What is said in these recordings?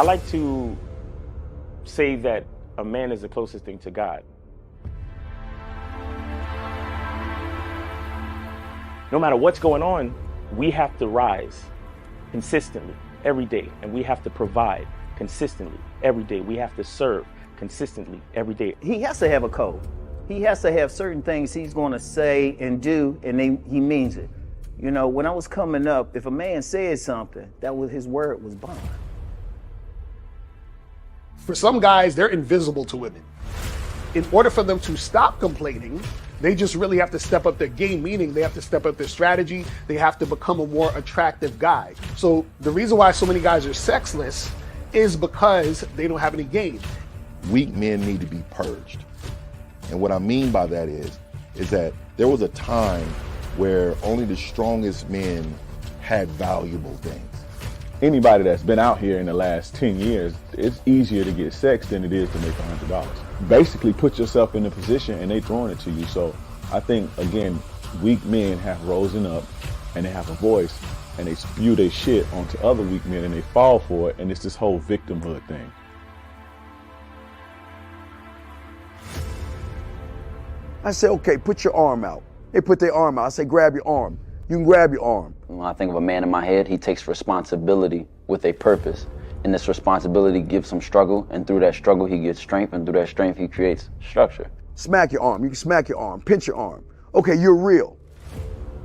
I like to say that a man is the closest thing to God. No matter what's going on, we have to rise consistently every day, and we have to provide consistently every day. We have to serve consistently every day. He has to have a code. He has to have certain things he's going to say and do, and he means it. You know, when I was coming up, if a man said something, that was his word was bond. For some guys, they're invisible to women. In order for them to stop complaining, they just really have to step up their game, meaning they have to step up their strategy. They have to become a more attractive guy. So the reason why so many guys are sexless is because they don't have any game. Weak men need to be purged. And what I mean by that is that there was a time where only the strongest men had valuable things. Anybody that's been out here in the last 10 years, it's easier to get sex than it is to make $100. Basically put yourself in a position and they throwing it to you. So I think, again, weak men have risen up and they have a voice and they spew their shit onto other weak men and they fall for it. And it's this whole victimhood thing. I say, okay, put your arm out. They put their arm out. I say, grab your arm. You can grab your arm. When I think of a man in my head, he takes responsibility with a purpose. And this responsibility gives him struggle, and through that struggle, he gets strength, and through that strength, he creates structure. Smack your arm. You can smack your arm. Pinch your arm. Okay, you're real.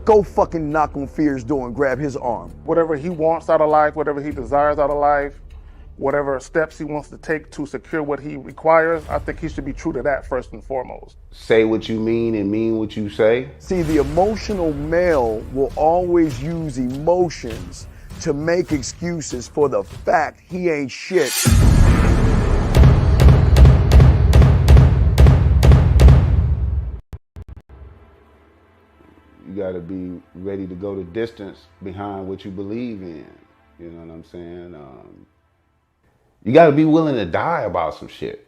Go fucking knock on Fear's door and grab his arm. Whatever he wants out of life, whatever he desires out of life, whatever steps he wants to take to secure what he requires, I think he should be true to that first and foremost. Say what you mean and mean what you say. See, the emotional male will always use emotions to make excuses for the fact he ain't shit. You gotta be ready to go the distance behind what you believe in. You know what I'm saying? You gotta be willing to die about some shit.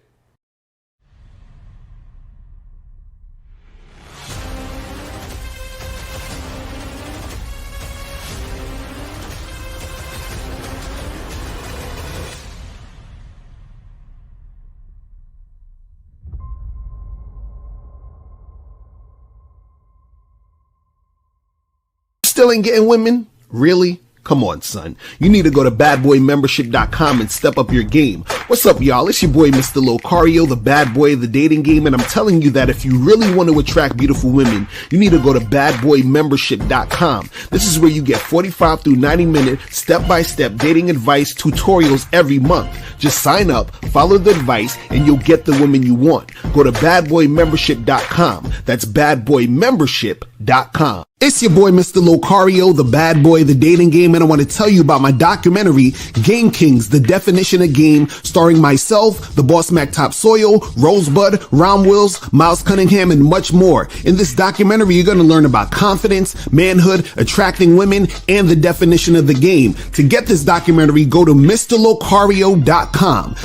Still ain't getting women? Really? Come on, son. You need to go to badboymembership.com and step up your game. What's up, y'all? It's your boy, Mr. Locario, the bad boy of the dating game, and I'm telling you that if you really want to attract beautiful women, you need to go to badboymembership.com. This is where you get 45 through 90-minute step-by-step dating advice tutorials every month. Just sign up, follow the advice, and you'll get the women you want. Go to badboymembership.com. That's badboymembership.com. It's your boy, Mr. Locario, the bad boy of the dating game, and I want to tell you about my documentary, Game Kings, The Definition of Game, starring myself, the Boss Mac Topsoil, Rosebud, Ron Wills, Miles Cunningham, and much more. In this documentary, you're going to learn about confidence, manhood, attracting women, and the definition of the game. To get this documentary, go to MrLocario.com.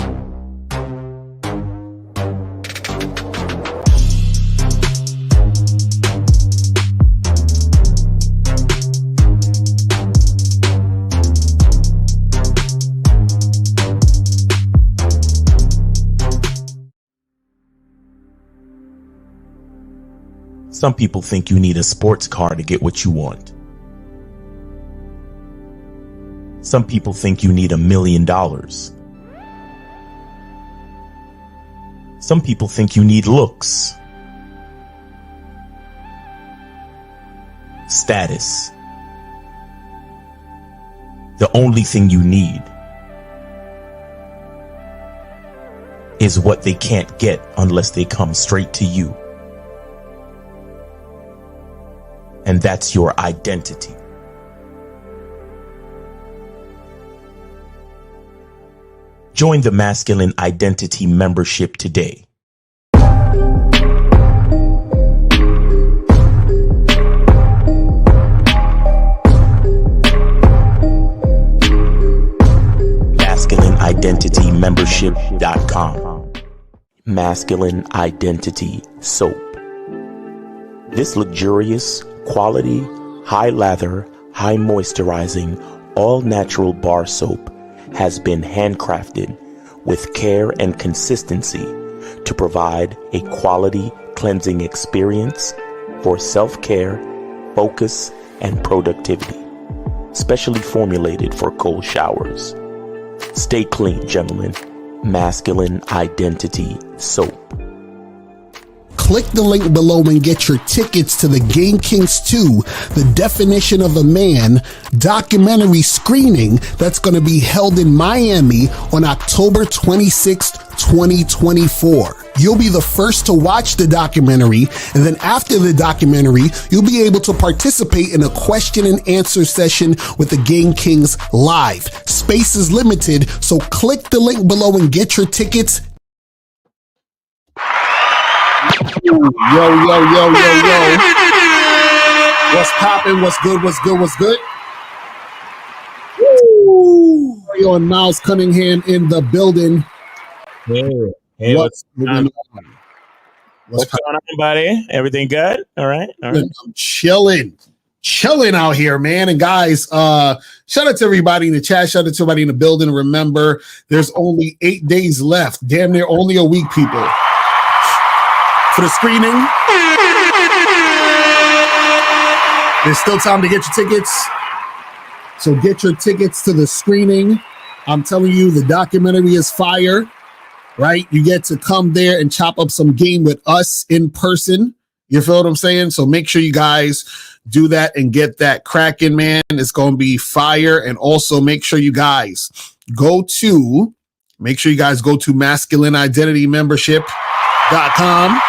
Some people think you need a sports car to get what you want. Some people think you need $1 million. Some people think you need looks, status. The only thing you need is what they can't get unless they come straight to you. And that's your identity. Join the Masculine Identity membership today. MasculineIdentityMembership.com. Masculine Identity Soap. This luxurious, quality, high lather, high moisturizing, all natural bar soap has been handcrafted with care and consistency to provide a quality cleansing experience for self-care, focus, and productivity, specially formulated for cold showers. Stay clean, gentlemen. Masculine Identity Soap. Click the link below and get your tickets to the Game Kings 2, The Definition of a Man documentary screening that's going to be held in Miami on October 26th, 2024. You'll be the first to watch the documentary, and then after the documentary, you'll be able to participate in a question and answer session with the Game Kings live. Space is limited, so click the link below and get your tickets. Yo. What's poppin'? What's good? Woo! Mario and Miles Cunningham in the building. Hey, what's going on, buddy? Everything good? All right. I'm chilling out here, man. And guys, shout out to everybody in the chat. Shout out to everybody in the building. Remember, there's only 8 days left. Damn near only a week, people. For the screening, there's still time to get your tickets. So get your tickets to the screening. I'm telling you, the documentary is fire, right? You get to come there and chop up some game with us in person. You feel what I'm saying? So make sure you guys do that and get that cracking, man. It's going to be fire. And also make sure you guys go to masculineidentitymembership.com.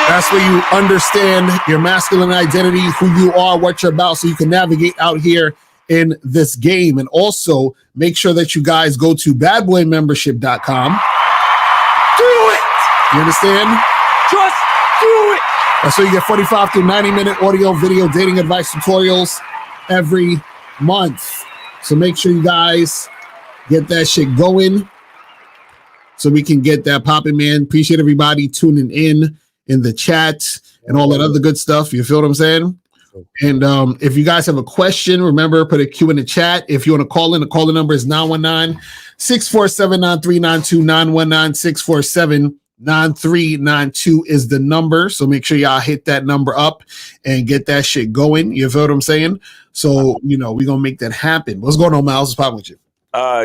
That's where you understand your masculine identity, who you are, what you're about, so you can navigate out here in this game. And also make sure that you guys go to badboymembership.com. Do it! You understand? Just do it! That's where you get 45 to 90-minute audio, video, dating advice tutorials every month. So make sure you guys get that shit going so we can get that popping, man. Appreciate everybody tuning in the chat and all that other good stuff. You feel what I'm saying? And if you guys have a question, remember, put a Q in the chat. If you want to call in, the call-in number is 919-647-9392, 919-647-9392 is the number. So make sure y'all hit that number up and get that shit going. You feel what I'm saying? So, we're going to make that happen. What's going on, Miles? What's popping with you?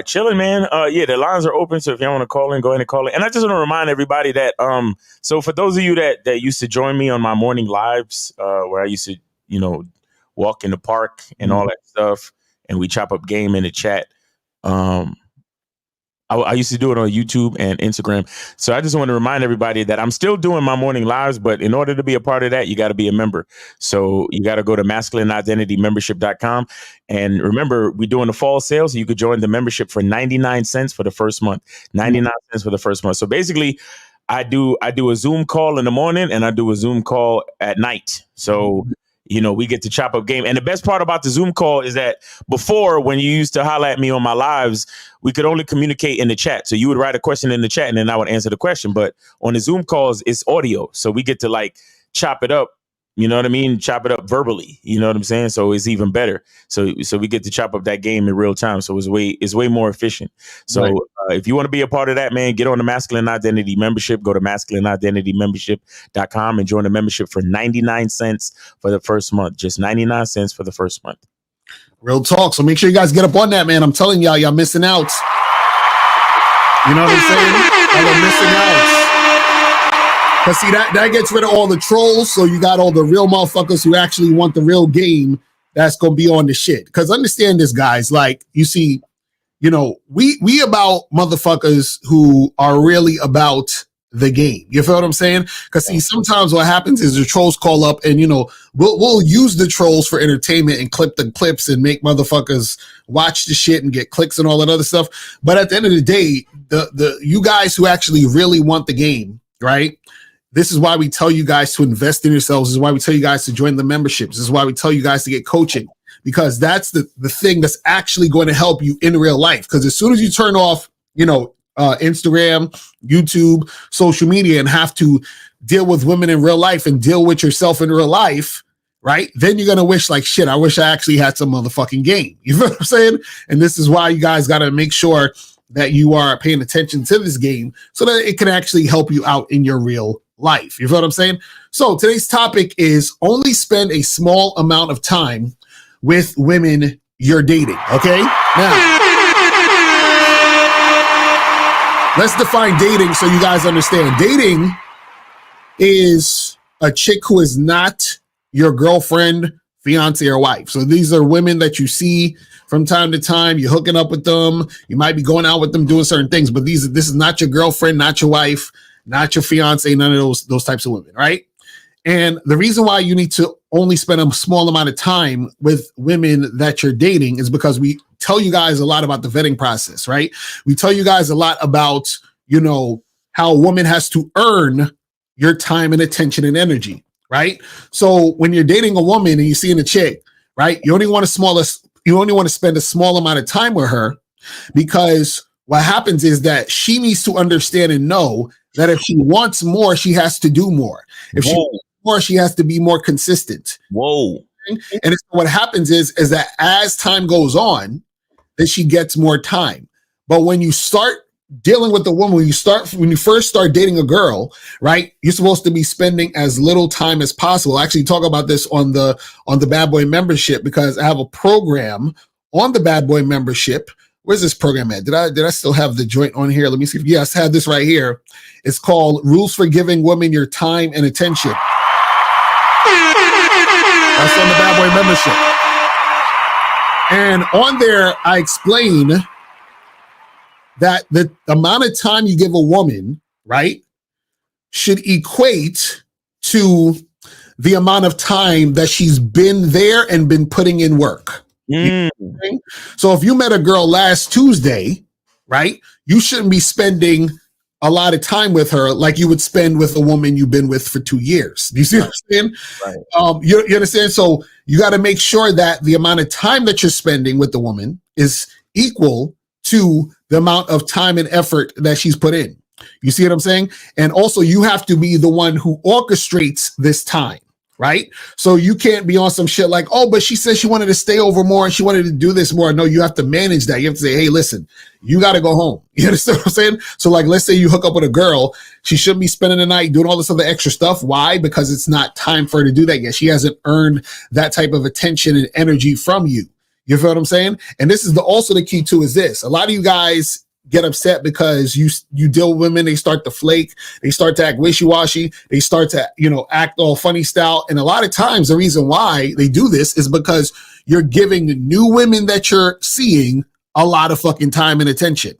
Chilling, man. Yeah, the lines are open, so if you want to call in, go ahead and call in. And I just want to remind everybody that so for those of you that used to join me on my morning lives, where I used to, walk in the park and all that stuff, and we chop up game in the chat. I used to do it on YouTube and Instagram. So I just want to remind everybody that I'm still doing my morning lives, but in order to be a part of that, you got to be a member. So you got to go to masculineidentitymembership.com. And remember, we're doing the fall sale, so you could join the membership for 99 cents for the first month. 99 cents for the first month. So basically, I do a Zoom call in the morning and I do a Zoom call at night. So we get to chop up game. And the best part about the Zoom call is that before, when you used to holler at me on my lives, we could only communicate in the chat. So you would write a question in the chat and then I would answer the question. But on the Zoom calls, it's audio. So we get to chop it up. You know what I mean? Chop it up verbally. You know what I'm saying? So it's even better. So we get to chop up that game in real time. So it's way more efficient. So right. If you want to be a part of that, man, get on the Masculine Identity Membership. Go to masculineidentitymembership.com and join the membership for 99 cents for the first month. Just 99 cents for the first month. Real talk. So make sure you guys get up on that, man. I'm telling y'all missing out. You know what I'm saying? Y'all missing out. Because see, that gets rid of all the trolls, so you got all the real motherfuckers who actually want the real game that's going to be on the shit. Because understand this, guys, you see, we about motherfuckers who are really about the game. You feel what I'm saying? Because see, sometimes what happens is the trolls call up and, we'll use the trolls for entertainment and clip the clips and make motherfuckers watch the shit and get clicks and all that other stuff. But at the end of the day, the you guys who actually really want the game, right? This is why we tell you guys to invest in yourselves. This is why we tell you guys to join the memberships. This is why we tell you guys to get coaching, because that's the thing that's actually going to help you in real life. Because as soon as you turn off, Instagram, YouTube, social media, and have to deal with women in real life and deal with yourself in real life, right? Then you're gonna wish like shit. I wish I actually had some motherfucking game. You know what I'm saying? And this is why you guys got to make sure that you are paying attention to this game so that it can actually help you out in your real life. You feel what I'm saying? So today's topic is only spend a small amount of time with women you're dating. Okay, now let's define dating so you guys understand. Dating is a chick who is not your girlfriend, fiance, or wife. So these are women that you see from time to time. You're hooking up with them. You might be going out with them, doing certain things, but this is not your girlfriend, not your wife, not your fiance, none of those types of women, right? And the reason why you need to only spend a small amount of time with women that you're dating is because we tell you guys a lot about the vetting process, right? We tell you guys a lot about, how a woman has to earn your time and attention and energy, right? So when you're dating a woman and you're seeing a chick, right, you only want to spend a small amount of time with her, because what happens is that she needs to understand and know that if she wants more, she has to do more. If she wants more, she has to be more consistent. Whoa. And what happens is that as time goes on, then she gets more time. But when you start dealing with the woman, when you first start dating a girl, right, you're supposed to be spending as little time as possible. I actually talk about this on the Bad Boy membership, because I have a program on the Bad Boy membership. Where's this program at? Did I still have the joint on here? Let me see. Yes, I have this right here. It's called Rules for Giving Women Your Time and Attention. That's on the Bad Boy membership. And on there, I explain that the amount of time you give a woman, right, should equate to the amount of time that she's been there and been putting in work. So if you met a girl last Tuesday, right, you shouldn't be spending a lot of time with her like you would spend with a woman you've been with for 2 years. Do you see what I'm saying? Right. You understand? So you got to make sure that the amount of time that you're spending with the woman is equal to the amount of time and effort that she's put in. You see what I'm saying? And also you have to be the one who orchestrates this time, right? So you can't be on some shit like, oh, but she said she wanted to stay over more and she wanted to do this more. No, you have to manage that. You have to say, hey, listen, you got to go home. You understand what I'm saying? So like, let's say you hook up with a girl. She shouldn't be spending the night doing all this other extra stuff. Why? Because it's not time for her to do that yet. She hasn't earned that type of attention and energy from you. You feel what I'm saying? And this is also the key too, is this. A lot of you guys get upset because you deal with women, they start to flake, they start to act wishy-washy, they start to, act all funny style. And a lot of times the reason why they do this is because you're giving new women that you're seeing a lot of fucking time and attention.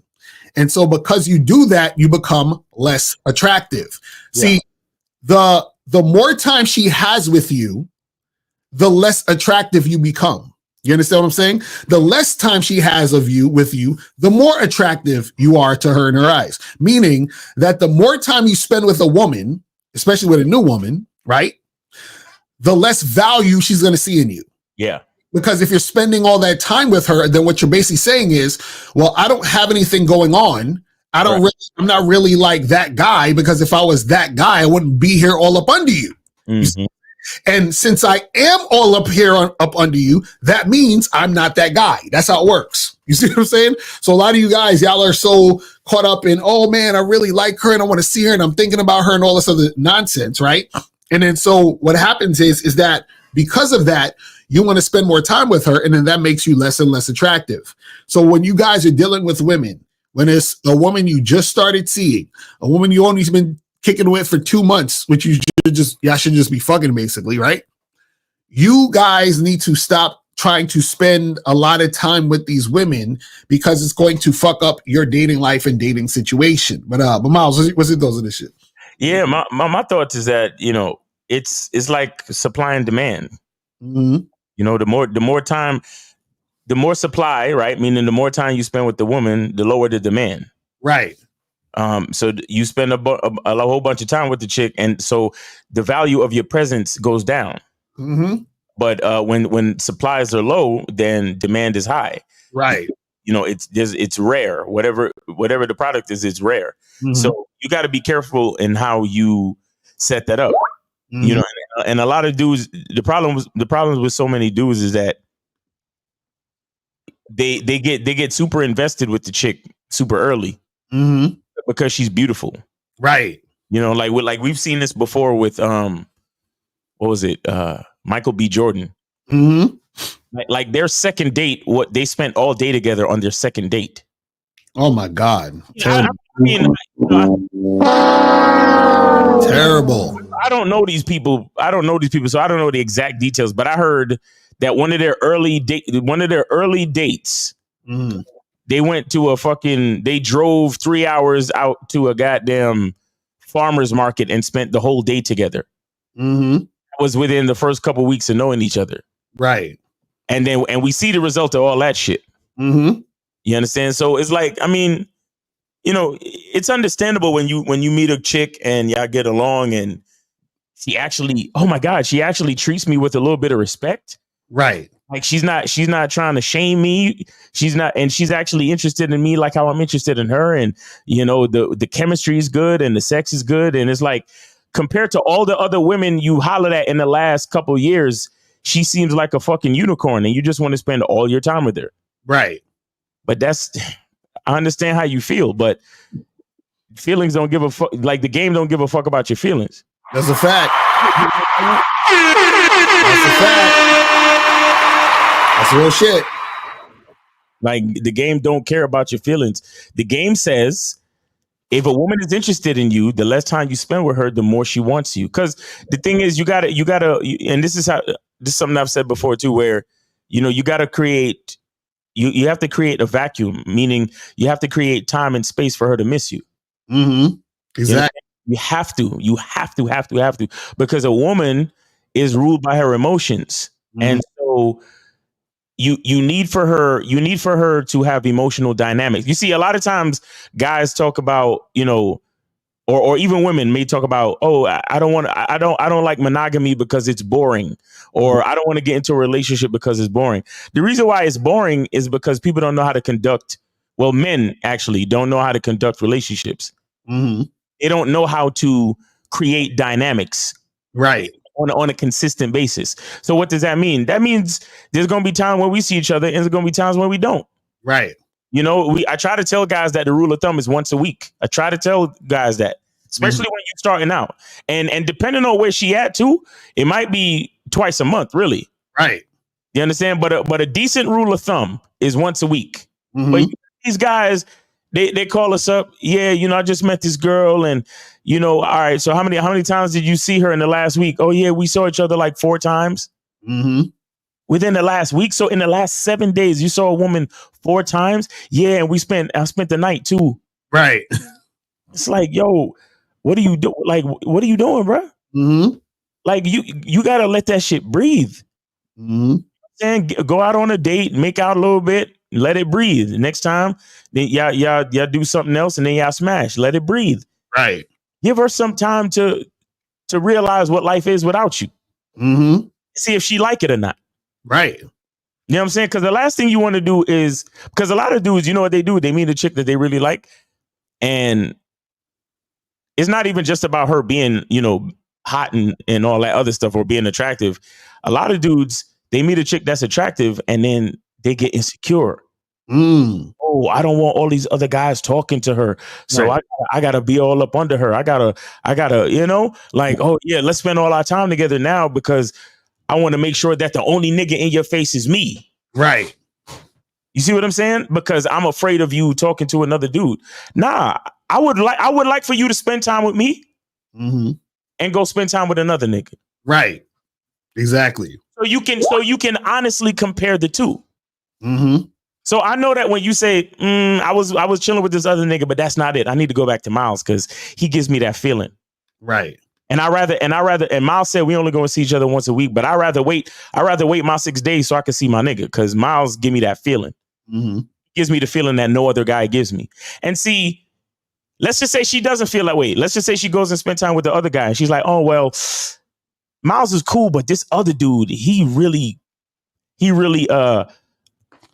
And so because you do that, you become less attractive. Yeah. See, the more time she has with you, the less attractive you become. You understand what I'm saying? The less time she has with you, the more attractive you are to her in her eyes. Meaning that the more time you spend with a woman, especially with a new woman, right, the less value she's going to see in you. Yeah. Because if you're spending all that time with her, then what you're basically saying is, well, I don't have anything going on. I'm not really like that guy, because if I was that guy, I wouldn't be here all up under you. Mm-hmm. And since I am all up here up under you, that means I'm not that guy. That's how it works. You see what I'm saying? So a lot of you guys, y'all are so caught up in, oh man, I really like her and I want to see her and I'm thinking about her and all this other nonsense, right? And then so what happens is that because of that, you want to spend more time with her, and then that makes you less and less attractive. So when you guys are dealing with women, when it's a woman you just started seeing, a woman you only been kicking with for 2 months, which y'all should just be fucking basically, right? You guys need to stop trying to spend a lot of time with these women, because it's going to fuck up your dating life and dating situation. But Miles, what's it those of this shit? Yeah, my thoughts is that, it's like supply and demand. Mm-hmm. The more supply, right? Meaning the more time you spend with the woman, the lower the demand. Right. So you spend a whole bunch of time with the chick, and so the value of your presence goes down. Mm-hmm. But when supplies are low, then demand is high. Right. It's rare. Whatever the product is, it's rare. Mm-hmm. So you got to be careful in how you set that up. You know, and a lot of dudes, the problems with so many dudes is that they get super invested with the chick super early because she's beautiful. Right. You know, like we've seen this before with what was it? Michael B. Jordan. Like their second date, what they spent all day together on their second date. Oh my God. Terrible. Terrible. I don't know these people. So I don't know the exact details, but I heard that one of their early dates, they went to they drove 3 hours out to a goddamn farmer's market and spent the whole day together. That was within the first couple weeks of knowing each other. Right. And we see the result of all that shit. You understand? So it's like, I mean, you know, it's understandable when you meet a chick and y'all get along and she actually, oh my God, she actually treats me with a little bit of respect. Right. Like she's not trying to shame me. She's actually interested in me like how I'm interested in her. And, you know, the chemistry is good and the sex is good. And it's like, compared to all the other women you hollered at in the last couple of years, she seems like a fucking unicorn and you just want to spend all your time with her. Right. But I understand how you feel, but feelings don't give a fuck. Like the game don't give a fuck about your feelings. That's a fact. That's a fact. That's real shit. Like the game don't care about your feelings. The game says if a woman is interested in you, the less time you spend with her, the more she wants you. Because the thing is, you gotta, and this is something I've said before too, where, you know, you gotta create, you have to create a vacuum, meaning you have to create time and space for her to miss you. Exactly. You have to, because a woman is ruled by her emotions. And so you need for her to have emotional dynamics. You see, a lot of times guys talk about, you know, or even women may talk about, oh, I don't like monogamy because it's boring, or I don't want to get into a relationship because it's boring. The reason why it's boring is because people don't know how to conduct. Well, men actually don't know how to conduct relationships. They don't know how to create dynamics. Right. On a consistent basis. So what does that mean? That means there's going to be times when we see each other and there's going to be times when we don't. Right. You know, I try to tell guys that the rule of thumb is once a week. I try to tell guys that, especially when you're starting out. And depending on where she at too, it might be twice a month, really. Right. You understand? But a decent rule of thumb is once a week. But these guys, they call us up. Yeah, you know, I just met this girl and, you know, all right, so how many times did you see her in the last week? Oh, yeah, we saw each other like 4 times. Within the last week. So in the last 7 days, you saw a woman 4 times. Yeah, and I spent the night too. Right. It's like, yo, what are you doing? Like, what are you doing, bro? Like you gotta let that shit breathe. And go out on a date, make out a little bit, let it breathe. Next time, then y'all do something else, and then y'all smash. Let it breathe. Right. Give her some time to realize what life is without you. See if she like it or not. Right. You know what I'm saying? Because the last thing you want to do is, because a lot of dudes, you know what they do? They meet a chick that they really like, and it's not even just about her being, you know, hot and all that other stuff or being attractive. A lot of dudes, they meet a chick that's attractive and then they get insecure. Oh, I don't want all these other guys talking to her. So right. I gotta be all up under her. I gotta, you know, like, oh yeah, let's spend all our time together now because I want to make sure that the only nigga in your face is me. Right. You see what I'm saying? Because I'm afraid of you talking to another dude. Nah, I would like for you to spend time with me and go spend time with another nigga. Right. Exactly. So you can honestly compare the two. So I know that when you say, I was chilling with this other nigga, but that's not it. I need to go back to Miles because he gives me that feeling. Right. And Miles said we only going to see each other once a week, but I'd rather wait my 6 days so I can see my nigga because Miles give me that feeling. Gives me the feeling that no other guy gives me. And see, let's just say she doesn't feel that way. Let's just say she goes and spend time with the other guy and she's like, oh, well, Miles is cool, but this other dude, he really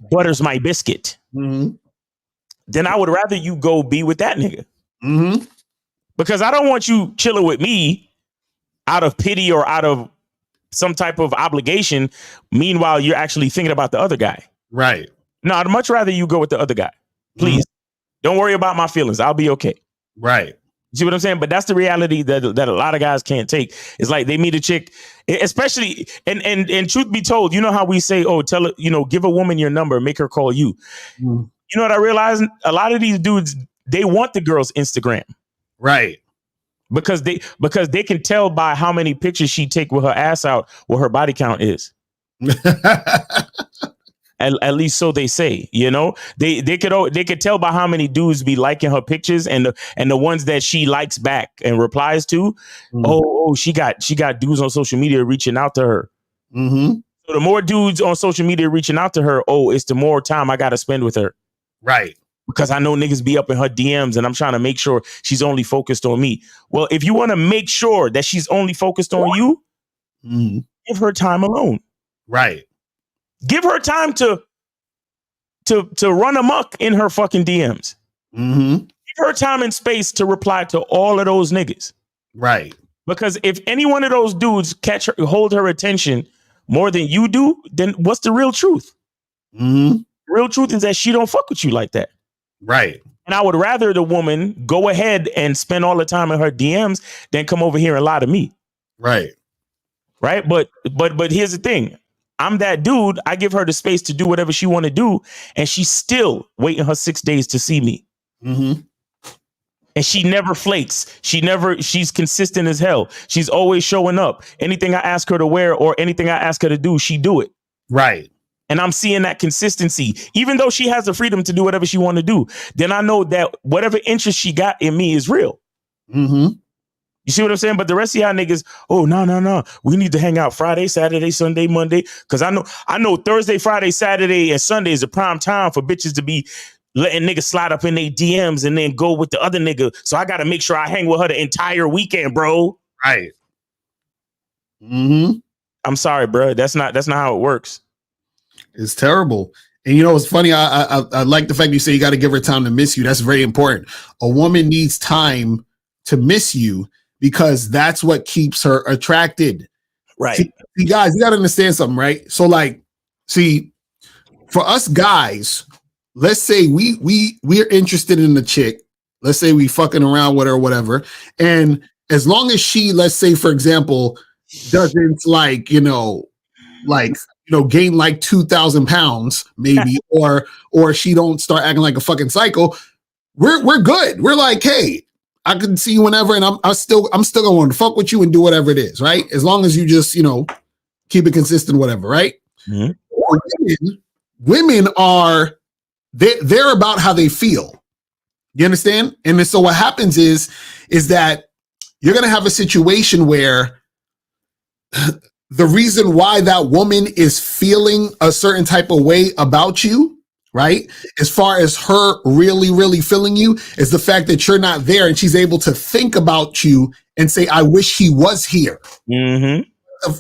butters my biscuit. Then I would rather you go be with that nigga. Because I don't want you chilling with me out of pity or out of some type of obligation. Meanwhile, you're actually thinking about the other guy. Right. No, I'd much rather you go with the other guy. Please. Don't worry about my feelings. I'll be okay. Right. You see what I'm saying? But that's the reality that a lot of guys can't take. It's like they meet a chick, especially, and truth be told, you know how we say, oh, tell her, give a woman your number, make her call you. You know what I realized? A lot of these dudes, they want the girl's Instagram. Right. Because they can tell by how many pictures she take with her ass out what her body count is. At least so they say, they could tell by how many dudes be liking her pictures and the ones that she likes back and replies to. Oh, she got dudes on social media reaching out to her. So the more dudes on social media reaching out to her, it's the more time I got to spend with her. Right. Because I know niggas be up in her DMs and I'm trying to make sure she's only focused on me. Well, if you want to make sure that she's only focused on you, give her time alone. Right. Give her time to run amok in her fucking DMs. Give her time and space to reply to all of those niggas. Right. Because if any one of those dudes hold her attention more than you do, then what's the real truth? The real truth is that she don't fuck with you like that. Right. And I would rather the woman go ahead and spend all the time in her DMs than come over here and lie to me. Right. Right. But here's the thing. I'm that dude. I give her the space to do whatever she want to do. And she's still waiting her 6 days to see me. And she never flakes. She's consistent as hell. She's always showing up. Anything I ask her to wear or anything I ask her to do, she do it. Right. And I'm seeing that consistency, even though she has the freedom to do whatever she want to do. Then I know that whatever interest she got in me is real. You see what I'm saying? But the rest of y'all niggas, no. We need to hang out Friday, Saturday, Sunday, Monday. Because I know Thursday, Friday, Saturday, and Sunday is a prime time for bitches to be letting niggas slide up in their DMs and then go with the other nigga. So I got to make sure I hang with her the entire weekend, bro. Right. I'm sorry, bro. That's not how it works. It's terrible. And it's funny. I like the fact you say you got to give her time to miss you. That's very important. A woman needs time to miss you because that's what keeps her attracted. Right. See, guys, you got to understand something, right? So for us guys, let's say we're interested in the chick. Let's say we fucking around with her or whatever. And as long as she, let's say, for example, doesn't gain like 2,000 pounds maybe, or she don't start acting like a fucking psycho, we're good. We're like, hey, I can see you whenever, and I'm still going to fuck with you and do whatever it is, right? As long as you just keep it consistent, whatever, right? Women are they're about how they feel. You understand? And so what happens is that you're gonna have a situation where the reason why that woman is feeling a certain type of way about you, right? As far as her really, really feeling you, is the fact that you're not there and she's able to think about you and say, I wish he was here.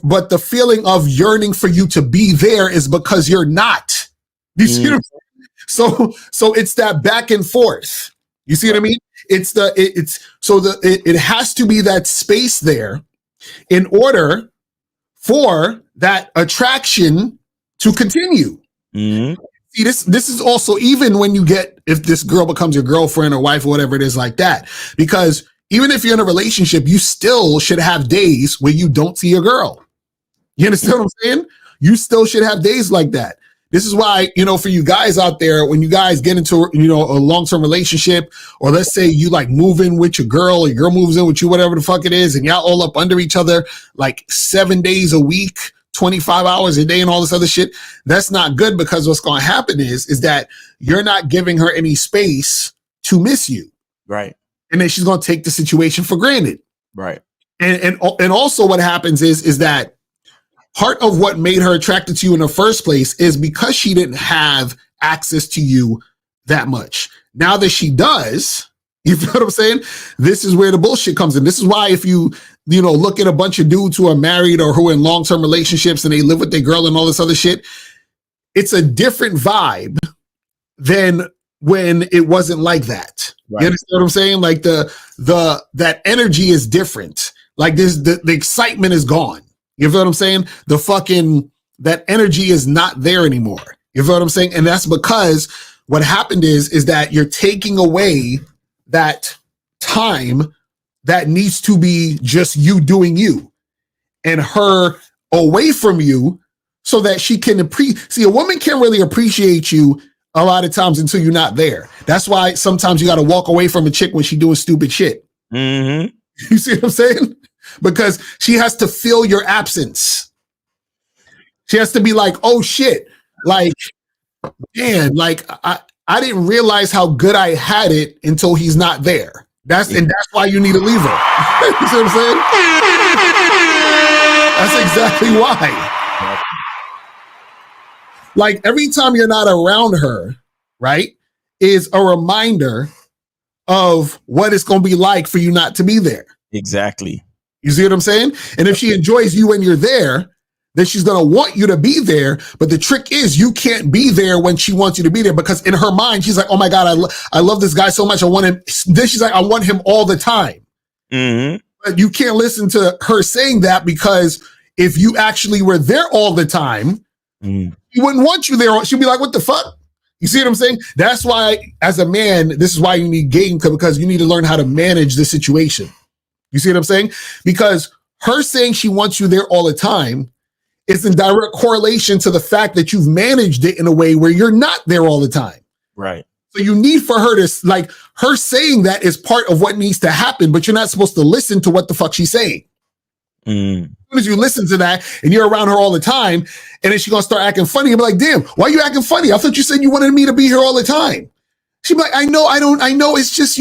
But the feeling of yearning for you to be there is because you're not. You see what I'm saying? So it's that back and forth. You see what I mean? It has to be that space there in order for that attraction to continue. See, this is also even when if this girl becomes your girlfriend or wife or whatever it is like that, because even if you're in a relationship, you still should have days where you don't see your girl. You understand what I'm saying? You still should have days like that. This is why, for you guys out there, when you guys get into, a long-term relationship, or let's say you like move in with your girl, or your girl moves in with you, whatever the fuck it is, and y'all all up under each other like 7 days a week, 25 hours a day and all this other shit. That's not good, because what's going to happen is that you're not giving her any space to miss you. Right. And then she's going to take the situation for granted. Right. And also what happens is that part of what made her attracted to you in the first place is because she didn't have access to you that much. Now that she does, you feel what I'm saying? This is where the bullshit comes in. This is why if you look at a bunch of dudes who are married or who are in long-term relationships and they live with their girl and all this other shit, it's a different vibe than when it wasn't like that. Right. You understand what I'm saying? Like that energy is different. Like the excitement is gone. You feel what I'm saying? That energy is not there anymore. You feel what I'm saying? And that's because what happened is that you're taking away that time that needs to be just you doing you and her away from you so that she can see, a woman can't really appreciate you a lot of times until you're not there. That's why sometimes you got to walk away from a chick when she's doing stupid shit. Mm-hmm. You see what I'm saying? Because she has to feel your absence. She has to be like, oh shit, like, man, like I didn't realize how good I had it until he's not there. That's why you need to leave her. You see what I'm saying? That's exactly why. Like every time you're not around her, right, is a reminder of what it's going to be like for you not to be there. Exactly. You see what I'm saying? And if she enjoys you when you're there, then she's going to want you to be there. But the trick is you can't be there when she wants you to be there, because in her mind, she's like, oh my God, I love this guy so much. I want him. Then she's like, I want him all the time. Mm-hmm. But you can't listen to her saying that, because if you actually were there all the time, she wouldn't want you there. She'd be like, what the fuck? You see what I'm saying? That's why, as a man, this is why you need game, because you need to learn how to manage the situation. You see what I'm saying? Because her saying she wants you there all the time is in direct correlation to the fact that you've managed it in a way where you're not there all the time. Right. So you need for her to, like, her saying that is part of what needs to happen, but you're not supposed to listen to what the fuck she's saying. As soon as you listen to that and you're around her all the time, and then she's going to start acting funny, and be like, damn, why are you acting funny? I thought you said you wanted me to be here all the time. She'd be like, I know, it's just,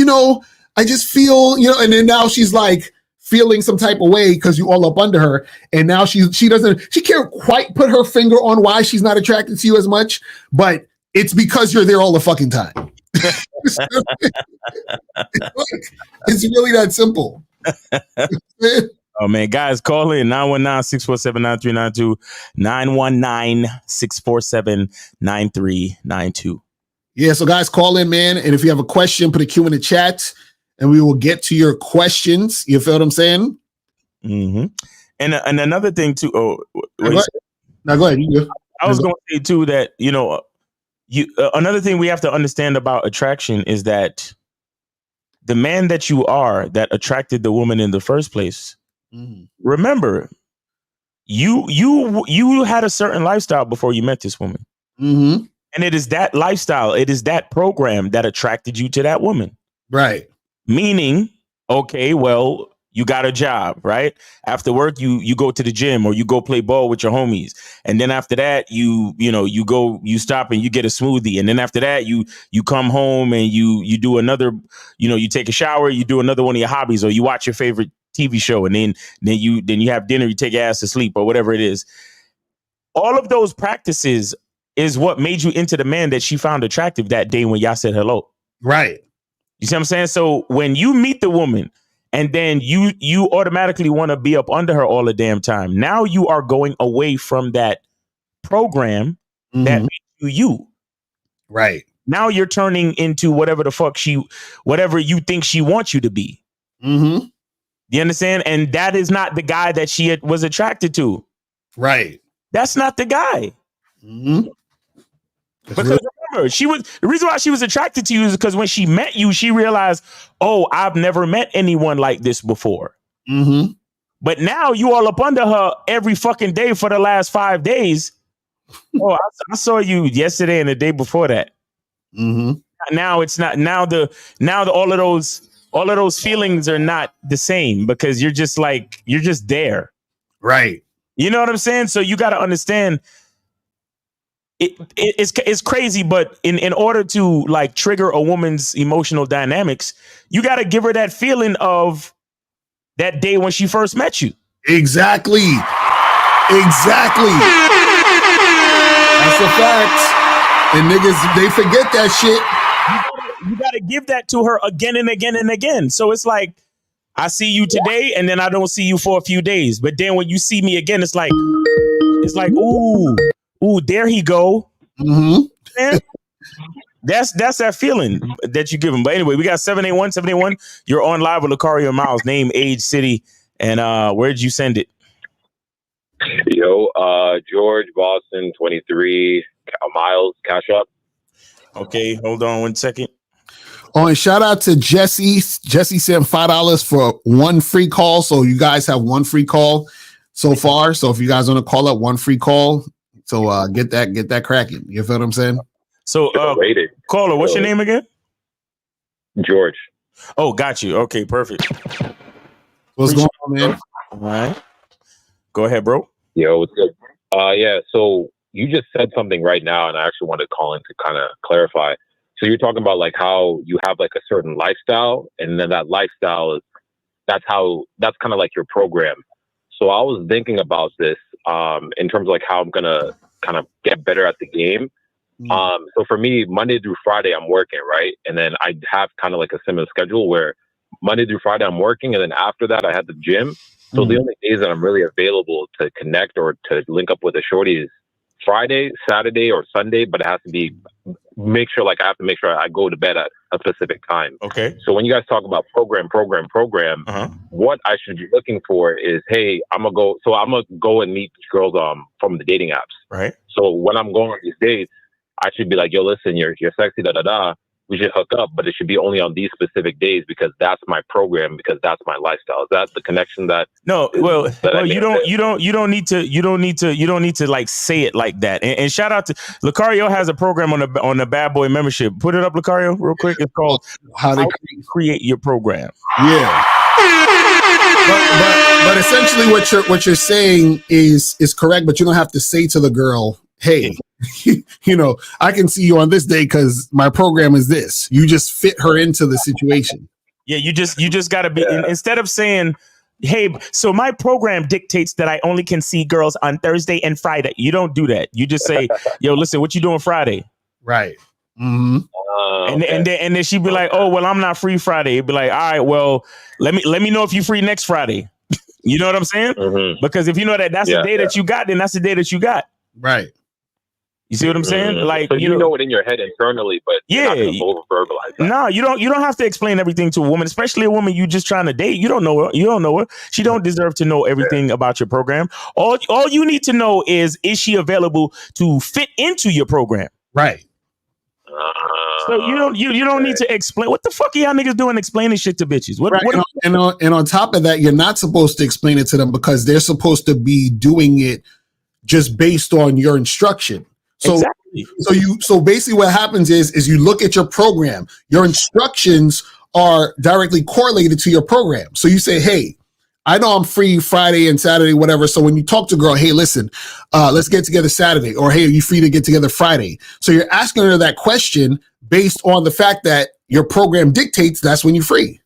I just feel, and then now she's like feeling some type of way because you all up under her. And now she can't quite put her finger on why she's not attracted to you as much, but it's because you're there all the fucking time. It's really that simple. Oh man, guys, call in 919-647-9392, 919-647-9392. Yeah, so guys, call in, man. And if you have a question, put a Q in the chat and we will get to your questions. You feel what I'm saying? Mm-hmm. And another thing too. Oh, go ahead. I was going to say too that, another thing we have to understand about attraction is that the man that you are that attracted the woman in the first place, remember, you had a certain lifestyle before you met this woman. Mm-hmm. And it is that lifestyle, it is that program that attracted you to that woman. Right. Meaning, okay, well, you got a job, right? After work, you go to the gym or you go play ball with your homies. And then after that, you stop and you get a smoothie. And then after that, you come home and you do another, you take a shower, you do another one of your hobbies, or you watch your favorite TV show, and then you have dinner, you take your ass to sleep, or whatever it is. All of those practices is what made you into the man that she found attractive that day when y'all said hello. Right. You see what I'm saying? So when you meet the woman and then you automatically want to be up under her all the damn time, now you are going away from that program that made you. Right. Now you're turning into whatever the fuck whatever you think she wants you to be. Mm-hmm. You understand? And that is not the guy that she was attracted to. Right. That's not the guy. Mm-hmm. Because remember, the reason why she was attracted to you is because when she met you, she realized, oh, I've never met anyone like this before. Mm-hmm. But now you all up under her every fucking day for the last 5 days. Oh, I saw you yesterday and the day before that. Mm-hmm. Now it's not. Now all of those feelings are not the same, because you're just there. Right. You know what I'm saying? So you got to understand. It's crazy, but in order to like trigger a woman's emotional dynamics, you got to give her that feeling of that day when she first met you. Exactly. That's a fact. And niggas, they forget that shit. You got to give that to her again and again and again. So it's like, I see you today and then I don't see you for a few days. But then when you see me again, it's like, ooh, there he go. Mm-hmm. That's that feeling that you give him. But anyway, we got 781. You're on live with Lucario Miles. Name, age, city, And where'd you send it? Yo, George, Boston, 23, Miles, Cash Up. Okay, hold on 1 second. Oh, and shout out to Jesse. Jesse sent $5 for one free call. So you guys have one free call so far. So if you guys want to call up, one free call. So get that cracking. You feel what I'm saying? So caller, what's your name again? George. Oh, got you. Okay, perfect. What's going on, man? All right. Go ahead, bro. Yo, what's good? Yeah, so you just said something right now, and I actually wanted to call in to kind of clarify. So you're talking about like how you have like a certain lifestyle, and then that lifestyle that's kind of like your program. So I was thinking about this in terms of like how I'm gonna kind of get better at the game. So for me, Monday through Friday, I'm working, right? And then I have kind of like a similar schedule where Monday through Friday, I'm working. And then after that, I had the gym. So the only days that I'm really available to connect or to link up with a shorty is Friday, Saturday, or Sunday. But it has to be, I have to make sure I go to bed at a specific time. Okay. So when you guys talk about program, what I should be looking for is, hey, I'm going to go and meet girls from the dating apps. Right. So when I'm going on these dates, I should be like, yo, listen, you're sexy, we should hook up, but it should be only on these specific days because that's my program, because that's my lifestyle. Is that the connection that? No, you don't need to like say it like that. And shout out to Lucario has a program on the Bad Boy membership. Put it up, Lucario, real quick. It's called How to Create Your Program. Yeah. But essentially what you're saying is correct, but you don't have to say to the girl, hey, I can see you on this day because my program is this. You just fit her into the situation. Yeah, you just got to be, instead of saying, hey, so my program dictates that I only can see girls on Thursday and Friday. You don't do that. You just say, yo, listen, what you doing Friday? Right. Mm-hmm. And then she'd be like, oh, well, I'm not free Friday. It'd be like, all right, well, let me know if you're free next Friday. You know what I'm saying? Mm-hmm. Because if you know that's the day that you got, then that's the day that you got. Right. You see what I'm saying? Like, so you know it in your head internally, but you're not gonna over-verbalize that. No, you don't have to explain everything to a woman, especially a woman you just trying to date. You don't know her. She don't deserve to know everything about your program. All you need to know is she available to fit into your program? Right. So you don't need to explain. What the fuck are y'all niggas doing explaining shit to bitches? And on top of that, you're not supposed to explain it to them because they're supposed to be doing it just based on your instruction. So, exactly. So basically what happens is you look at your program, your instructions are directly correlated to your program. So you say, hey, I know I'm free Friday and Saturday, whatever. So when you talk to a girl, hey, listen, let's get together Saturday, or hey, are you free to get together Friday? So you're asking her that question based on the fact that your program dictates that's when you're free.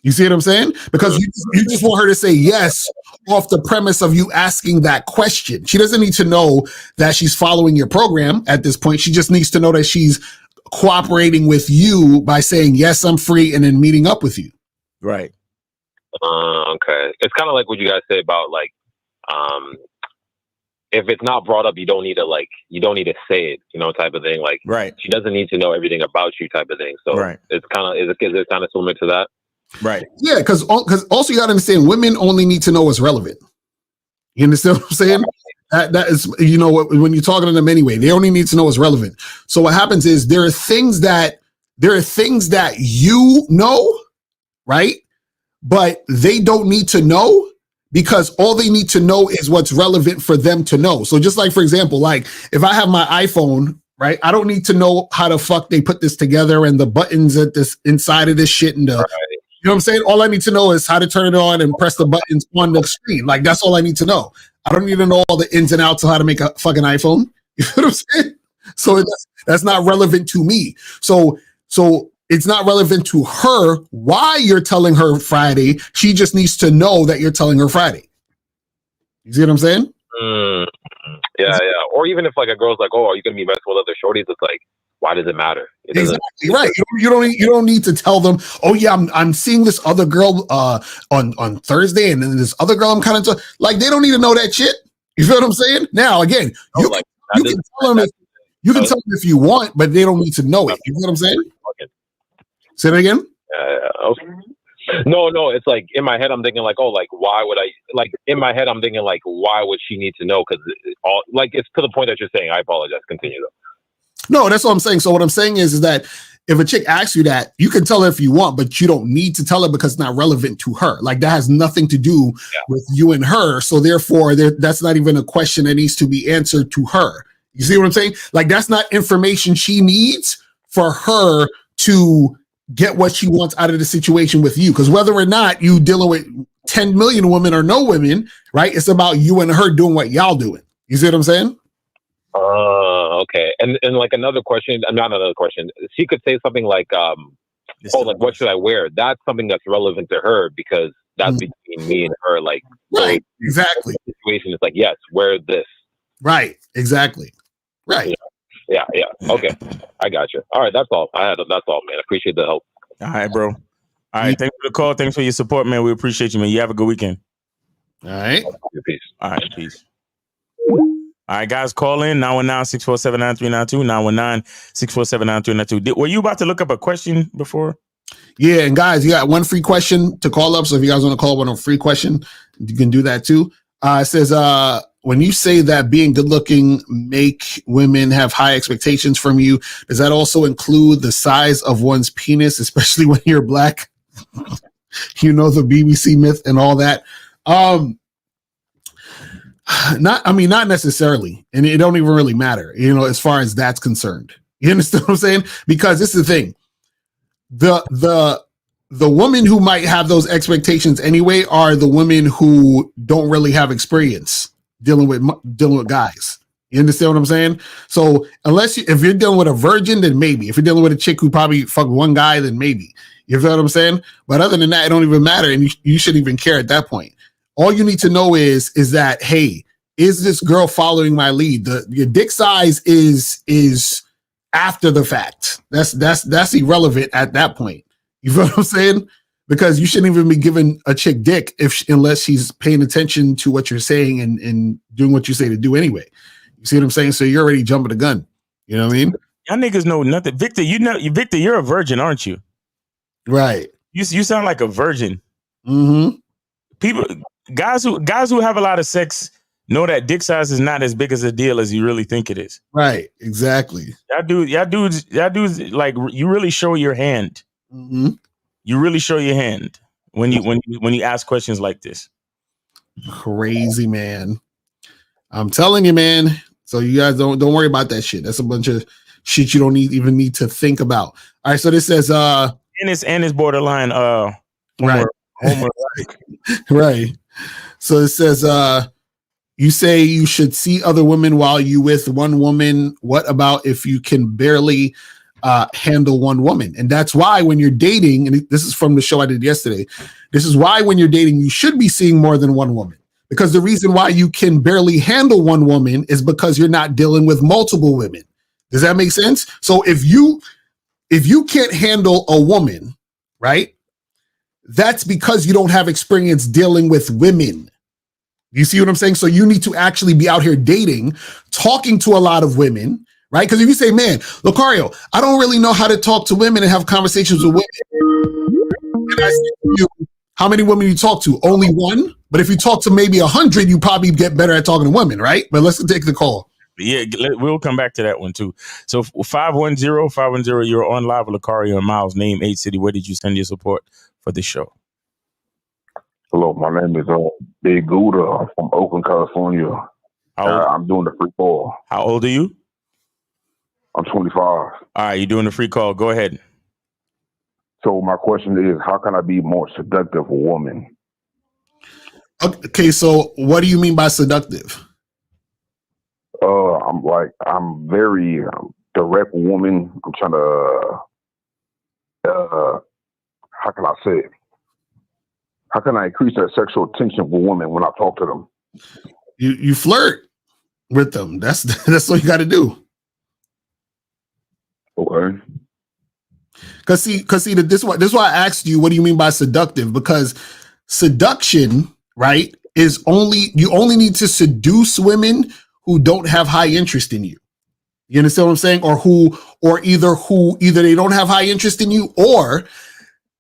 You see what I'm saying? Because you just want her to say yes off the premise of you asking that question. She doesn't need to know that she's following your program at this point. She just needs to know that she's cooperating with you by saying, yes, I'm free, and then meeting up with you. Right. Okay. It's kind of like what you guys say about like, if it's not brought up, you don't need to say it, type of thing. Like, right. She doesn't need to know everything about you, type of thing. So right. It's kind of similar to that. Right. Yeah, because also you got to understand, women only need to know what's relevant. You understand what I'm saying? That is, when you're talking to them anyway, they only need to know what's relevant. So what happens is there are things that you know, right? But they don't need to know because all they need to know is what's relevant for them to know. So just like, for example, like if I have my iPhone, right, I don't need to know how the fuck they put this together and the buttons at this inside of this shit and right. You know what I'm saying? All I need to know is how to turn it on and press the buttons on the screen. Like, that's all I need to know. I don't need to know all the ins and outs of how to make a fucking iPhone. You know what I'm saying? So that's not relevant to me. So it's not relevant to her why you're telling her Friday. She just needs to know that you're telling her Friday. You see what I'm saying? Yeah. Or even if like a girl's like, oh, are you going to be messing with other shorties? It's like, why does it matter? Exactly right. You don't need to tell them, oh yeah, I'm seeing this other girl on Thursday, and then this other girl I'm kind of like. They don't need to know that shit. You feel what I'm saying? Now again, you can tell them if you want, but they don't need to know it. You know what I'm saying? Okay. Say that again. Okay. No, it's like in my head I'm thinking like, oh, like why would I? Like in my head I'm thinking like, why would she need to know? Because all like it's to the point that you're saying. I apologize. Continue though. No, that's what I'm saying. So what I'm saying is that if a chick asks you that, you can tell her if you want, but you don't need to tell her because it's not relevant to her. Like that has nothing to do with you and her. So therefore, that's not even a question that needs to be answered to her. You see what I'm saying? Like that's not information she needs for her to get what she wants out of the situation with you. Because whether or not you dealing with 10 million women or no women, right? It's about you and her doing what y'all doing. You see what I'm saying? Okay. And like another question, not another question. She could say something like, oh, like what should I wear? That's something that's relevant to her because that's between me and her. Like, right, so exactly. The situation is like, yes, wear this. Right, exactly. Right. Yeah. Okay, I got you. All right, that's all. That's all, man. I appreciate the help. All right, bro. All right, thanks for the call. Thanks for your support, man. We appreciate you, man. You have a good weekend. All right. Peace. All right, peace. All right, guys, call in 919-647-9392, 919-647-9392. Were you about to look up a question before? Yeah, and guys, you got one free question to call up. So if you guys want to call one a free question, you can do that too. It says, when you say that being good looking make women have high expectations from you, does that also include the size of one's penis, especially when you're black? You know, the BBC myth and all that. Not necessarily. And it don't even really matter, you know, as far as that's concerned. You understand what I'm saying? Because this is the thing. The women who might have those expectations anyway are the women who don't really have experience dealing with guys. You understand what I'm saying? So if you're dealing with a virgin, then maybe. If you're dealing with a chick who probably fucked one guy, then maybe. You feel what I'm saying? But other than that, it don't even matter, and you shouldn't even care at that point. All you need to know is that, hey, is this girl following my lead? Your dick size is after the fact. That's irrelevant at that point. You feel what I'm saying? Because you shouldn't even be giving a chick dick unless she's paying attention to what you're saying and doing what you say to do anyway. You see what I'm saying? So you're already jumping the gun. You know what I mean? Y'all niggas know nothing. Victor, Victor, you're a virgin, aren't you? Right. You sound like a virgin. Mm-hmm. Guys who have a lot of sex know that dick size is not as big as a deal as you really think it is. Right. Exactly. Y'all dudes, like you really show your hand. Mm-hmm. You really show your hand when you ask questions like this. Crazy, man. I'm telling you, man. So you guys don't worry about that shit. That's a bunch of shit you don't even need to think about. All right. So this says and it's borderline right. Right. So it says you say you should see other women while you with one woman. What about if you can barely handle one woman? And that's why when you're dating, and this is from the show I did yesterday, this is why when you're dating, you should be seeing more than one woman. Because the reason why you can barely handle one woman is because you're not dealing with multiple women. Does that make sense? So if you can't handle a woman, right, that's because you don't have experience dealing with women. You see what I'm saying? So you need to actually be out here dating, talking to a lot of women, right? Because if you say, man, Lucario, I don't really know how to talk to women and have conversations with women. And I say to you, how many women you talk to? Only one? But if you talk to maybe 100, you probably get better at talking to women, right? But let's take the call. Yeah, we'll come back to that one too. So 510, you're on live with Lucario and Miles. Name, age, city. Where did you send your support for this show? Hello, my name is Big Gouda. I'm from Oakland, California. I'm doing the free call. How old are you? I'm 25. All right, you're doing the free call. Go ahead. So my question is, how can I be more seductive a woman? Okay, so what do you mean by seductive? I'm very direct woman. I'm trying to, how can I say it? How can I increase that sexual tension with women when I talk to them? You flirt with them. That's what you got to do. Okay. Because this is why I asked you, what do you mean by seductive? Because seduction, right, is you only need to seduce women who don't have high interest in you. You understand what I'm saying? Or either they don't have high interest in you, or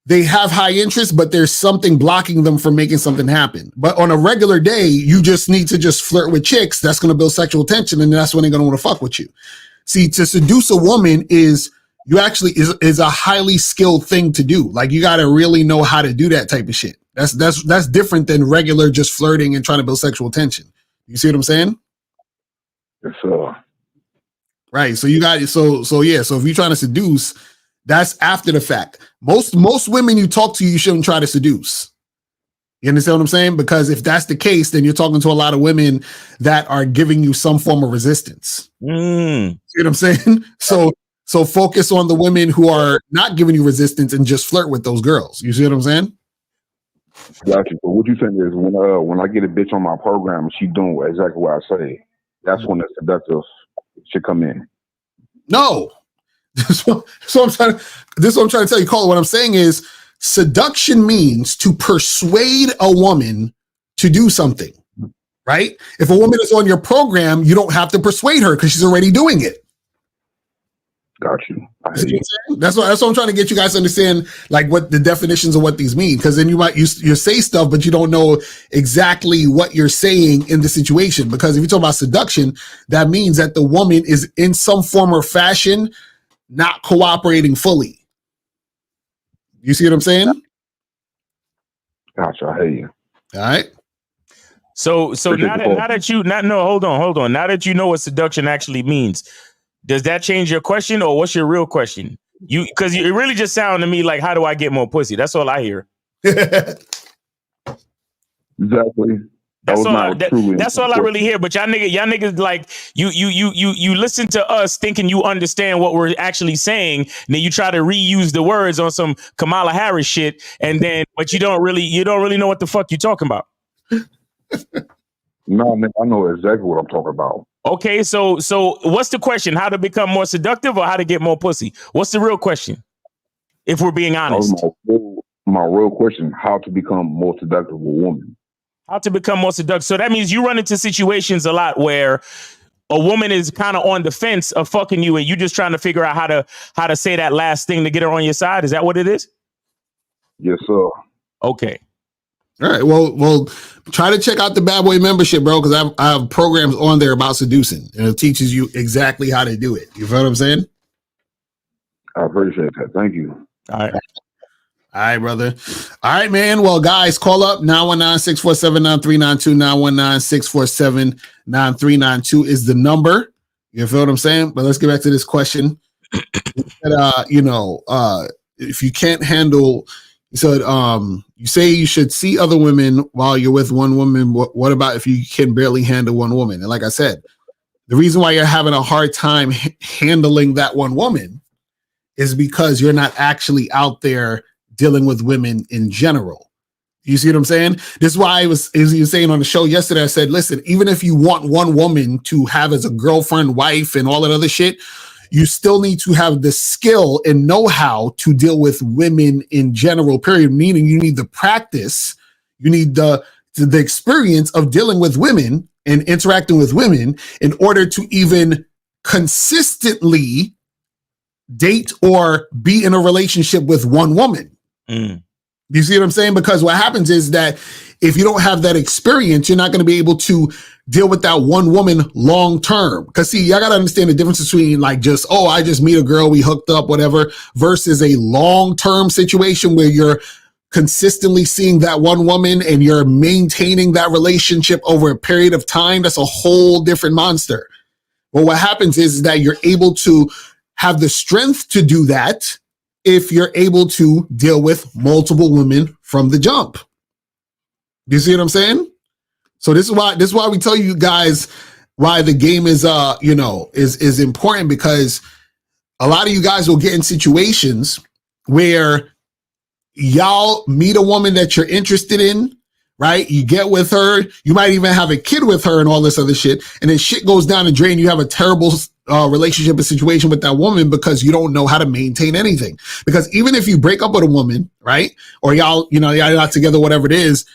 they have high interest, but there's something blocking them from making something happen. But on a regular day, you just need to just flirt with chicks. That's going to build sexual tension, and that's when they're going to want to fuck with you. See, to seduce a woman is a highly skilled thing to do. Like, you got to really know how to do that type of shit. That's different than regular just flirting and trying to build sexual tension. You see what I'm saying? Yes, sir. Right. So you got so if you're trying to seduce, that's after the fact. Most women you talk to, you shouldn't try to seduce. You understand what I'm saying? Because if that's the case, then you're talking to a lot of women that are giving you some form of resistance. See what I'm saying? So focus on the women who are not giving you resistance and just flirt with those girls. You see what I'm saying? Got you. But what you saying is when I get a bitch on my program and she doing exactly what I say, that's when the seductive should come in. No. This is what I'm trying to tell you, Cole. What I'm saying is seduction means to persuade a woman to do something, right? If a woman is on your program, you don't have to persuade her because she's already doing it. Got you. That's what I'm trying to get you guys to understand, like, what the definitions of what these mean. Because then you say stuff, but you don't know exactly what you're saying in the situation. Because if you talk about seduction, that means that the woman is in some form or fashion not cooperating fully. You see what I'm saying? Gotcha. I hear you. All right. So now that you hold on. Now that you know what seduction actually means, does that change your question, or what's your real question? Because it really just sounded to me like, how do I get more pussy? That's all I hear. Exactly. That's all I really hear. But y'all niggas like you listen to us thinking you understand what we're actually saying, and then you try to reuse the words on some Kamala Harris shit, but you don't really know what the fuck you're talking about. No, man, I know exactly what I'm talking about. Okay, so what's the question? How to become more seductive or how to get more pussy? What's the real question? If we're being honest. My real question, how to become more seductive with a woman. How to become more seductive. So that means you run into situations a lot where a woman is kind of on the fence of fucking you and you just trying to figure out how to say that last thing to get her on your side. Is that what it is? Yes, sir. Okay. All right. Well, try to check out the Bad Boy membership, bro, because I have programs on there about seducing, and it teaches you exactly how to do it. You feel what I'm saying? I appreciate that. Thank you. All right. All right, brother. All right, man. Well, guys, call up 919-647-9392. 919-647-9392 is the number. You feel what I'm saying? But let's get back to this question. If you can't handle, you say you should see other women while you're with one woman. What about if you can barely handle one woman? And like I said, the reason why you're having a hard time handling that one woman is because you're not actually out there dealing with women in general. You see what I'm saying? This is why as you were saying on the show yesterday, I said, listen, even if you want one woman to have as a girlfriend, wife, and all that other shit, you still need to have the skill and know-how to deal with women in general, period. Meaning you need the practice, you need the experience of dealing with women and interacting with women in order to even consistently date or be in a relationship with one woman. You see what I'm saying? Because what happens is that if you don't have that experience, you're not going to be able to deal with that one woman long term. Because see, y'all got to understand the difference between like just, I just meet a girl, we hooked up, whatever, versus a long term situation where you're consistently seeing that one woman and you're maintaining that relationship over a period of time. That's a whole different monster. Well, what happens is that you're able to have the strength to do that if you're able to deal with multiple women from the jump. Do you see what I'm saying? So this is why we tell you guys why the game is is important, because a lot of you guys will get in situations where y'all meet a woman that you're interested in, right? You get with her, you might even have a kid with her and all this other shit, and then shit goes down the drain. You have a terrible relationship and situation with that woman because you don't know how to maintain anything. Because even if you break up with a woman, right, or y'all not together, whatever it is,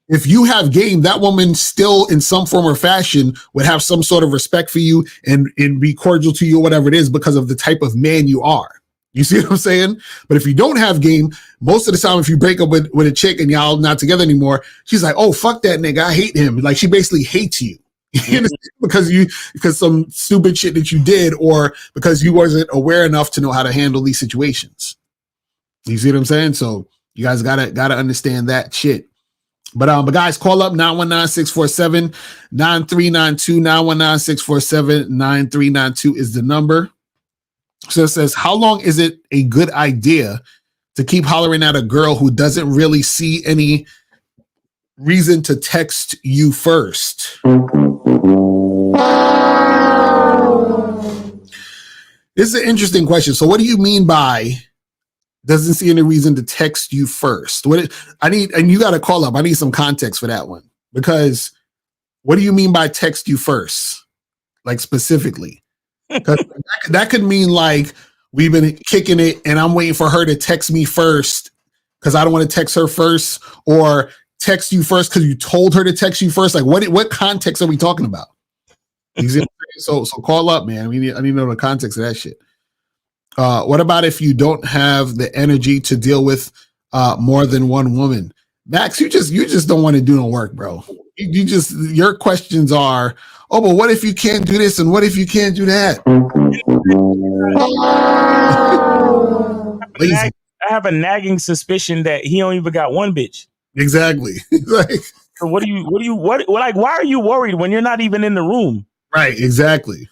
if you have game, that woman still in some form or fashion would have some sort of respect for you and be cordial to you or whatever it is because of the type of man you are. You see what I'm saying? But if you don't have game, most of the time, if you break up with a chick and y'all not together anymore, she's like, "Oh, fuck that nigga, I hate him." Like she basically hates you because some stupid shit that you did, or because you wasn't aware enough to know how to handle these situations. You see what I'm saying? So you guys gotta understand that shit. But guys, call up 919-647-9392. 919-647-9392 is the number. So it says, how long is it a good idea to keep hollering at a girl who doesn't really see any reason to text you first? This is an interesting question. So what do you mean by doesn't see any reason to text you first? And you got to call up. I need some context for that one, because what do you mean by text you first? Like specifically, because that could mean like we've been kicking it and I'm waiting for her to text me first because I don't want to text her first, or text you first because you told her to text you first. Like what context are we talking about? So call up, man. I need to know the context of that shit. What about if you don't have the energy to deal with more than one woman? Max, you just don't want to do no work, bro. Your questions are, oh, but what if you can't do this and what if you can't do that? I have a nagging suspicion that he don't even got one bitch. Exactly. Like, so why are you worried when you're not even in the room? Right, exactly.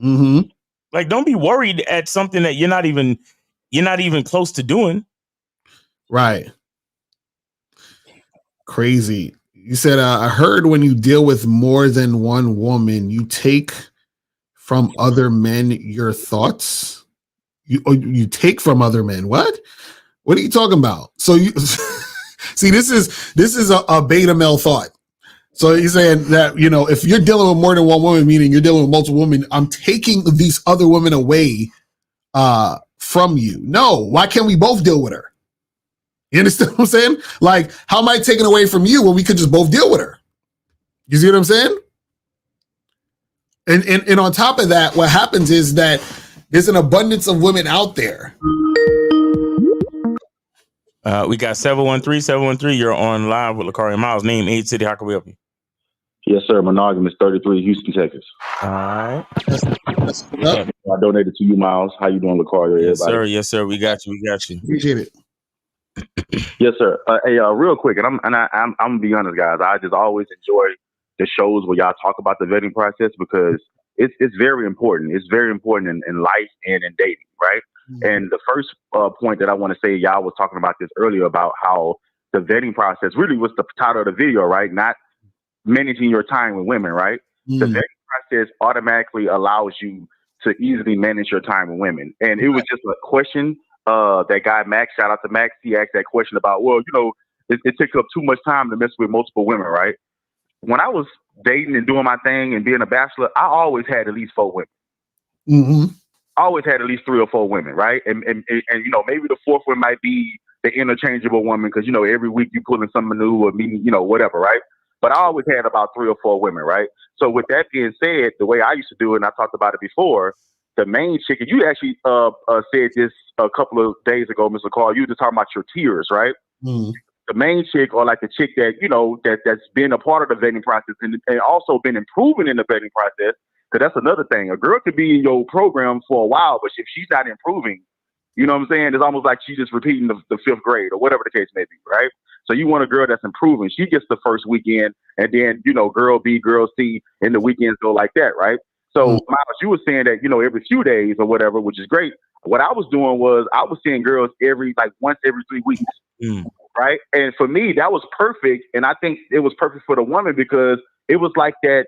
Mm-hmm. Like, don't be worried at something that you're not even close to doing. Right. Crazy. You said, I heard when you deal with more than one woman, you take from other men your thoughts. You take from other men. What are you talking about? So you see, this is a beta male thought. So he's saying that, if you're dealing with more than one woman, meaning you're dealing with multiple women, I'm taking these other women away from you. No, why can't we both deal with her? You understand what I'm saying? Like, how am I taking away from you when we could just both deal with her? You see what I'm saying? And on top of that, what happens is that there's an abundance of women out there. We got 713. You're on live with Lakari Miles. Name, age, city. How can we help you? Yes, sir. Monogamous 33, Houston, Texas. All right. I donated to you, Miles. How you doing, Lakari? Yes, sir. Yes, sir. We got you. Appreciate it. Yes, sir. Hey, real quick, and I'm gonna be honest, guys. I just always enjoy the shows where y'all talk about the vetting process, because it's very important. It's very important in life and in dating, right? Mm-hmm. And the first point that I want to say, y'all was talking about this earlier about how the vetting process really was the title of the video, right? Not managing your time with women, right? Mm. The vetting process automatically allows you to easily manage your time with women. And it was just a question that guy Max, shout out to Max, he asked that question about, well, it takes up too much time to mess with multiple women, right? When I was dating and doing my thing and being a bachelor, I always had at least 4 women. Mm-hmm. I always had at least 3 or 4 women, right? And maybe the 4th one might be the interchangeable woman, because every week you pulling something new or meeting, whatever, right? But I always had about 3 or 4 women, right? So with that being said, the way I used to do it, and I talked about it before, the main chick, and you actually said this a couple of days ago, Mr. Carl, you were just talking about your tiers, right? Mm. The main chick, or like the chick that, that's been a part of the vetting process and also been improving in the vetting process, because that's another thing. A girl could be in your program for a while, but if she's not improving, you know what I'm saying? It's almost like she's just repeating the 5th grade or whatever the case may be, right? So you want a girl that's improving. She gets the first weekend, and then, girl B, girl C, and the weekends go like that, right? So, Miles, you were saying that, every few days or whatever, which is great. What I was doing was I was seeing girls once every 3 weeks, right? And for me, that was perfect. And I think it was perfect for the woman, because it was like that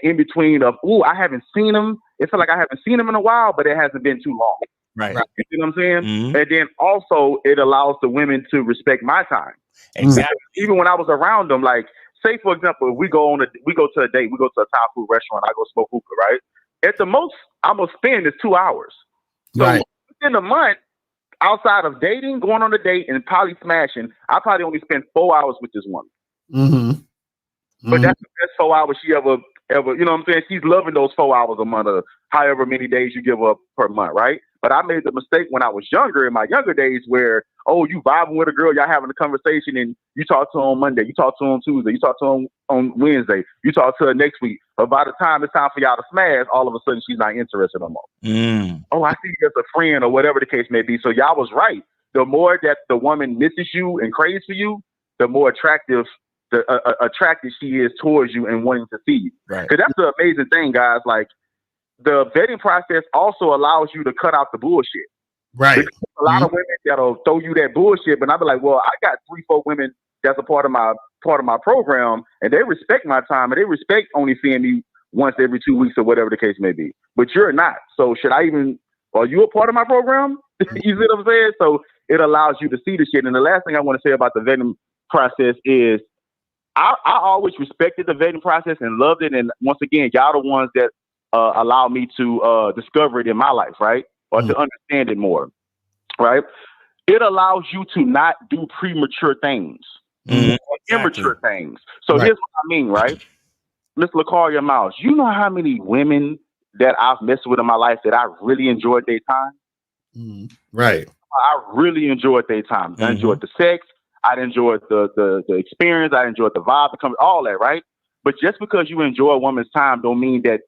in between of, I haven't seen him. It felt like I haven't seen him in a while, but it hasn't been too long. Right. You know what I'm saying? Mm-hmm. And then also it allows the women to respect my time. Exactly. Even when I was around them, like, say for example, we go to a date, we go to a Thai food restaurant, I go smoke hookah, right? At the most I'm gonna spend is 2 hours. So right. Within a month, outside of dating, going on a date, and probably smashing, I probably only spent 4 hours with this woman. Mm-hmm. But that's the best 4 hours she ever, you know what I'm saying? She's loving those 4 hours a month, or however many days you give up per month, right? But I made the mistake when I was younger, in my younger days, where, oh, you vibing with a girl, y'all having a conversation, and you talk to her on Monday, you talk to her on Tuesday, you talk to her on Wednesday, you talk to her next week. But by the time it's time for y'all to smash, all of a sudden she's not interested no more. Oh, I see you as a friend or whatever the case may be. So y'all was right. The more that the woman misses you and craves for you, the more attractive she is towards you and wanting to see you. Right. Because that's the amazing thing, guys. Like, the vetting process also allows you to cut out the bullshit. Right. Because a lot of women that'll throw you that bullshit, but I'll be like, well, I got 3-4 women that's a part of my program, and they respect my time, and they respect only seeing me once every 2 weeks or whatever the case may be. But you're not. So are you a part of my program? You see what I'm saying? So it allows you to see the shit. And the last thing I want to say about the vetting process is I always respected the vetting process and loved it. And once again, y'all the ones that allow me to discover it in my life, right? Or to understand it more, right? It allows you to not do premature things, or immature things. So here's what I mean, right? Miss LaCaria Miles, you know how many women that I've messed with in my life that I really enjoyed their time? Right. I really enjoyed their time. I enjoyed the sex. I enjoyed the experience. I enjoyed the vibe, all that, right? But just because you enjoy a woman's time don't mean that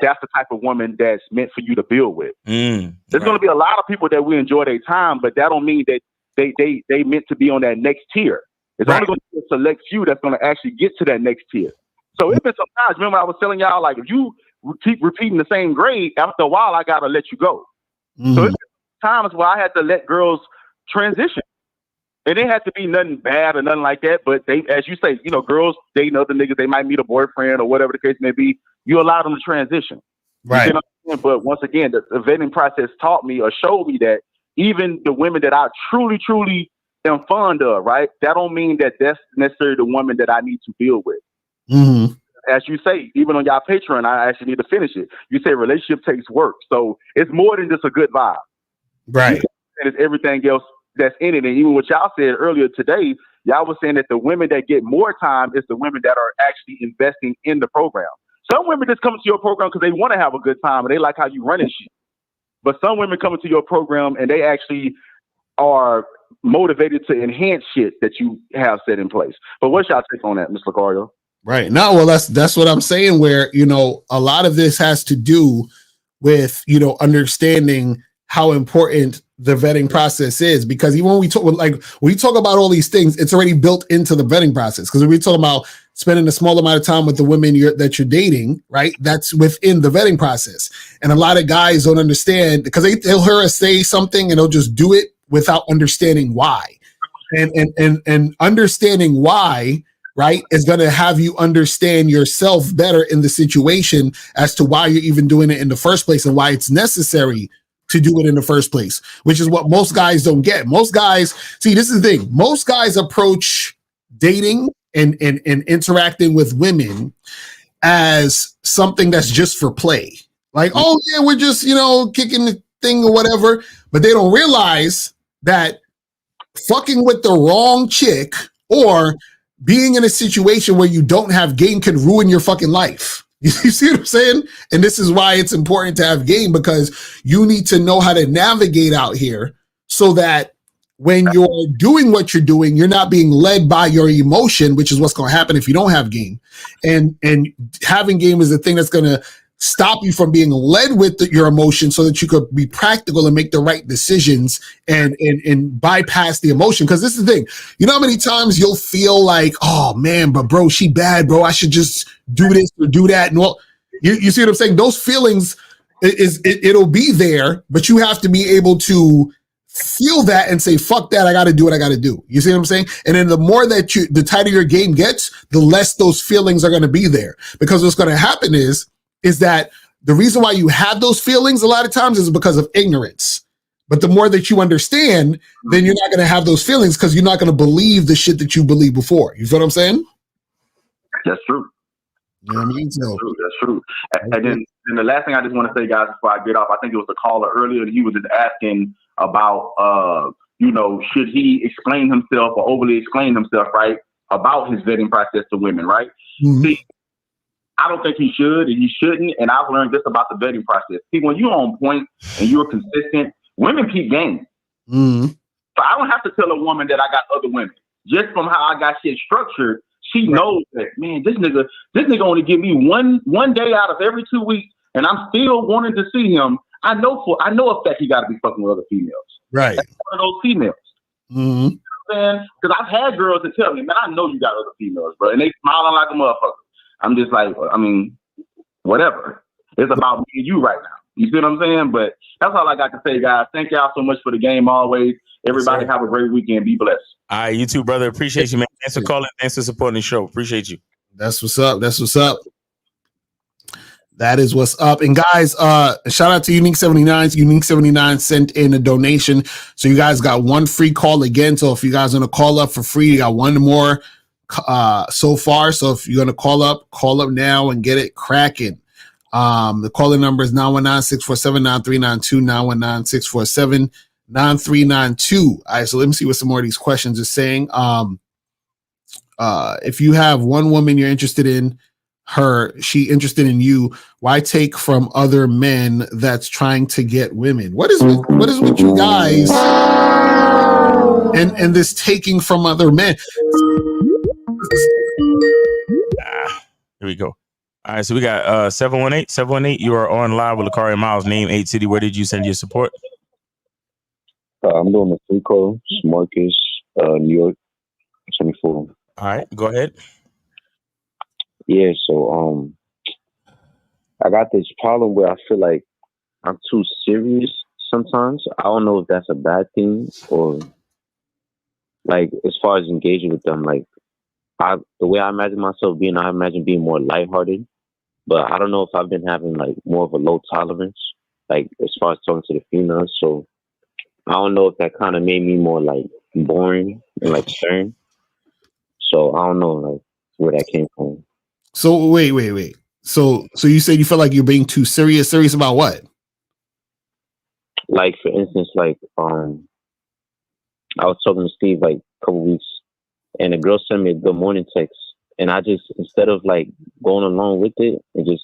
that's the type of woman that's meant for you to build with. There's going to be a lot of people that we enjoy their time, but that don't mean that they meant to be on that next tier. It's only going to be a select few that's going to actually get to that next tier. So it's been sometimes, remember I was telling y'all, like, if you keep repeating the same grade, after a while, I got to let you go. So it's been times where I had to let girls transition. And it had to be nothing bad or nothing like that. But they, as you say, you know, girls dating other niggas, they might meet a boyfriend or whatever the case may be. You allow them to transition. Right. You know what I'm saying? But once again, the vetting process taught me or showed me that even the women that I truly, truly am fond of, right? That don't mean that that's necessarily the woman that I need to build with. As you say, even on y'all Patreon, I actually need to finish it. You say relationship takes work. So it's more than just a good vibe. Right. And it's everything else that's in it. And even what y'all said earlier today, y'all was saying that the women that get more time is the women that are actually investing in the program. Some women just come to your program because they want to have a good time and they like how you run and shit. But some women come into your program and they actually are motivated to enhance shit that you have set in place. But what's y'all take on that, Mr. Lucario? Right. No, well, that's what I'm saying, where, you know, a lot of this has to do with, you know, understanding how important the vetting process is, because even when we talk about all these things, it's already built into the vetting process. Because when we talk about spending a small amount of time with the women that you're dating, right? That's within the vetting process. And a lot of guys don't understand, because they'll hear us say something and they'll just do it without understanding why. And understanding why, right, is going to have you understand yourself better in the situation as to why you're even doing it in the first place and why it's necessary to do it in the first place, which is what most guys don't get. Most guys, see, this is the thing. Most guys approach dating and interacting with women as something that's just for play. Like, oh yeah, we're just, you know, kicking the thing or whatever. But they don't realize that fucking with the wrong chick or being in a situation where you don't have game can ruin your fucking life. You see what I'm saying? And this is why it's important to have game, because you need to know how to navigate out here so that when you're doing what you're doing, you're not being led by your emotion, which is what's going to happen if you don't have game. And having game is the thing that's going to stop you from being led with your emotion so that you could be practical and make the right decisions and bypass the emotion. Because this is the thing, you know how many times you'll feel like, oh man, but bro, she bad, bro, I should just do this or do that. And well, you see what I'm saying? Those feelings it'll be there, but you have to be able to feel that and say, fuck that, I got to do what I got to do. You see what I'm saying? And then the more that the tighter your game gets, the less those feelings are going to be there. Because what's going to happen is that the reason why you have those feelings a lot of times is because of ignorance. But the more that you understand, then you're not going to have those feelings because you're not going to believe the shit that you believed before. You feel what I'm saying? That's true. You know what I mean? So, that's true. And then the last thing I just want to say, guys, before I get off, I think it was the caller earlier. He was just asking about, you know, should he explain himself or overly explain himself, right, about his vetting process to women, right? See, I don't think he should and he shouldn't. And I've learned this about the vetting process. See, when you're on point and you're consistent, women keep game. Mm-hmm. So I don't have to tell a woman that I got other women. Just from how I got shit structured, she knows that, man, this nigga only give me one day out of every 2 weeks, and I'm still wanting to see him. I know a fact he got to be fucking with other females. Right. That's one of those females. Mm-hmm. You know what I'm saying? Because I've had girls that tell me, man, I know you got other females, bro, and they smiling like a motherfucker. I'm just like, I mean, whatever. It's about me and you right now. You see what I'm saying? But that's all I got to say, guys. Thank y'all so much for the game always. Everybody have a great weekend. Be blessed. All right, you too, brother. Appreciate you, man. Thanks for calling. Thanks for supporting the show. Appreciate you. That's what's up. That's what's up. That is what's up. And guys, shout out to Unique 79. Unique 79 sent in a donation. So you guys got one free call again. So if you guys want to call up for free, you got one more so far. So if you're going to call up now and get it cracking. The calling number is 919-647-9392, 919-647-9392. All right, so let me see what some more of these questions are saying. If you have one woman you're interested in, she interested in you, why take from other men that's trying to get women? What is with you guys and this taking from other men? Here we go. All right, so we got 718. You are on live with Lakari Miles. Name, 8 city. Where did you send your support? I'm doing the free call. Marcus, New York, 24. All right, go ahead. Yeah, so I got this problem where I feel like I'm too serious sometimes. I don't know if that's a bad thing or like as far as engaging with them, like the way I imagine myself being, I imagine being more lighthearted. But I don't know if I've been having like more of a low tolerance, like as far as talking to the females. So I don't know if that kind of made me more like boring and like stern. So I don't know like where that came from. So wait. So you said you feel like you're being too serious. Serious about what? Like for instance, like I was talking to Steve like a couple weeks, and a girl sent me a good morning text, and I just instead of like going along with it and just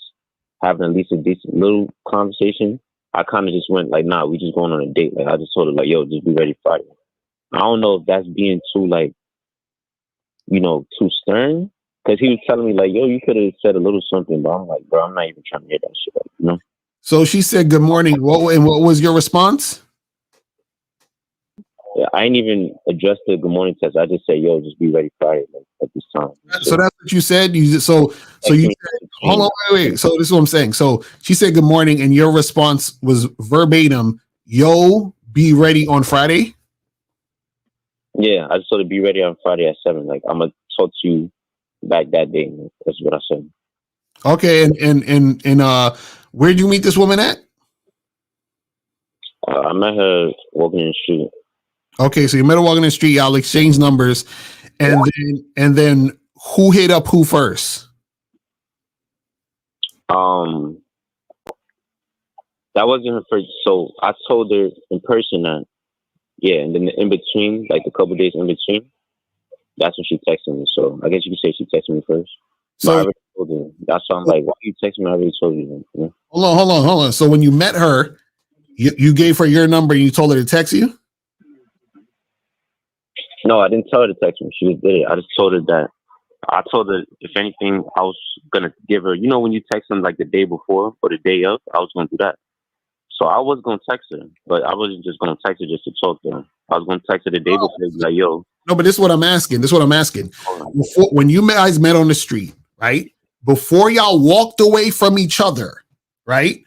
having at least a decent little conversation, I kind of just went like, nah, we just going on a date. Like I just told her like, yo, just be ready Friday. I don't know if that's being too like, too stern. Because he was telling me, like, yo, you could have said a little something, but I'm like, bro, I'm not even trying to hear that shit, So she said, good morning. What was your response? Yeah, I ain't even addressed the good morning text. I just said, yo, just be ready Friday at this time. So that's what you said? You said, hold on, wait. So this is what I'm saying. So she said, good morning, and your response was verbatim, yo, be ready on Friday? Yeah, I just told her be ready on Friday at 7. Like, I'm going to talk to you back that day. That's what I said. Okay, and where'd you meet this woman at? I met her walking in the street. Okay, so you met her walking in the street. Y'all exchanged numbers, and then who hit up who first? That wasn't her first. So I told her in person that, yeah, and then in between, like a couple days in between, that's when she texted me. So I guess you could say she texted me first. So I already told her. That's why I'm like, why you text me? I already told you. Hold on. So when you met her, you gave her your number and you told her to text you? No, I didn't tell her to text me. She just did it. I just told her that. I told her, if anything, I was going to give her, when you text them like the day before or the day of, I was going to do that. So I was going to text her, but I wasn't just going to text her just to talk to her. I was going to text her the day before, like, yo. No, but this is what I'm asking. Before, when you guys met on the street, right? Before y'all walked away from each other, right?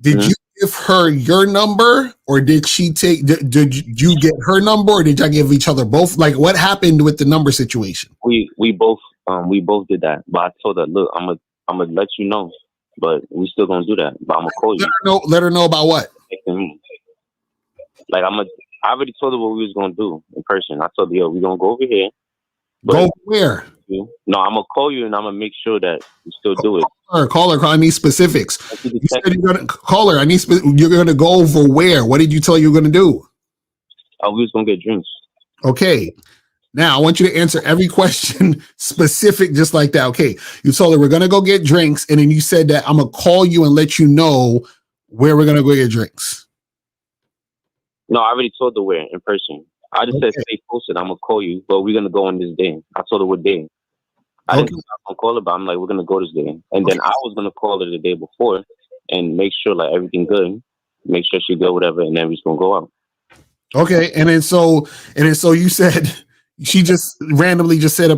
Did you give her your number, or did she did you get her number, or did y'all give each other both? Like, what happened with the number situation? We both did that. But I told her, look, I'm gonna let you know, but we still gonna do that. But I'm gonna call you. Let her know about what? Like I already told her what we was gonna do in person. I told her, yo, we gonna go over here. Go where? No, I'm gonna call you and I'm gonna make sure that you still do it. Call her. I need specifics. You said you're gonna call her. You're gonna go over where? What did you tell you were gonna do? We was gonna get drinks. Okay. Now I want you to answer every question specific, just like that. Okay. You told her we're going to go get drinks. And then you said that I'm going to call you and let you know where we're going to go get drinks. No, I already told her where in person. I just said stay posted. I'm gonna call you, but we're gonna go on this day. I told her what day. I didn't think I was gonna call her, but I'm like, we're gonna go this day. And then I was gonna call her the day before and make sure like everything good, make sure she good, whatever, and then we're gonna go out. Okay, and then so you said she just randomly just hit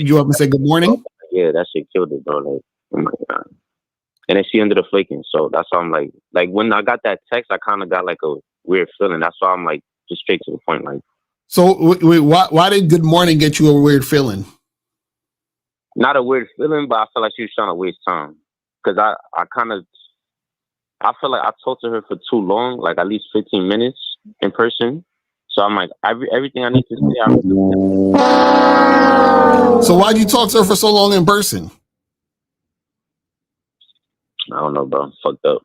you up and said good morning. Yeah, that shit killed it, bro. Like, oh my god. And then she ended up flaking. So that's why I'm like when I got that text, I kind of got like a weird feeling. That's why I'm like just straight to the point. Like, so wait, why did good morning get you a weird feeling? Not a weird feeling, but I feel like she was trying to waste time because I feel like I talked to her for too long, like at least 15 minutes in person. So I'm like, everything I need to say. So why'd you talk to her for so long in person? I don't know, bro. Fucked up.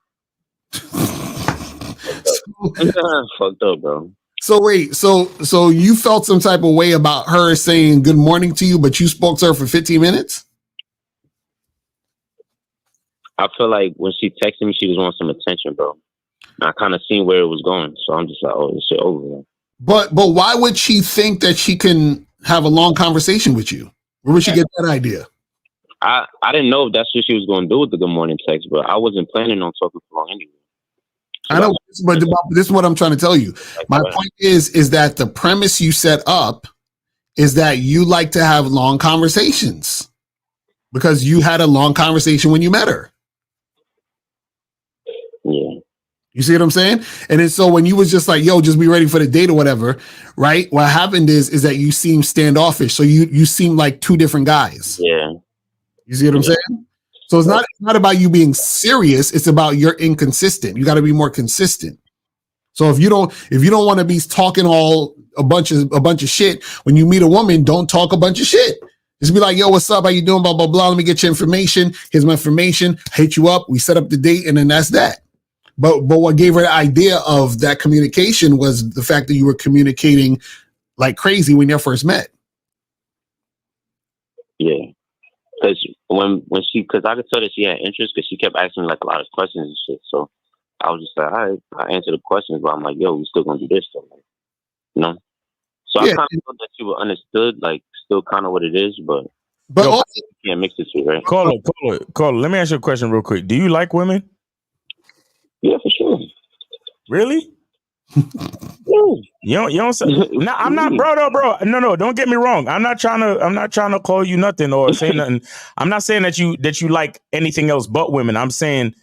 Fucked up, bro. So wait, so you felt some type of way about her saying good morning to you, but you spoke to her for 15 minutes? I feel like when she texted me, she was wanting some attention, bro. I kind of seen where it was going, so I'm just like, oh, this shit over. But why would she think that she can have a long conversation with you? Where would she get that idea? I didn't know if that's what she was going to do with the good morning text, but I wasn't planning on talking for long anyway. So I know, but this is what I'm trying to tell you. My point is that the premise you set up is that you like to have long conversations because you had a long conversation when you met her. Yeah. You see what I'm saying? And then so when you was just like, yo, just be ready for the date or whatever, right? What happened is that you seem standoffish. So you seem like two different guys. Yeah. You see what I'm saying? So it's not about you being serious. It's about you're inconsistent. You got to be more consistent. So if you don't want to be talking a bunch of shit when you meet a woman, don't talk a bunch of shit. Just be like, yo, what's up? How you doing? Blah, blah, blah. Let me get your information. Here's my information. Hit you up. We set up the date and then that's that. But what gave her the idea of that communication was the fact that you were communicating like crazy when you first met. Yeah. Because because I could tell that she had interest because she kept asking like a lot of questions and shit. So I was just like, all right, I answered the questions, but I'm like, yo, we still gonna do this stuff, like, you know? So yeah. I kind of thought that she would understood, like, still kind of what it is, but also, you can't mix the two, right? Caller, let me ask you a question real quick. Do you like women? Yeah, for sure. Really? You don't say no. I'm not, bro. No, don't get me wrong. I'm not trying to call you nothing or say nothing. I'm not saying that you like anything else but women. I'm saying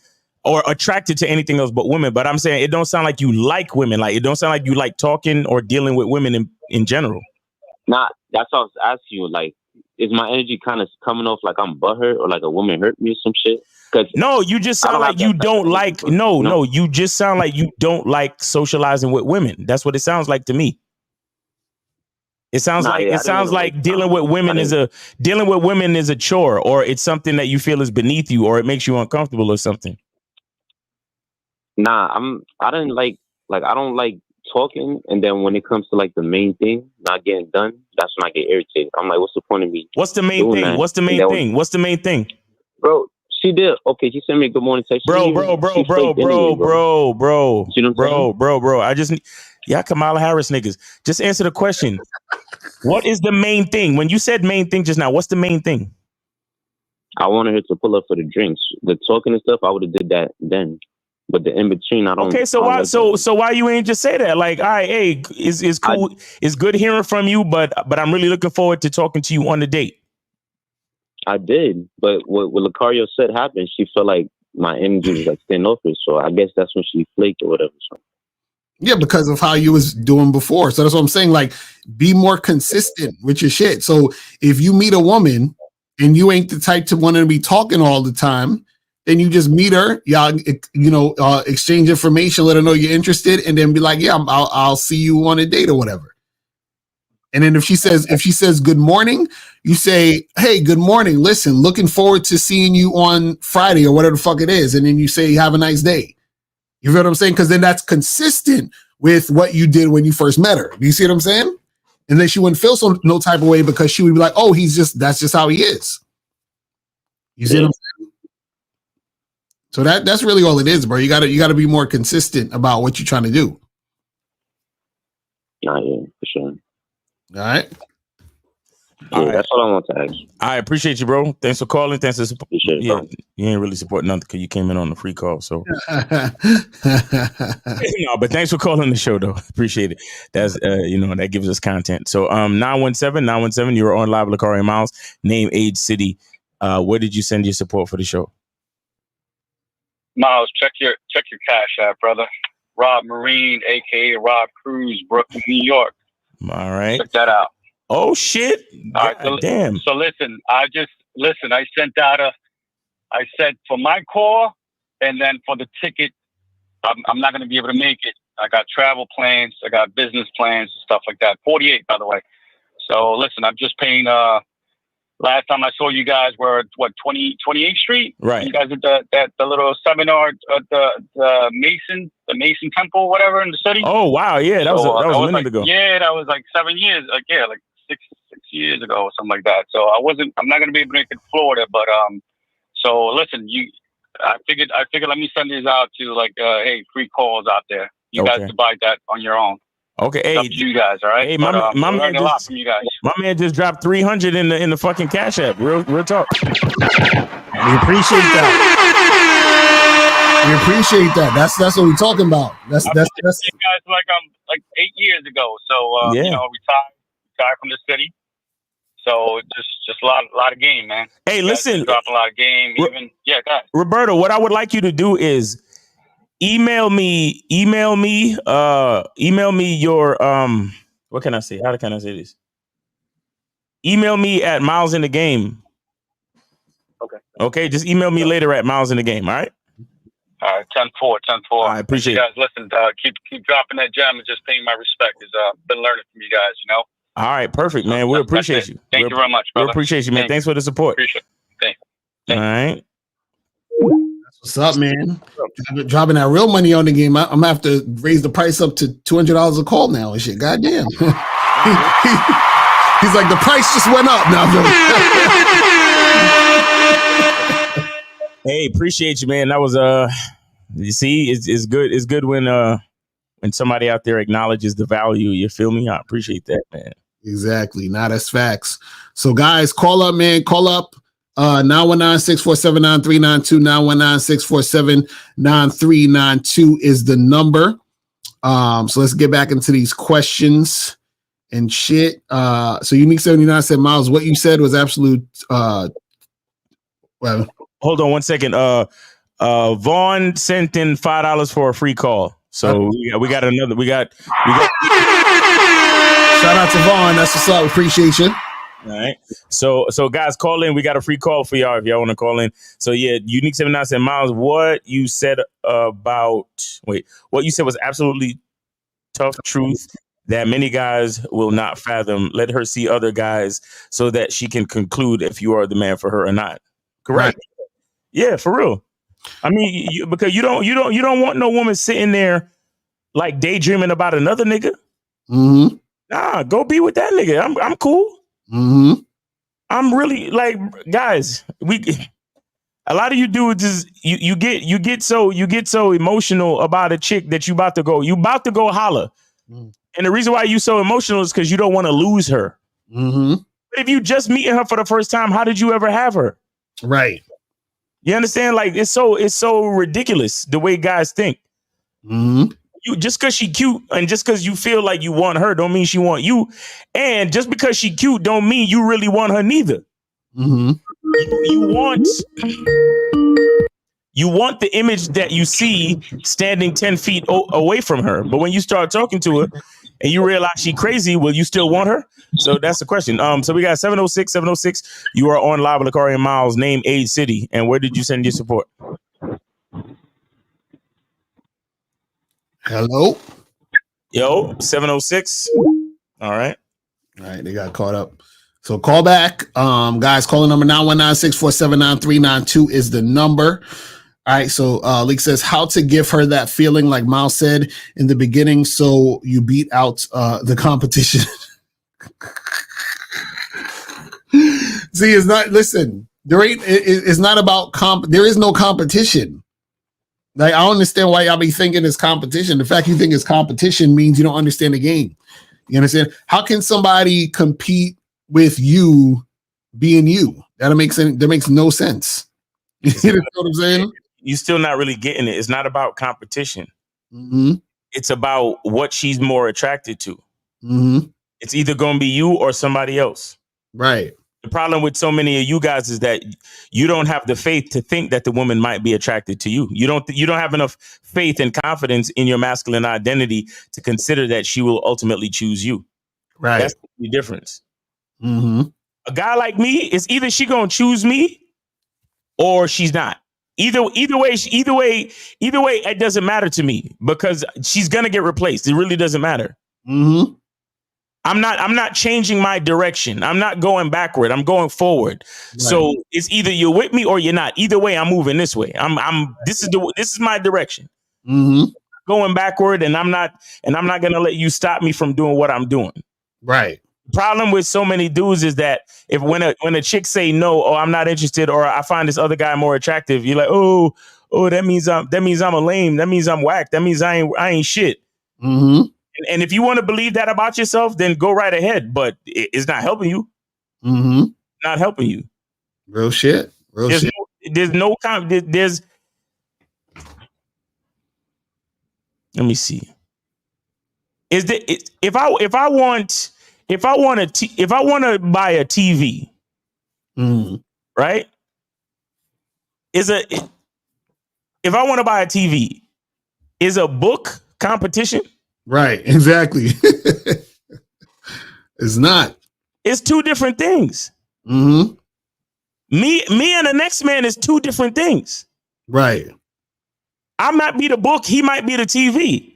or attracted to anything else but women. But I'm saying it don't sound like you like women. Like it don't sound like you like talking or dealing with women in general. Nah, that's what I was asking you. Like, is my energy kind of coming off like I'm butthurt or like a woman hurt me or some shit? No, you just sound like you don't like. No, you just sound like you don't like socializing with women. That's what it sounds like to me. It sounds like dealing with women is a chore, or it's something that you feel is beneath you, or it makes you uncomfortable or something. Nah, I don't like talking, and then when it comes to like the main thing not getting done, that's when I get irritated. I'm like, what's the point of me? What's the main thing? What's the main thing? Bro, she did. Okay, she sent me a good morning text. Bro. I just, Kamala Harris niggas. Just answer the question. What is the main thing? When you said main thing just now, what's the main thing? I wanted her to pull up for the drinks. The talking and stuff, I would have did that then. But the in between, I don't. Okay, so why? So why you ain't just say that? Like, all right, hey, is cool. It's good hearing from you, but I'm really looking forward to talking to you on the date. I did, but what Lucario said happened. She felt like my energy was like standoffish, so I guess that's when she flaked or whatever. So. Yeah, because of how you was doing before. So that's what I'm saying. Like, be more consistent with your shit. So if you meet a woman and you ain't the type to want to be talking all the time, then you just meet her, y'all, exchange information, let her know you're interested, and then be like, yeah, I'll see you on a date or whatever. And then if she says good morning, you say, hey, good morning. Listen, looking forward to seeing you on Friday or whatever the fuck it is. And then you say, have a nice day. You feel what I'm saying? Because then that's consistent with what you did when you first met her. Do you see what I'm saying? And then she wouldn't feel no type of way because she would be like, oh, that's just how he is. You see what I'm saying? So that's really all it is, bro. You gotta be more consistent about what you're trying to do. Yeah, for sure. All right. Yeah, that's all I want to ask. I appreciate you, bro. Thanks for calling. Thanks for support. Appreciate it, Yeah, bro. you ain't really supporting nothing because you came in on the free call. So, no, but thanks for calling the show, though. Appreciate it. That's that gives us content. So, 917, you were on live with Lakari and Miles. Name, age, city. Where did you send your support for the show? Miles, check your cash app, brother. Rob Marine, aka Rob Cruz, Brooklyn, New York. All right. Check that out. Oh shit! All right, damn. So listen, I sent out I said for my call, and then for the ticket, I'm not going to be able to make it. I got travel plans, I got business plans, stuff like that. 48, by the way. So listen, I'm just paying. Last time I saw you guys were at 28th Street. Right. You guys did the little seminar at the Mason Temple, whatever, in the city. Oh wow, yeah, that was a minute ago. Yeah, that was like 7 years. Like six years ago or something like that. So I'm not gonna be able to make it to Florida, but so listen, I figured let me send these out to hey, free calls out there. You guys can buy that on your own. Okay, It's up to you guys, all right? Hey, But, my we man learned a lot from you guys. My man just dropped 300 in the fucking Cash App. Real talk. We appreciate that. We appreciate that. That's what we're talking about. That's you guys like 8 years ago. So retired from the city. So just a lot of game, man. Hey, listen, drop a lot of game. Go ahead. Roberto, what I would like you to do is email me your what can I say? How can I say this? Email me at Miles in the Game. Okay, just email me later at Miles in the Game, all right? All right, 10-4. I appreciate you guys. Listen, keep dropping that gem and just paying my respect. Been learning from you guys, you know. All right, perfect, man. We appreciate you. Thank you very much, brother. We appreciate you, man. Thanks for the support. Appreciate it. All right. What's up, man? Dropping that real money on the game. I'm gonna have to raise the price up to $200 a call now and shit. Goddamn. He's like, the price just went up now. Hey, appreciate you, man. That was you see, it's good. It's good when somebody out there acknowledges the value. You feel me? I appreciate that, man. Exactly. Now that's facts. So guys, call up, man. Call up. 919-647-9392. 919-647-9392 is the number. So let's get back into these questions and shit. So Unique 79 said, Miles, what you said was absolute. Well, hold on 1 second. Vaughn sent in $5 for a free call. So we got another. We got. Shout out to Vaughn. That's what's up. Appreciate you. All right. So guys, call in. We got a free call for y'all if y'all want to call in. So yeah, Unique 79 said, Miles, what you said was absolutely tough truth that many guys will not fathom. Let her see other guys so that she can conclude if you are the man for her or not. Correct. Right. Yeah, for real. I mean, because you don't want no woman sitting there like daydreaming about another nigga. Mm-hmm. Nah, go be with that nigga. I'm cool. Mm-hmm. I'm really like, guys, a lot of you dudes is you get so emotional about a chick that you about to go holler. Mm. And the reason why you so emotional is because you don't want to lose her. Mm-hmm. But if you just meeting her for the first time, how did you ever have her? Right. You understand? Like it's so ridiculous the way guys think. Mm-hmm. You just because she cute and just because you feel like you want her don't mean she want you. And just because she cute don't mean you really want her neither. Mm-hmm. You want the image that you see standing 10 feet away from her. But when you start talking to her and you realize she crazy, will you still want her? So that's the question. So we got 706. You are on live with Lakari and Miles. Name, age, city, and where did you send your support? Hello. Yo, 706. All right. They got caught up. So call back. Guys, calling number 919-647-9392 is the number. All right. So Leek says how to give her that feeling, like Miles said in the beginning, so you beat out the competition. See, it's not. Listen, there ain't. It's not about There is no competition. Like, I don't understand why y'all be thinking it's competition. The fact you think it's competition means you don't understand the game. You understand? How can somebody compete with you being you? That makes no sense. You know what I'm saying? You're still not really getting it. It's not about competition. Mm-hmm. It's about what she's more attracted to. Mm-hmm. It's either going to be you or somebody else. Right. The problem with so many of you guys is that you don't have the faith to think that the woman might be attracted to you. You don't have enough faith and confidence in your masculine identity to consider that she will ultimately choose you. Right. That's the difference. Mm-hmm. A guy like me is either she going to choose me or she's not. Either way, it doesn't matter to me because she's going to get replaced. It really doesn't matter. Mm-hmm. I'm not changing my direction. I'm not going backward. I'm going forward. Right. So it's either you're with me or you're not. Either way, I'm moving this way. This is my direction. Mm-hmm. Going backward, and I'm not going to let you stop me from doing what I'm doing. Right. The problem with so many dudes is that when a chick say no, oh, I'm not interested, or I find this other guy more attractive, you're like, oh, that means I'm a lame. That means I'm whack. That means I ain't shit. Mm-hmm. And if you want to believe that about yourself, then go right ahead. But it's not helping you. Mm-hmm. Not helping you. Real shit. There's let me see. If I want to buy a TV, right? If I want to buy a TV, is a book competition? Right, exactly. It's not. It's two different things. Mm-hmm. Me and the next man is two different things. Right. I might be the book, he might be the TV.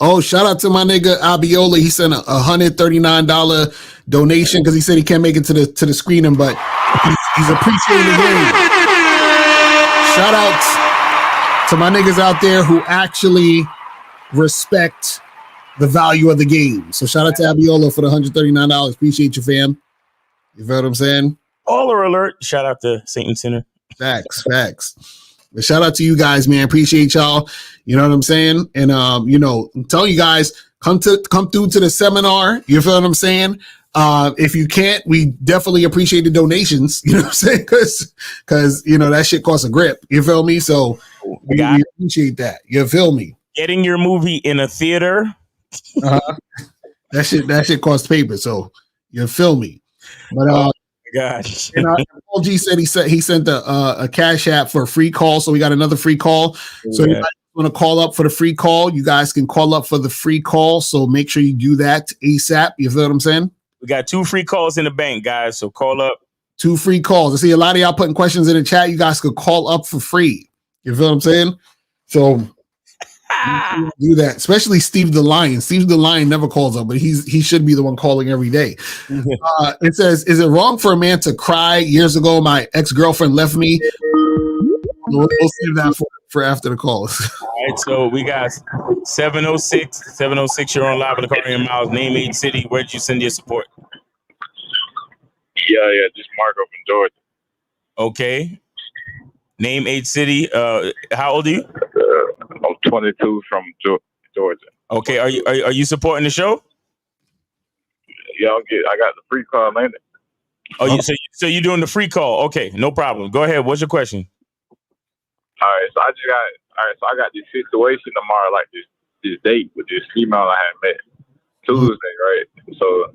Oh, shout out to my nigga Abiola. He sent a $139 donation because he said he can't make it to the screening, but he's appreciating the game. Shout out to my niggas out there who actually respect the value of the game. So shout out to Abiola for the $139. Appreciate you, fam. You feel what I'm saying? Baller alert. Shout out to Satan Center. Facts. But shout out to you guys, man. Appreciate y'all. You know what I'm saying? And I'm telling you guys, come through to the seminar. You feel what I'm saying? If you can't, we definitely appreciate the donations. You know what I'm saying? Because that shit costs a grip. You feel me? So we appreciate that. You feel me? Getting your movie in a theater. That shit costs paper. So you feel me? But gosh. Paul G said he sent a cash app for a free call, so we got another free call. So you guys want to call up for the free call? You guys can call up for the free call. So make sure you do that ASAP. You feel what I'm saying? We got 2 free calls in the bank, guys. So call up. 2 free calls. I see a lot of y'all putting questions in the chat. You guys could call up for free. You feel what I'm saying? So do that, especially Steve the Lion. Steve the Lion never calls up, but he should be the one calling every day. It says, is it wrong for a man to cry? Years ago, my ex-girlfriend left me. We'll save that for after the calls. All right, so we got 706. You're on live with the Cardi and Miles. Name, age, city. Where did you send your support? Yeah, just Marco from Georgia. Okay. Name, age, city. How old are you? I'm 22 from Georgia. Okay, are you supporting the show? Yeah, I got the free call in it. Oh, so you're doing the free call? Okay, no problem. Go ahead. What's your question? All right, so I got this situation tomorrow, like this date with this female I had met Tuesday, right? So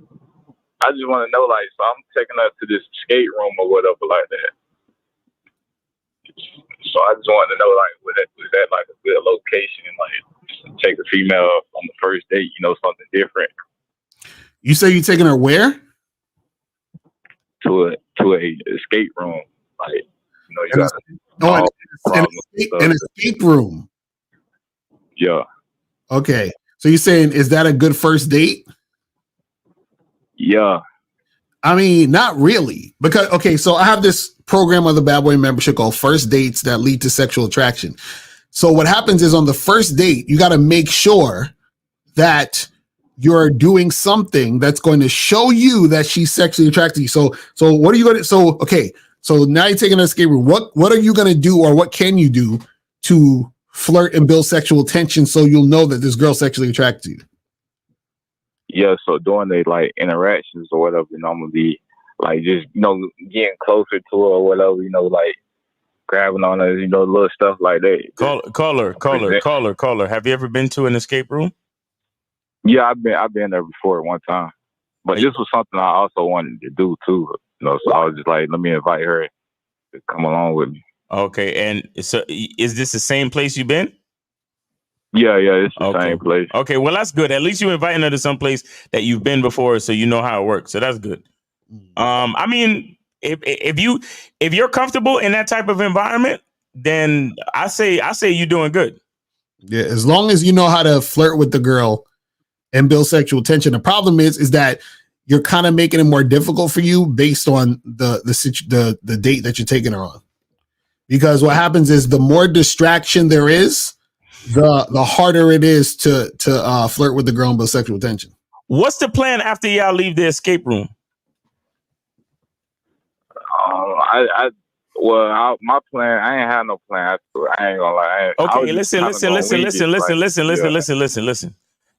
I just want to know, like, so I'm taking her to this skate room or whatever like that. So I just wanted to know, like, was that like a good location, like, take a female on the first date, something different? You say you taking her where? To a escape room, like, you got an escape room. Yeah. Okay, so you're saying, is that a good first date? Yeah. I mean, not really, because so I have this program of the Bad Boy membership called First Dates That Lead to Sexual Attraction. So what happens is on the first date, you got to make sure that you're doing something that's going to show you that she's sexually attracted to you. So what are you going to, so now you're taking an escape room. What are you going to do, or what can you do to flirt and build sexual tension so you'll know that this girl's sexually attracted to you? Yeah, so during the like interactions or whatever, you know, I'm gonna be like just, you know, getting closer to her or whatever, you know, like grabbing on her, you know, little stuff like that. Caller. Have you ever been to an escape room? Yeah, I've been there before one time. But this was something I also wanted to do too. You know, so I was just like, let me invite her to come along with me. Okay, and so is this the same place you've been? Yeah, it's the same place. Okay, well that's good. At least you're inviting her to some place that you've been before, so you know how it works. So that's good. I mean, if you're comfortable in that type of environment, then I say you're doing good. Yeah, as long as you know how to flirt with the girl and build sexual tension. The problem is that you're kind of making it more difficult for you based on the date that you're taking her on. Because what happens is the more distraction there is, the harder it is to flirt with the girl and build sexual tension. What's the plan after y'all leave the escape room? My plan, I ain't have no plan after. I ain't gonna lie. Okay, listen.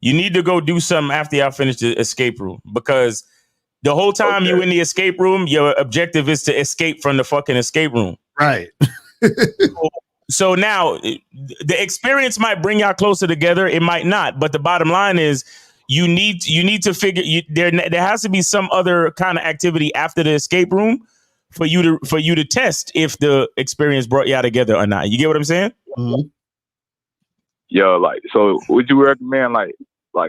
You need to go do something after y'all finish the escape room, because the whole time you in the escape room, your objective is to escape from the fucking escape room. Right. So now the experience might bring y'all closer together. It might not. But the bottom line is you need to figure there has to be some other kind of activity after the escape room for you to test if the experience brought y'all together or not. You get what I'm saying? Mm-hmm. Yo, like, so would you recommend like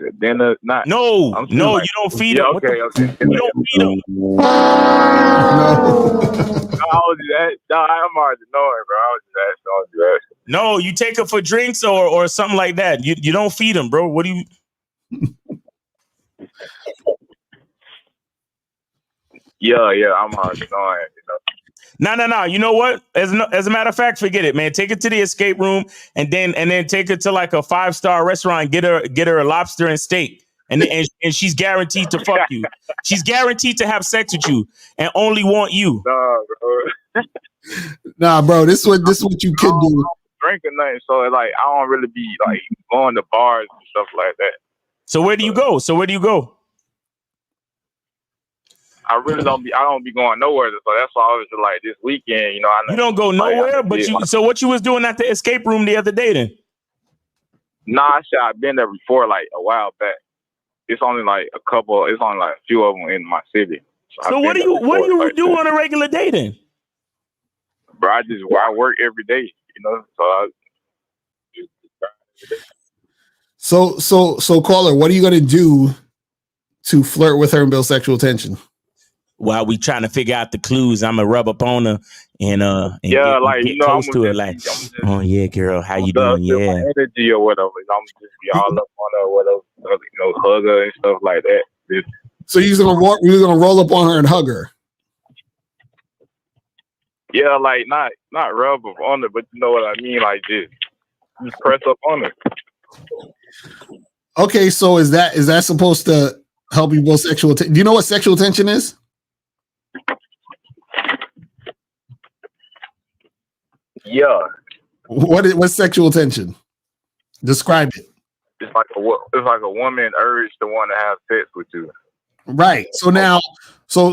a dinner? Not no, you don't feed them. Okay. You don't feed them. No, I'm already knowing, bro. I was just asking. No, you take her for drinks or something like that. You don't feed them, bro. What do you? Yeah, I'm already knowing. No. You know what? As a matter of fact, forget it, man. Take her to the escape room and then take her to like a 5-star restaurant. Get her a lobster and steak, and she's guaranteed to fuck you. She's guaranteed to have sex with you and only want you. Nah, bro. This is what you could do. Drinking nothing, so like I don't really be like going to bars and stuff like that. So where do you go? I don't be going nowhere. So that's why I was just like this weekend, you know. You don't go nowhere, so what you was doing at the escape room the other day then? Nah, I've been there before, like a while back. It's only like a few of them in my city. So what do you do on a regular day then? Bro, I work every day, you know. So caller, what are you gonna do to flirt with her and build sexual tension? While we trying to figure out the clues, I'm gonna rub up on her and get close to her, like, oh yeah, girl, how you doing? Yeah, energy or whatever. I'm just be all up on her, whatever, you know, hug her and stuff like that. So you're gonna roll up on her and hug her? Yeah, like not rub up on her, but you know what I mean, like just press up on her. Okay, so is that supposed to help you build sexual tension? Do you know what sexual tension is? Yeah. What's sexual tension? Describe it. It's like a woman urge to want to have sex with you. Right. So now, so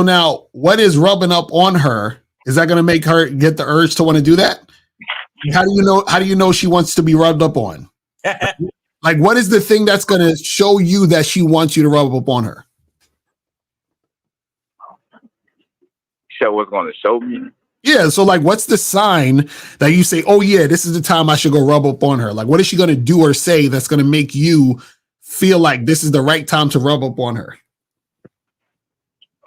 now, what is rubbing up on her? Is that going to make her get the urge to want to do that? How do you know she wants to be rubbed up on? Like, what is the thing that's going to show you that she wants you to rub up on her? Show what's going to show me? Yeah. So, like, what's the sign that you say, oh, yeah, this is the time I should go rub up on her? Like, what is she going to do or say that's going to make you feel like this is the right time to rub up on her?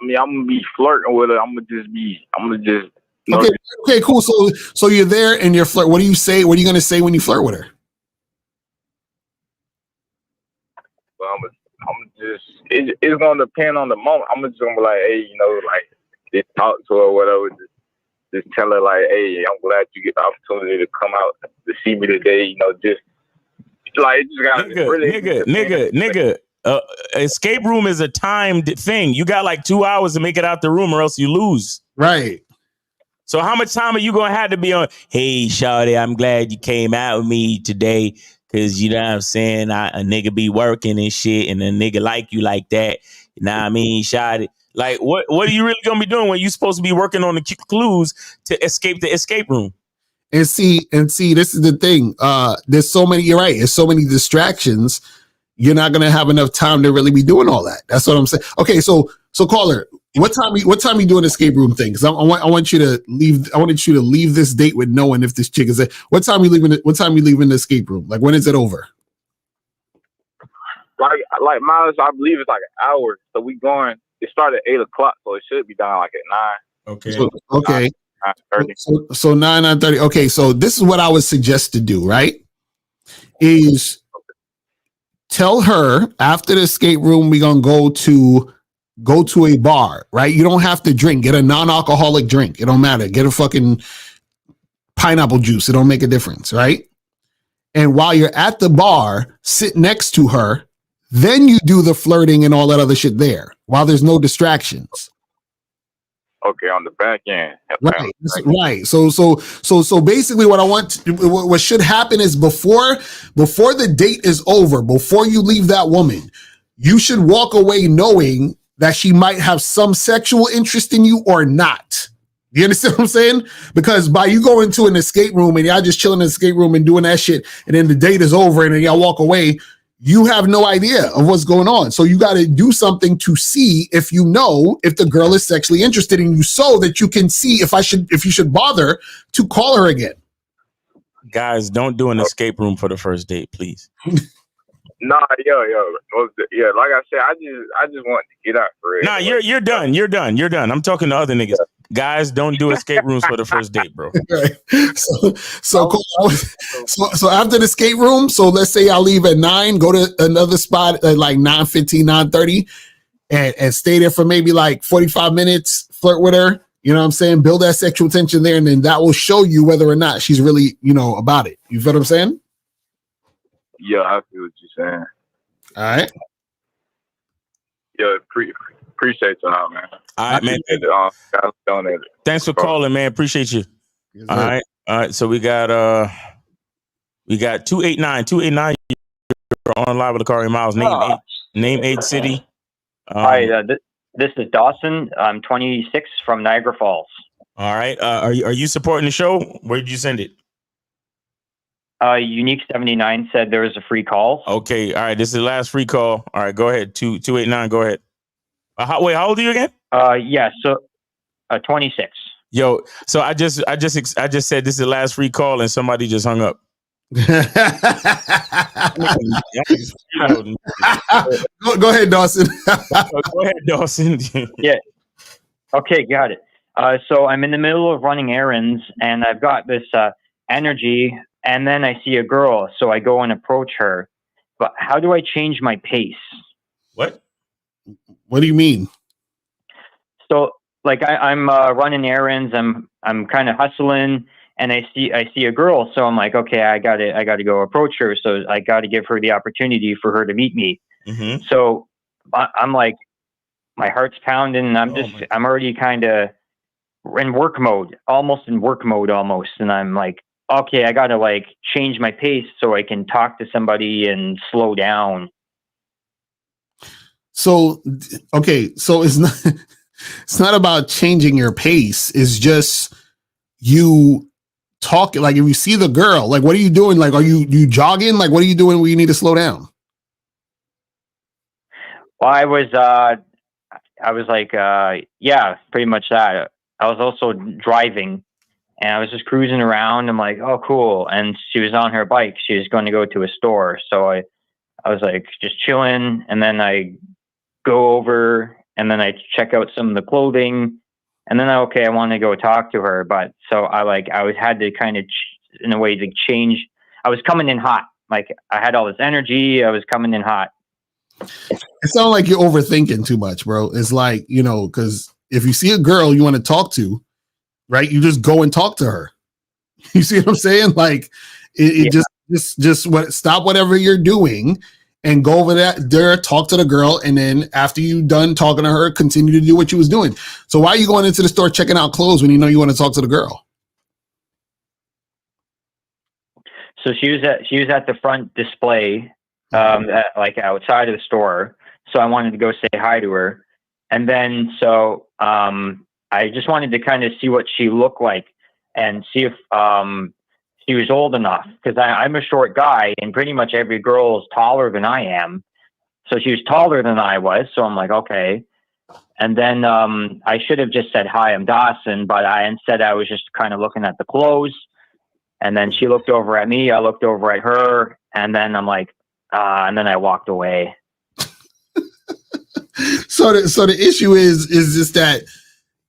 I mean, I'm going to be flirting with her. I'm going to just. Okay, cool. So you're there and you're flirt. What do you say? What are you going to say when you flirt with her? Well, it's going to depend on the moment. I'm just going to be like, hey, you know, like, just talk to her or whatever. Just tell her, like, hey, I'm glad you get the opportunity to come out to see me today. You know, just like, it just got nigga. escape room is a timed thing. You got like 2 hours to make it out the room, or else you lose. Right. So how much time are you gonna have to be on? Hey, shawty, I'm glad you came out with me today, cause you know what I'm saying. A nigga be working and shit, and a nigga like you like that. You know what I mean, shawty? Like, what are you really gonna be doing when you supposed to be working on the clues to escape the escape room? And see, this is the thing. There's so many. You're right. There's so many distractions. You're not gonna have enough time to really be doing all that. That's what I'm saying. Okay, so caller, what time you doing escape room thing? Because I want you to leave. I wanted you to leave this date with knowing if this chick is there. What time you leaving? What time you leaving the escape room? Like, when is it over? Like Miles, I believe it's like an hour. So we going. It started at 8:00, so it should be done like at 9. Okay. So, okay. 9:30. So 9:30. Okay, so this is what I would suggest to do, right? Is tell her after the escape room we're gonna go to a bar, right? You don't have to drink. Get a non-alcoholic drink. It don't matter. Get a fucking pineapple juice. It don't make a difference, right? And while you're at the bar, sit next to her. Then you do the flirting and all that other shit there while there's no distractions. Okay, on the back end. Right. Right. So basically what should happen is before the date is over, before you leave that woman, you should walk away knowing that she might have some sexual interest in you or not. You understand what I'm saying? Because by you going to an escape room and y'all just chilling in the escape room and doing that shit, and then the date is over and then y'all walk away, you have no idea of what's going on. So you got to do something to see if you know if the girl is sexually interested in you, so that you can see if you should bother to call her again. Guys, don't do an escape room for the first date, please. Nah, yo, yeah. Like I said, I just want to get out for it. Nah, you're done. You're done. I'm talking to other niggas. Guys, don't do escape rooms for the first date, bro. Right. So after the escape room, so let's say I leave at 9, go to another spot at like 9:15, 9:30, and stay there for maybe like 45 minutes, flirt with her. You know what I'm saying? Build that sexual tension there, and then that will show you whether or not she's really, about it. You feel what I'm saying? Yeah, I feel what you're saying. All right. Yeah, appreciate y'all, man. All right, man. Thanks for calling, man. Appreciate you. Yes, all right. So we got 289. 289. You're on live with Lakari Miles. Name age city. Hi, this is Dawson. I'm 26 from Niagara Falls. All right. Are you supporting the show? Where did you send it? Unique 79 said there was a free call. Okay. All right. This is the last free call. All right. Go ahead. 289. Go ahead. How old are you again? Yeah. So 26. Yo. So I just said this is the last free call, and somebody just hung up. Go ahead, Dawson. Go ahead, Dawson. Yeah. Okay. Got it. So I'm in the middle of running errands, and I've got this energy. And then I see a girl, so I go and approach her. But how do I change my pace? What? What do you mean? So, like, I'm running errands. I'm kind of hustling, and I see a girl. So I'm like, okay, I gotta go approach her. So I gotta give her the opportunity for her to meet me. Mm-hmm. So I'm like, my heart's pounding. And I'm already kind of in work mode, almost. And I'm like, okay, I gotta like change my pace so I can talk to somebody and slow down. So, okay, so it's not about changing your pace. It's just you talking. Like, if you see the girl, like, what are you doing? Like, are you jogging? Like, what are you doing where you need to slow down? Well, I was like, yeah, pretty much that. I was also driving. And I was just cruising around. I'm like, oh, cool. And she was on her bike. She was going to go to a store. So I was like, just chilling. And then I go over and then I check out some of the clothing. And then, I want to go talk to her. But so had to kind of, in a way, to change. I was coming in hot. Like, I had all this energy. I was coming in hot. It sounds like you're overthinking too much, bro. It's like, because if you see a girl you want to talk to, right, you just go and talk to her. You see what I'm saying? Like, stop whatever you're doing and go over there, talk to the girl, and then after you done talking to her, continue to do what you was doing. So why are you going into the store checking out clothes when you know you want to talk to the girl? So she was at the front display, like outside of the store. So I wanted to go say hi to her, and then I just wanted to kind of see what she looked like and see if she was old enough, because I'm a short guy and pretty much every girl is taller than I am. So she was taller than I was. So I'm like, okay. And then I should have just said, hi, I'm Dawson, but instead I was just kind of looking at the clothes. And then she looked over at me, I looked over at her, and then I'm like, and then I walked away. So the issue is just that,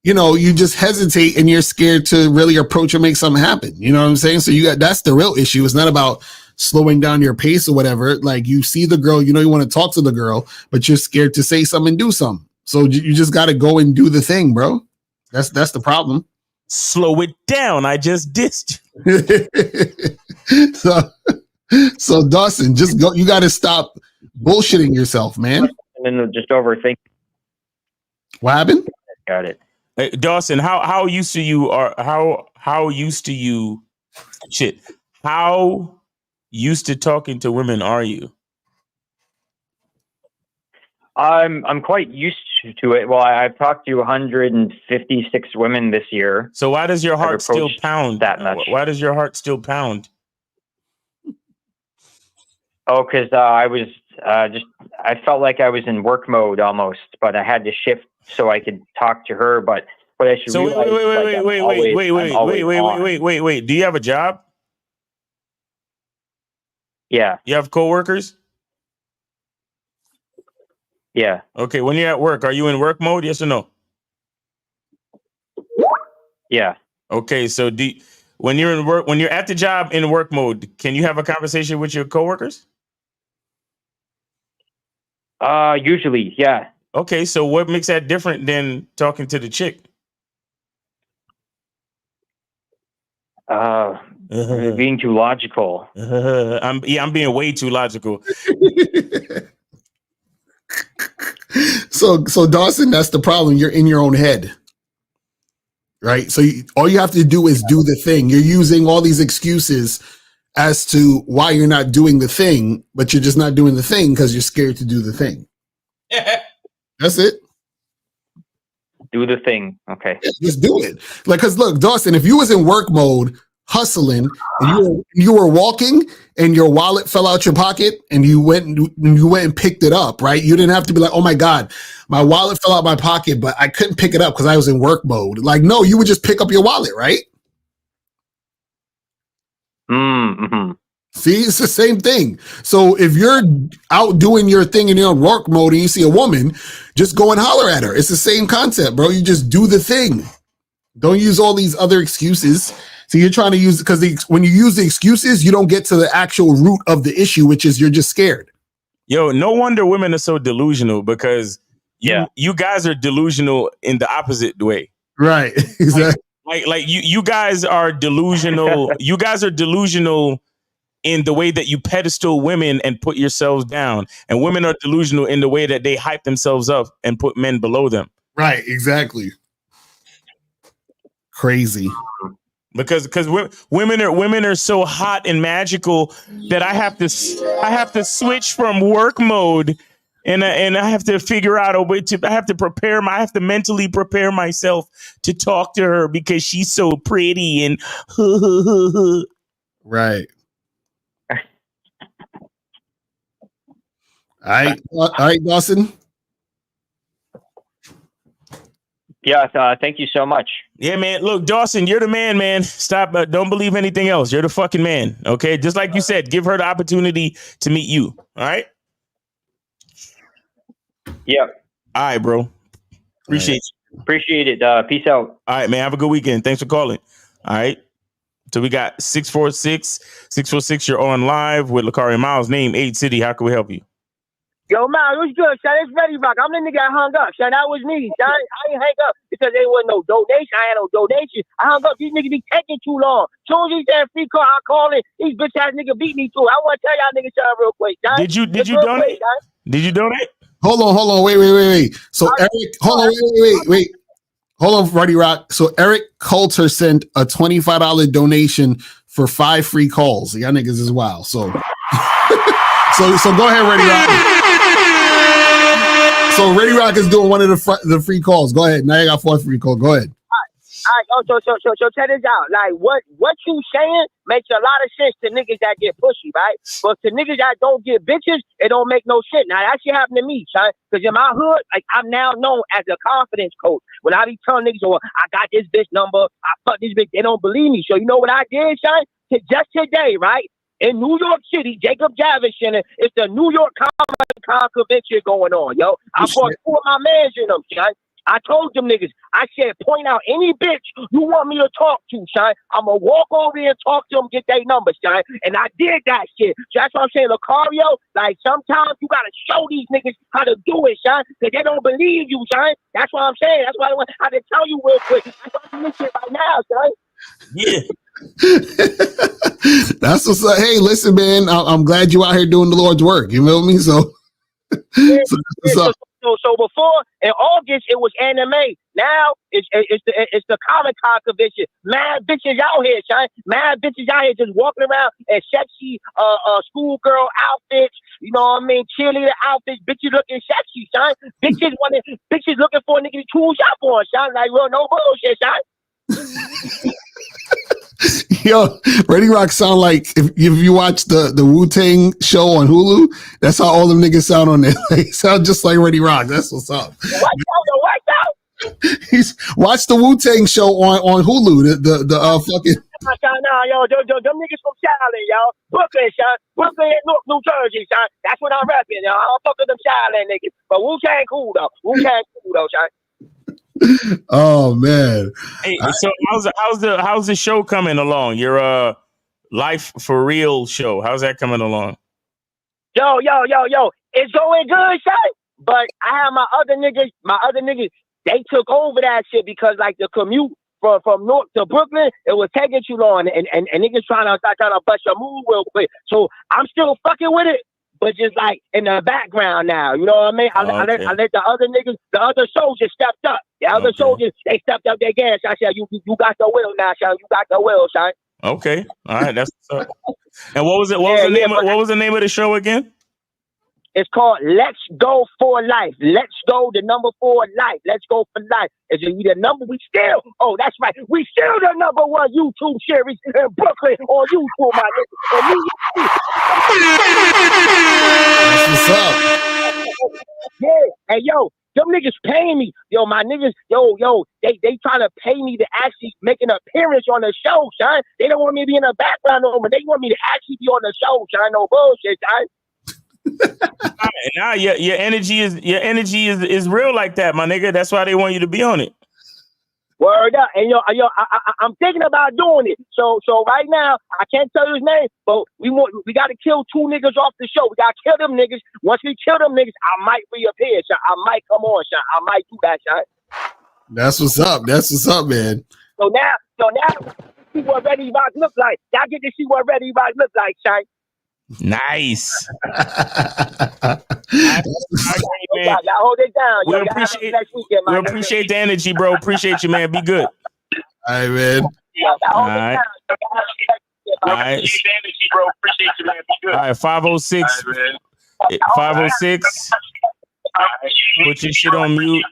you know, you just hesitate and you're scared to really approach and make something happen. You know what I'm saying? So that's the real issue. It's not about slowing down your pace or whatever. Like, you see the girl, you know, you want to talk to the girl, but you're scared to say something and do something. So you just got to go and do the thing, bro. That's the problem. Slow it down. I just dissed. So Dawson, just go. You got to stop bullshitting yourself, man. And then just overthink. What happened? Got it. Hey, Dawson, how used to you are how used to you how used to talking to women are you? I'm quite used to it. Well, I've talked to 156 women this year. So why does your heart still pound that much? Why does your heart still pound? Oh, because I was I felt like I was in work mode almost, but I had to shift so I could talk to her. But I should So realize, wait. Do you have a job? Yeah. You have coworkers? Yeah. Okay. When you're at work, are you in work mode? Yes or no? Yeah. Okay. So when you're at the job in work mode, can you have a conversation with your coworkers? Usually, yeah. Okay. So what makes that different than talking to the chick? Being too logical. I'm being way too logical. So Dawson, that's the problem. You're in your own head, right? So all you have to do is do the thing. You're using all these excuses as to why you're not doing the thing, but you're just not doing the thing because you're scared to do the thing. That's it. Do the thing. Okay. Yeah, just do it. Like, because look, Dawson, if you was in work mode, hustling, and you were walking and your wallet fell out your pocket and you went and picked it up, right? You didn't have to be like, oh my God, my wallet fell out my pocket, but I couldn't pick it up because I was in work mode. Like, no, you would just pick up your wallet, right? Mm-hmm. See, it's the same thing. So if you're out doing your thing and you're in work mode and you see a woman, just go and holler at her. It's the same concept, bro. You just do the thing. Don't use all these other excuses. So you're trying to use, because when you use the excuses, you don't get to the actual root of the issue, which is you're just scared. Yo, no wonder women are so delusional, because you guys are delusional in the opposite way. Right. Exactly. Like you guys are delusional. You guys are delusional in the way that you pedestal women and put yourselves down. And women are delusional in the way that they hype themselves up and put men below them. Right. Exactly. Crazy. Because women are so hot and magical that I have to switch from work mode, and I have to figure out a way to. I have to mentally prepare myself to talk to her because she's so pretty and right. All right, Dawson. Yeah, thank you so much. Yeah, man. Look, Dawson, you're the man. Stop. Don't believe anything else. You're the fucking man. Okay, just like you said, give her the opportunity to meet you. All right. Yeah. All right, bro. Appreciate it. Peace out. All right, man. Have a good weekend. Thanks for calling. All right. So we got 646. You're on live with Lakari Miles. Name 8 City. How can we help you? Yo, man, what's good, son? It's Ready Rock. I'm the nigga that hung up, son. That was me, son. I ain't hang up because there wasn't no donation. I had no donation. I hung up. These niggas be taking too long. Soon as he said free call, I call it. These bitch ass niggas beat me too. I want to tell y'all niggas something real quick, son. Did you donate? Did you donate? Hold on. Wait. So Eric, hold on, wait. Hold on, Ready Rock. So Eric Coulter sent a $25 donation for 5 free calls. Y'all niggas is wild. So so go ahead, Ready Rock. So Ready Rock is doing one of the free calls. Go ahead. Now you got 4 free calls. Go ahead. All right, so check this out. Like what you saying makes a lot of sense to niggas that get pushy, right? But to niggas that don't get bitches, it don't make no sense. Now that shit happened to me, son. Because in my hood, like I'm now known as a confidence coach. When I be telling niggas, oh, I got this bitch number, I fuck this bitch, they don't believe me. So you know what I did, son? Just today, right? In New York City, Jacob Javits Center, it's the New York Comic-Con convention going on, yo. I brought 4 of my mans in them, son. I told them niggas, I said, point out any bitch you want me to talk to, son. I'm going to walk over there and talk to them, get their numbers, son. And I did that shit. So that's what I'm saying, Lucario, like sometimes you got to show these niggas how to do it, son, because they don't believe you, son. That's what I'm saying. That's why I had to tell you real quick. I'm talking this shit right now, son. Yeah. That's what's up. Hey, listen, man, I'm glad you out here doing the Lord's work. You feel me? So, So before in August it was anime. Now it's the Comic-Con convention. Mad bitches out here, son. Mad bitches out here just walking around in sexy schoolgirl outfits. You know what I mean? Cheerleader outfits. Bitches looking sexy, son. Bitches looking for a nigga to choose up on, son. Like, well, no bullshit, son. Yo, Ready Rock sound like if you watch the Wu-Tang show on Hulu, that's how all them niggas sound on there. They sound just like Ready Rock. That's what's up. What Watch the Wu-Tang show on Hulu. The fucking. Nah, yo, them niggas from Charlotte, yo. Brooklyn, son. Brooklyn and New Jersey, son. That's what I'm rapping, yo. I don't fuck with them Charlotte niggas. But Wu-Tang cool, though. Son. Oh man! Hey, so how's the show coming along? Your Life for Real show. How's that coming along? Yo, it's going good, son. But I have my other niggas, they took over that shit because like the commute from North to Brooklyn, it was taking too long, and niggas trying to bust your move real quick. So I'm still fucking with it, but just like in the background now. You know what I mean? I let the other niggas, the other soldiers stepped up. The other soldiers, they stepped up their gas. I said, you got the will now, son. You got the will, son. Okay. All right. That's what's up. And what was it? What was the name of the show again? It's called Let's Go for Life. Let's go, the number 4 life. Let's go for life. Is it the number? That's right. We still the number 1 YouTube series in Brooklyn on YouTube, my nigga. What's up? Yeah. Hey, yo, them niggas paying me. Yo, my niggas, they trying to pay me to actually make an appearance on the show, son. They don't want me to be in the background no more. They want me to actually be on the show, son. No bullshit, son. Now your energy is real like that, my nigga. That's why they want you to be on it. Word up, and I'm thinking about doing it. So right now I can't tell you his name, but we got to kill 2 niggas off the show. We got to kill them niggas. Once we kill them niggas, I might reappear, son. I might come on, son. I might do that, son. That's what's up, man. So now, see what Ready Rock look like. Y'all get to see what Ready Rock look like, son. Nice. Y'all hold it down. We appreciate the energy, bro. Appreciate you, man. Be good. All right, man. All right. All right. All right. 506. 506. Put your shit on mute.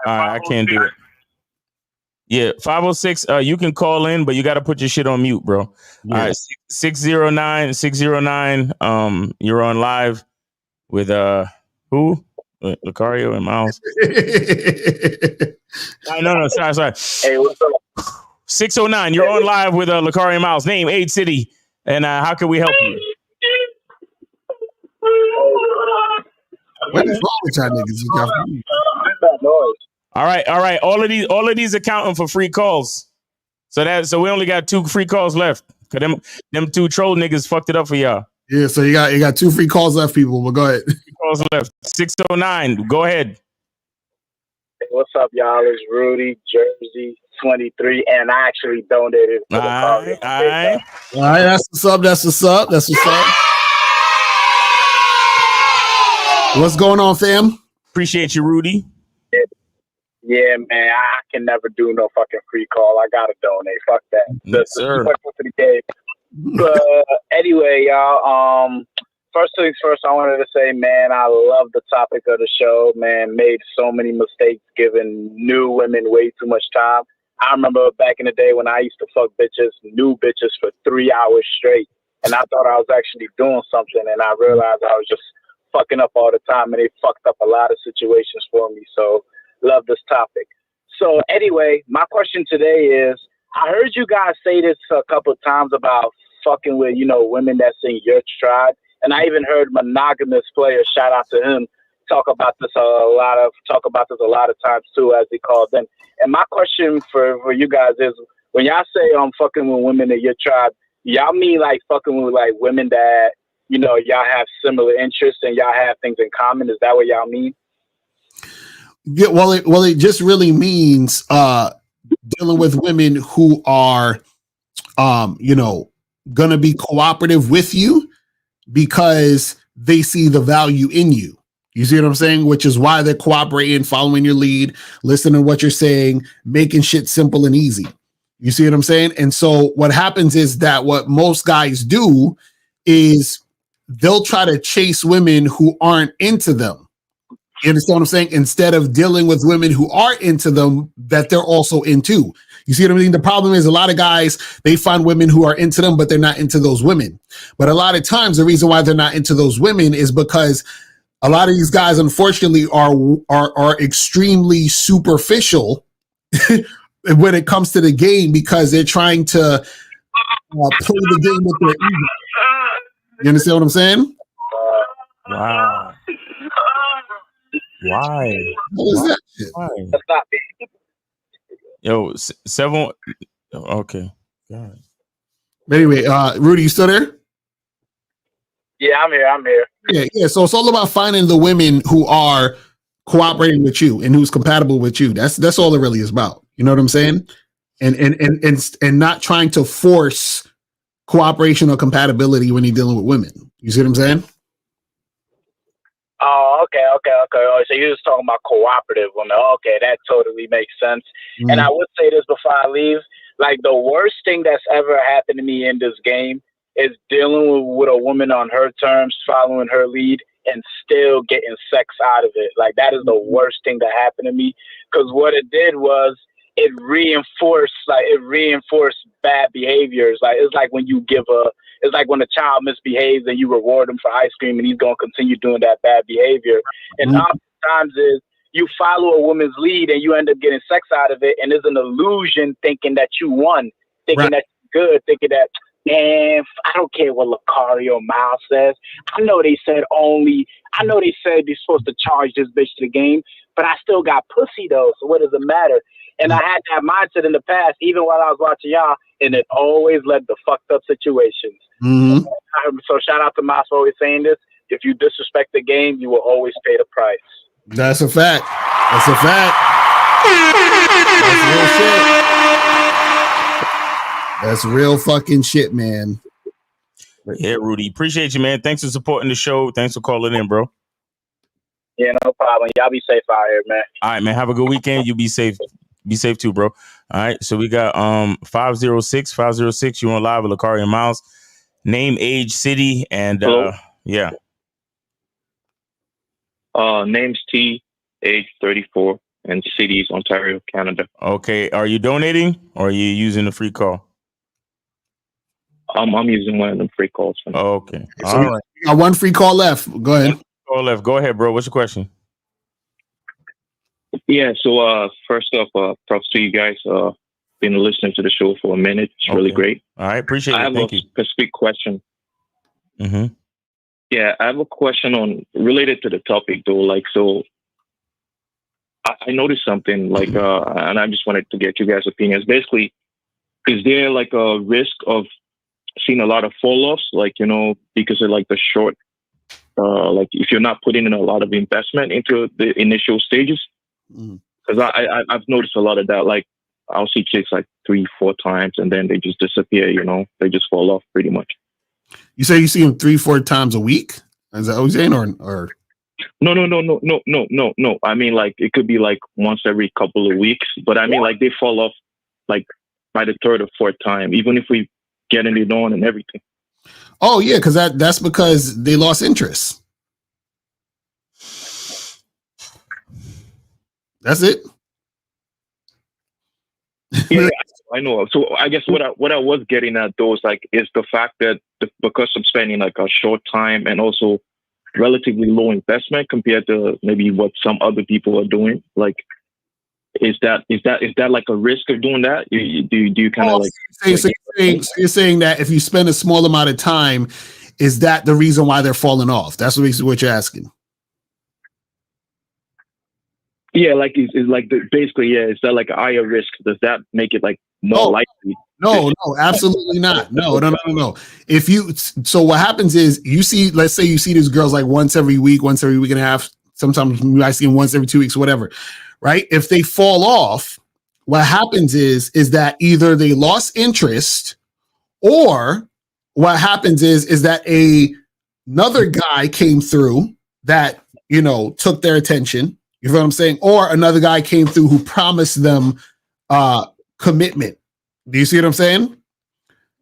All right. I can't do it. Yeah, 506. You can call in, but you got to put your shit on mute, bro. Yeah. All right, 609. You're on live with who? Lucario and Miles. No, sorry. Hey, what's up? 609. You're on live with Lucario and Miles. Name, age, city, and how can we help you? What is wrong with y'all niggas? All right. All of these are counting for free calls. So we only got 2 free calls left. Cause them 2 troll niggas fucked it up for y'all. Yeah, so you got 2 free calls left, people. But go ahead. calls left. 609. Go ahead. Hey, what's up, y'all? It's Rudy, Jersey 23, and I actually donated to the car. All right. All right, that's what's up. That's what's up. That's what's up. What's going on, fam? Appreciate you, Rudy. Yeah, man, I can never do no fucking free call. I gotta donate. Fuck that. Yes, sir. To the game. But anyway, y'all. First things first, I wanted to say, man, I love the topic of the show. Man, made so many mistakes, giving new women way too much time. I remember back in the day when I used to fuck bitches, new bitches for 3 hours straight, and I thought I was actually doing something, and I realized I was just fucking up all the time, and they fucked up a lot of situations for me. So, love this topic. So, anyway, my question today is, I heard you guys say this a couple of times about fucking with, women that's in your tribe. And I even heard Monogamous Player, shout out to him, talk about this a lot of times too, as he called them. And my question for you guys is, when y'all say fucking with women in your tribe, y'all mean like fucking with like women that y'all have similar interests and y'all have things in common? Is that what y'all mean? Yeah, well, it just really means dealing with women who are, gonna be cooperative with you because they see the value in you. You see what I'm saying? Which is why they're cooperating, following your lead, listening to what you're saying, making shit simple and easy. You see what I'm saying? And so what happens is that what most guys do is they'll try to chase women who aren't into them. You understand what I'm saying? Instead of dealing with women who are into them that they're also into. You see what I mean? The problem is a lot of guys, they find women who are into them, but they're not into those women. But a lot of times the reason why they're not into those women is because a lot of these guys, unfortunately, are extremely superficial when it comes to the game because they're trying to play the game with their ego. You understand what I'm saying? Wow. Why? What is that shit? Why? That's not me. Yo, 7. Okay. God. Anyway, Rudy, you still there? Yeah, I'm here. Yeah. So it's all about finding the women who are cooperating with you and who's compatible with you. That's all it really is about. You know what I'm saying? And not trying to force cooperation or compatibility when you're dealing with women. You see what I'm saying? Oh, okay. Oh, so you're just talking about cooperative women. Okay, that totally makes sense. Mm-hmm. And I would say this before I leave, like the worst thing that's ever happened to me in this game is dealing with a woman on her terms, following her lead, and still getting sex out of it. Like that is the worst thing that happened to me, because what it did was it reinforced bad behaviors. Like it's like when a child misbehaves and you reward him for ice cream and he's going to continue doing that bad behavior. And oftentimes is you follow a woman's lead and you end up getting sex out of it, and there's an illusion thinking that you won, thinking that you're good, thinking that, man, I don't care what Lucario Miles says. I know they said they're supposed to charge this bitch to the game, but I still got pussy though, so what does it matter? And I had that mindset in the past, even while I was watching y'all, and it always led to fucked up situations. Mm-hmm. So shout out to Miles for always saying this. If you disrespect the game, you will always pay the price. That's a fact. That's a fact. That's real fucking shit, man. Yeah, Rudy. Appreciate you, man. Thanks for supporting the show. Thanks for calling in, bro. Yeah, no problem. Y'all be safe out here, man. All right, man. Have a good weekend. You be safe. Be safe too, bro. All right. So we got 506. You on live with Lucario Miles. Name, age, city, and yeah. Name's T, age 34, and city's Ontario, Canada. Okay. Are you donating or are you using the free call? I'm using one of them free calls. Okay. So All right. we got one free call left. Go ahead. Call left. Go ahead, bro. What's your question? Yeah. So first off, props to you guys. Been listening to the show for a minute. It's really great. All right. Appreciate it. Thank you. Specific question. Mm-hmm. Yeah, I have a question on related to the topic though. Like, so I noticed something like, and I just wanted to get you guys' opinions. Basically, is there like a risk of seeing a lot of fall offs, like, because of like the short like if you're not putting in a lot of investment into the initial stages. Because I've noticed a lot of that. Like I'll see chicks like 3-4 times and then they just disappear. You know, they just fall off pretty much. You say you see them 3-4 times a week? Is that what you're saying, or? No. I mean, like it could be like once every couple of weeks, but I mean, like they fall off like by the 3rd or 4th time, even if we get it on and everything. Oh yeah, because that's because they lost interest. That's it. Yeah, I know. So I guess what I was getting at though is like is the fact that because I'm spending like a short time and also relatively low investment compared to maybe what some other people are doing, like is that like a risk of doing that? Do you kind of you're saying that if you spend a small amount of time, is that the reason why they're falling off? That's what you're asking. Yeah, like is like basically, yeah. Is that like a higher risk? Does that make it like more likely? No, absolutely not. No. So what happens is let's say you see these girls like once every week and a half. Sometimes you might see them once every 2 weeks, whatever. Right? If they fall off, what happens is that either they lost interest, or what happens is that another guy came through that took their attention. You know what I'm saying? Or another guy came through who promised them commitment. Do you see what I'm saying?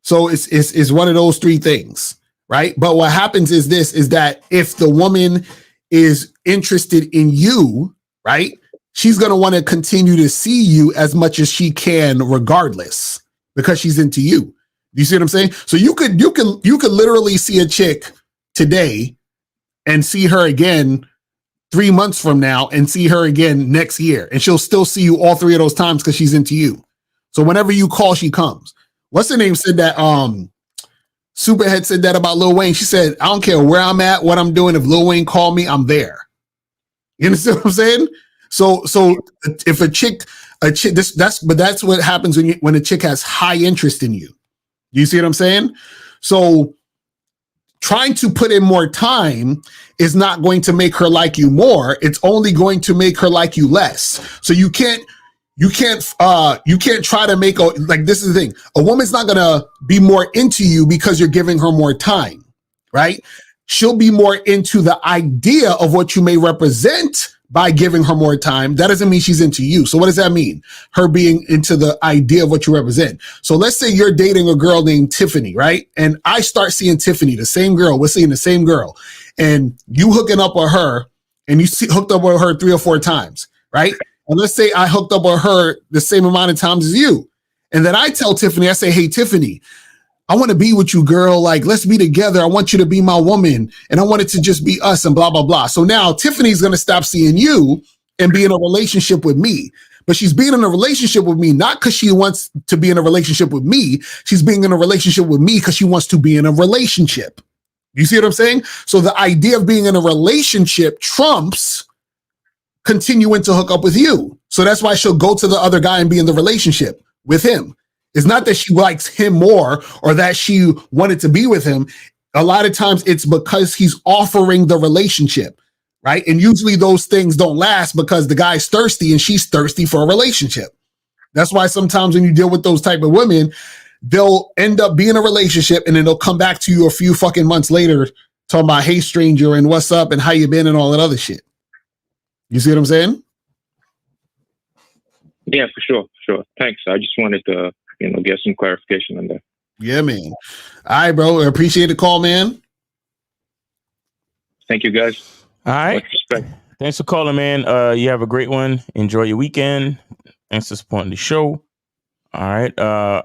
So it's one of those 3 things, right? But what happens is that if the woman is interested in you, right, she's going to want to continue to see you as much as she can regardless, because she's into you. Do you see what I'm saying? So you could literally see a chick today and see her again 3 months from now and see her again next year, and she'll still see you all 3 of those times because she's into you. So whenever you call, she comes. What's her name said that? Superhead said that about Lil Wayne. She said, I don't care where I'm at, what I'm doing. If Lil Wayne called me, I'm there. You understand what I'm saying? So if that's what happens when a chick has high interest in you. You see what I'm saying? So trying to put in more time is not going to make her like you more. It's only going to make her like you less. So you can't try to make this is the thing. A woman's not going to be more into you because you're giving her more time, right? She'll be more into the idea of what you may represent by giving her more time. That doesn't mean she's into you. So what does that mean? Her being into the idea of what you represent. So let's say you're dating a girl named Tiffany, right? And I start seeing Tiffany, the same girl. We're seeing the same girl. And you hooking up with her, and you hooked up with her 3 or 4 times, right? And let's say I hooked up with her the same amount of times as you. And then I tell Tiffany, I say, hey, Tiffany, I want to be with you, girl. Like, let's be together. I want you to be my woman. And I want it to just be us and blah, blah, blah. So now Tiffany's going to stop seeing you and be in a relationship with me. But she's being in a relationship with me, not because she wants to be in a relationship with me. She's being in a relationship with me because she wants to be in a relationship. You see what I'm saying? So the idea of being in a relationship trumps continuing to hook up with you. So that's why she'll go to the other guy and be in the relationship with him. It's not that she likes him more or that she wanted to be with him. A lot of times it's because he's offering the relationship, right? And usually those things don't last because the guy's thirsty and she's thirsty for a relationship. That's why sometimes when you deal with those type of women, they'll end up being in a relationship and then they'll come back to you a few fucking months later talking about, hey, stranger, and what's up and how you been and all that other shit. You see what I'm saying? Yeah, for sure. Thanks. I just wanted to, get some clarification on that. Yeah, man. All right, bro. I appreciate the call, man. Thank you, guys. All right. Thanks for calling, man. You have a great one. Enjoy your weekend. Thanks for supporting the show. All right. How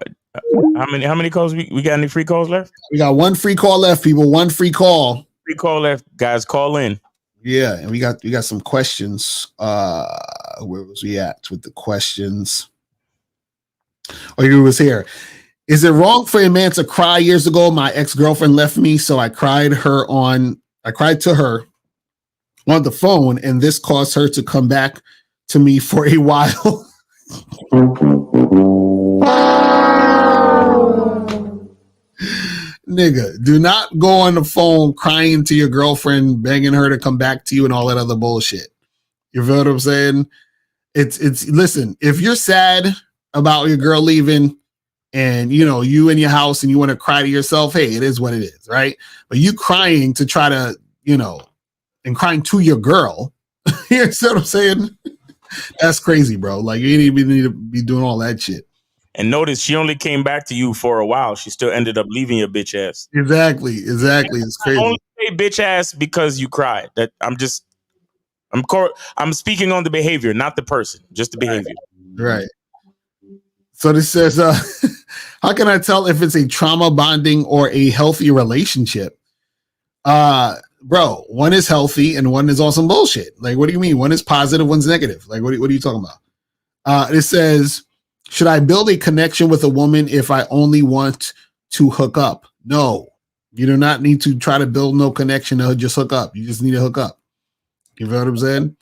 many calls we got? Any free calls left? We got 1 free call left, people. 1 free call. Free call left. Guys, call in. Yeah, and we got some questions. Where was we at with the questions? Oh, you was here. Is it wrong for a man to cry? Years ago, my ex-girlfriend left me, so I cried to her on the phone, and this caused her to come back to me for a while. nigga, do not go on the phone crying to your girlfriend, begging her to come back to you and all that other bullshit. You feel what I'm saying? It's listen, if you're sad about your girl leaving and you in your house and you want to cry to yourself, hey, it is what it is, right? But you crying to try to, and crying to your girl, you see what I'm saying? That's crazy, bro. Like, you didn't even need to be doing all that shit. And notice she only came back to you for a while. She still ended up leaving your bitch ass. Exactly. It's crazy. I only say bitch ass because you cried. I'm speaking on the behavior, not the person, just the behavior. Right. So this says, how can I tell if it's a trauma bonding or a healthy relationship? Bro, one is healthy and one is on some bullshit. Like, what do you mean? One is positive, one's negative. Like, what are you talking about? It says, should I build a connection with a woman if I only want to hook up? No, you do not need to try to build no connection to just hook up. You just need to hook up. You know what I'm saying?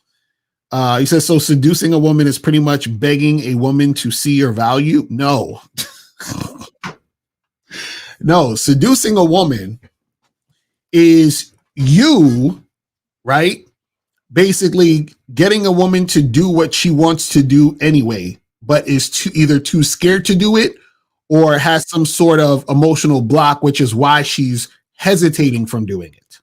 He says, so seducing a woman is pretty much begging a woman to see your value? No. No, seducing a woman is you, right? Basically getting a woman to do what she wants to do anyway, but is either too scared to do it or has some sort of emotional block, which is why she's hesitating from doing it.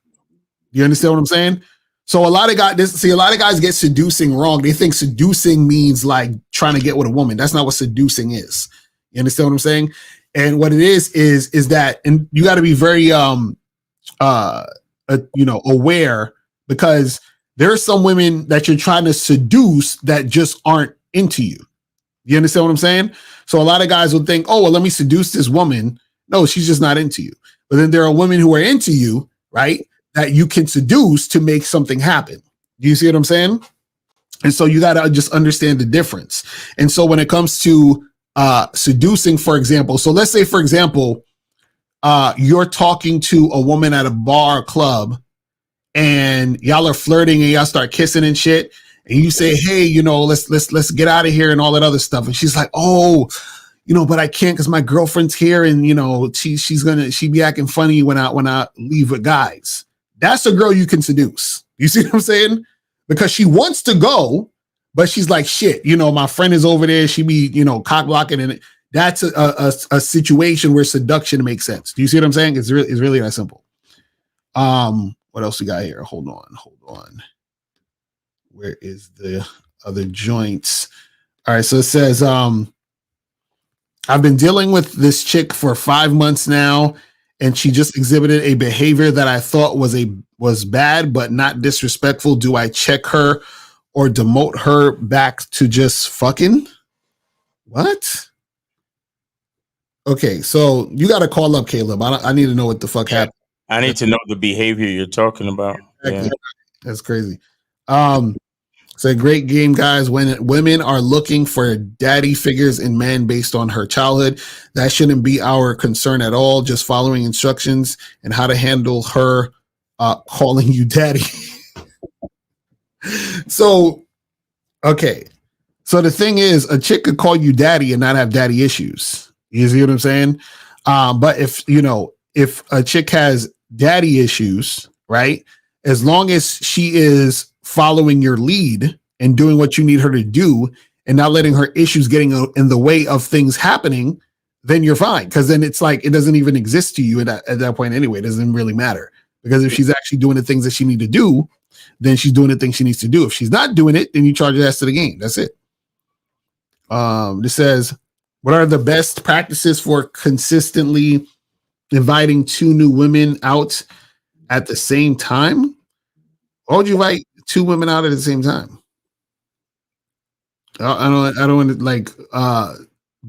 You understand what I'm saying? So a lot of guys get seducing wrong. They think seducing means like trying to get with a woman. That's not what seducing is. You understand what I'm saying? And what it is that, and you got to be very aware, because there are some women that you're trying to seduce that just aren't into you. You understand what I'm saying? So a lot of guys will think, oh, well, let me seduce this woman. No, she's just not into you. But then there are women who are into you, right, that you can seduce to make something happen. Do you see what I'm saying? And so you got to just understand the difference. And so when it comes to seducing, for example, so let's say, for example, you're talking to a woman at a bar or club and y'all are flirting and y'all start kissing and shit. And you say, hey, let's get out of here and all that other stuff. And she's like, oh, but I can't because my girlfriend's here and, she be acting funny when I leave with guys. That's a girl you can seduce. You see what I'm saying? Because she wants to go, but she's like, shit, my friend is over there. She be, cock blocking. And that's a situation where seduction makes sense. Do you see what I'm saying? It's really that simple. What else we got here? Hold on. Where is the other joints? All right. So it says, I've been dealing with this chick for 5 months now, and she just exhibited a behavior that I thought was bad, but not disrespectful. Do I check her or demote her back to just fucking? What? Okay, so you got to call up Caleb. I need to know what the fuck happened. I need to know the behavior you're talking about. Exactly. Yeah. That's crazy. It's a great game, guys. When women are looking for daddy figures in men based on her childhood, that shouldn't be our concern at all. Just following instructions and how to handle her calling you daddy. So, okay. So the thing is, a chick could call you daddy and not have daddy issues. You see what I'm saying? But if a chick has daddy issues, right? As long as she is following your lead and doing what you need her to do and not letting her issues getting in the way of things happening, then you're fine. Because then it's like it doesn't even exist to you at that point anyway. It doesn't really matter. Because if she's actually doing the things that she need to do, then she's doing the things she needs to do. If she's not doing it, then you charge her ass to the game. That's it. This says, what are the best practices for consistently inviting 2 new women out at the same time? Why would you invite 2 women out at the same time? I don't want to like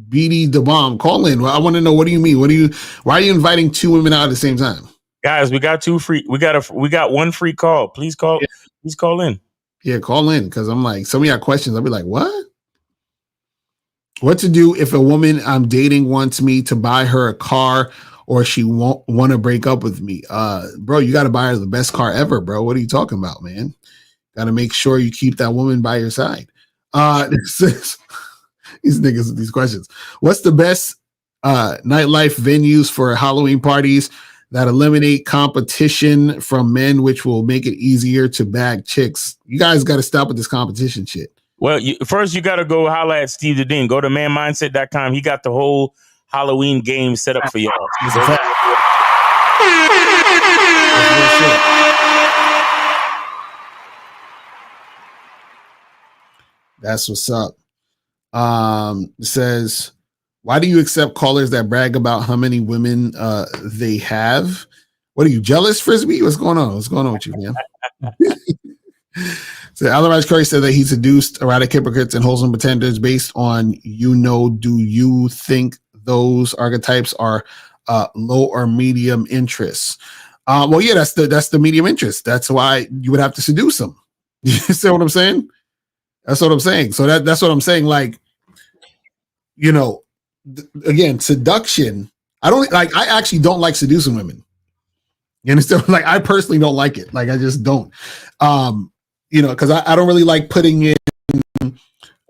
BD the bomb. Call in. I want to know, what do you mean? Why are you inviting 2 women out at the same time? Guys, we got 2 free. We got 1 free call. Please call. Yeah. Please call in. Yeah, call in, because I'm like, some of y'all questions, I'll be like, what? What to do if a woman I'm dating wants me to buy her a car or she won't want to break up with me? Bro, you got to buy her the best car ever, bro. What are you talking about, man? Got to make sure you keep that woman by your side. These niggas with these questions. What's the best Nightlife venues for Halloween parties that eliminate competition from men, which will make it easier to bag chicks. You guys got to stop with this competition shit. Well, first you got to go holler at Steve the Dean. Go to manmindset.com. He got the whole Halloween game set up for y'all. That's what's up. It says, why do you accept callers that brag about how many women they have? What are you, jealous, Frisbee? What's going on? What's going on with you, man? So Alaraj Curry said that he seduced erotic hypocrites and wholesome pretenders based on, do you think those archetypes are low or medium interests? Well, yeah, that's the medium interest. That's why you would have to seduce them. You see what I'm saying? That's what I'm saying. So that's what I'm saying. Like, again, seduction. I actually don't like seducing women. You understand? Like, I personally don't like it. Like, I just don't. Because I don't really like putting in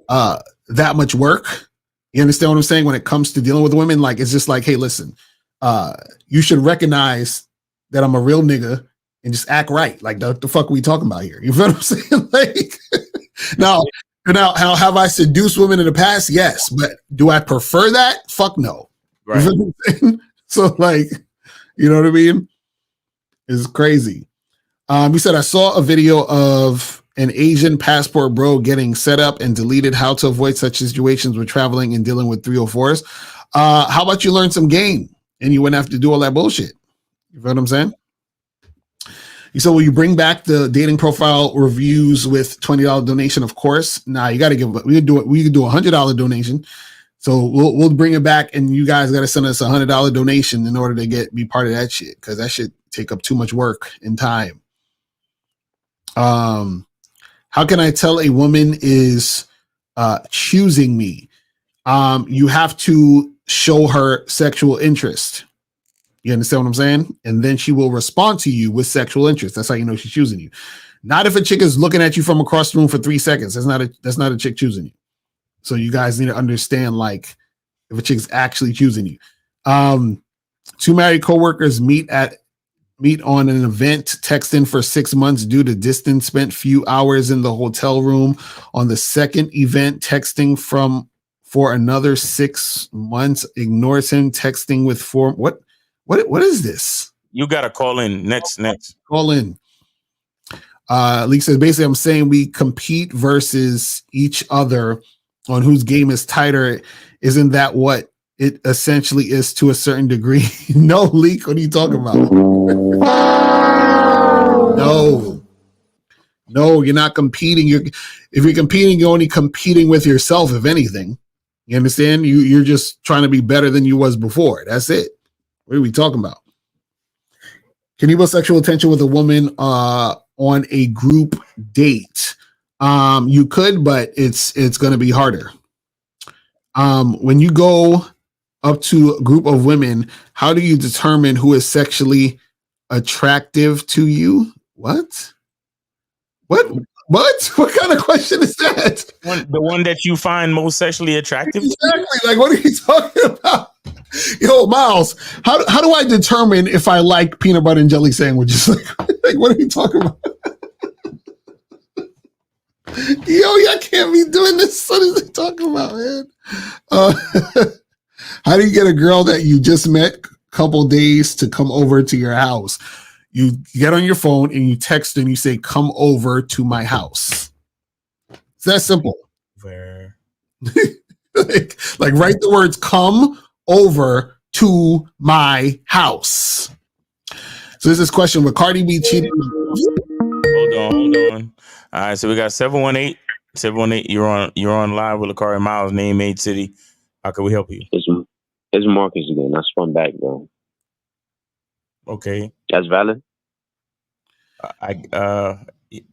that much work. You understand what I'm saying? When it comes to dealing with women, like, it's just like, hey, listen, you should recognize that I'm a real nigga and just act right. Like, the fuck are we talking about here? You feel what I'm saying? Like, now, how have I seduced women in the past? Yes, but do I prefer that? Fuck no. Right. You feel what I'm saying? So, like, you know what I mean? It's crazy. He said, I saw a video of an Asian passport bro getting set up and deleted. How to avoid such situations when traveling and dealing with 304s. How about you learn some game and you wouldn't have to do all that bullshit? You know what I'm saying? He said, will you bring back the dating profile reviews with $20 donation? Of course. Nah, you got to give. We could do a $100 donation. So we'll bring it back, and you guys got to send us $100 donation in order to be part of that shit, because that shit take up too much work and time. How can I tell a woman is choosing me? You have to show her sexual interest. You understand what I'm saying? And then she will respond to you with sexual interest. That's how you know she's choosing you. Not if a chick is looking at you from across the room for 3 seconds. That's not a chick choosing you. So you guys need to understand, like, if a chick's actually choosing you. Two married coworkers meet on an event, texting for 6 months due to distance, spent few hours in the hotel room. On the second event, texting for another 6 months, ignores him, texting with what is this? You gotta call in next. Call in. Leak says, basically, I'm saying we compete versus each other on whose game is tighter. Isn't that what it essentially is to a certain degree? No, Leak, what are you talking about? No, you're not competing. If you're competing, you're only competing with yourself, if anything. You understand? You're just trying to be better than you was before. That's it. What are we talking about? Can you build sexual attention with a woman on a group date? You could, but it's going to be harder. When you go up to a group of women, how do you determine who is sexually attractive to you? What? What kind of question is that? The one that you find most sexually attractive? Exactly. Like, what are you talking about? Yo, Miles, how do I determine if I like peanut butter and jelly sandwiches? Like, what are you talking about? Yo, y'all can't be doing this. What is he talking about, man? How do you get a girl that you just met a couple days to come over to your house? You get on your phone and you text and you say, come over to my house. It's that simple. Where? like write the words, come over to my house. So this is question, with Cardi B cheating? Hold on. All right, so we got 718. You're on live with Lakari Miles, name made city. How can we help you? It's Marcus again. I spun back though. Okay. That's valid.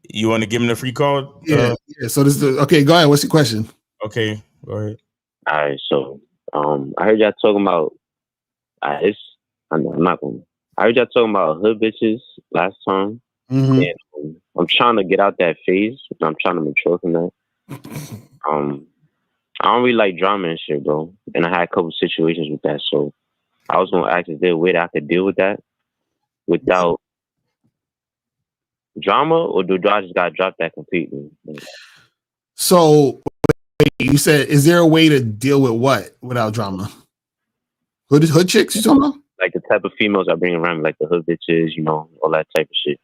You want to give him the free call? Yeah. So this is okay. Go ahead. What's your question? Okay, go ahead. All right. So, I heard y'all talking about. I'm not gonna. I heard y'all talking about hood bitches last time, and I'm trying to get out that phase. I'm trying to mature from that. I don't really like drama and shit, bro. And I had a couple situations with that, so I was gonna ask, is there a way that I could deal with that without drama, or do I just gotta drop that completely? So you said, is there a way to deal with what without drama? Hood chicks you talking about? Like the type of females I bring around, like the hood bitches, you know, all that type of shit.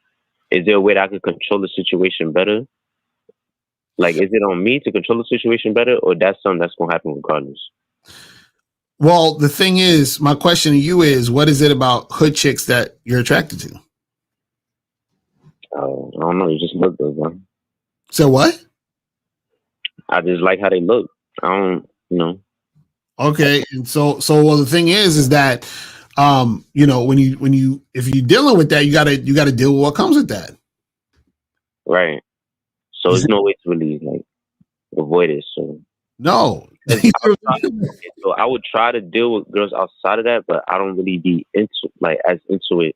Is there a way that I could control the situation better? Like, is it on me to control the situation better, or that's something that's gonna happen regardless? Well, the thing is, my question to you is, what is it about hood chicks that you're attracted to? I don't know. You just look good, bro. So what? I just like how they look. I don't, you know. Okay, and so well, the thing is that, you know, if you're dealing with that, you gotta deal with what comes with that. Right. So there's no way to really like avoid it. So no. So I would try to deal with girls outside of that, but I don't really be into it.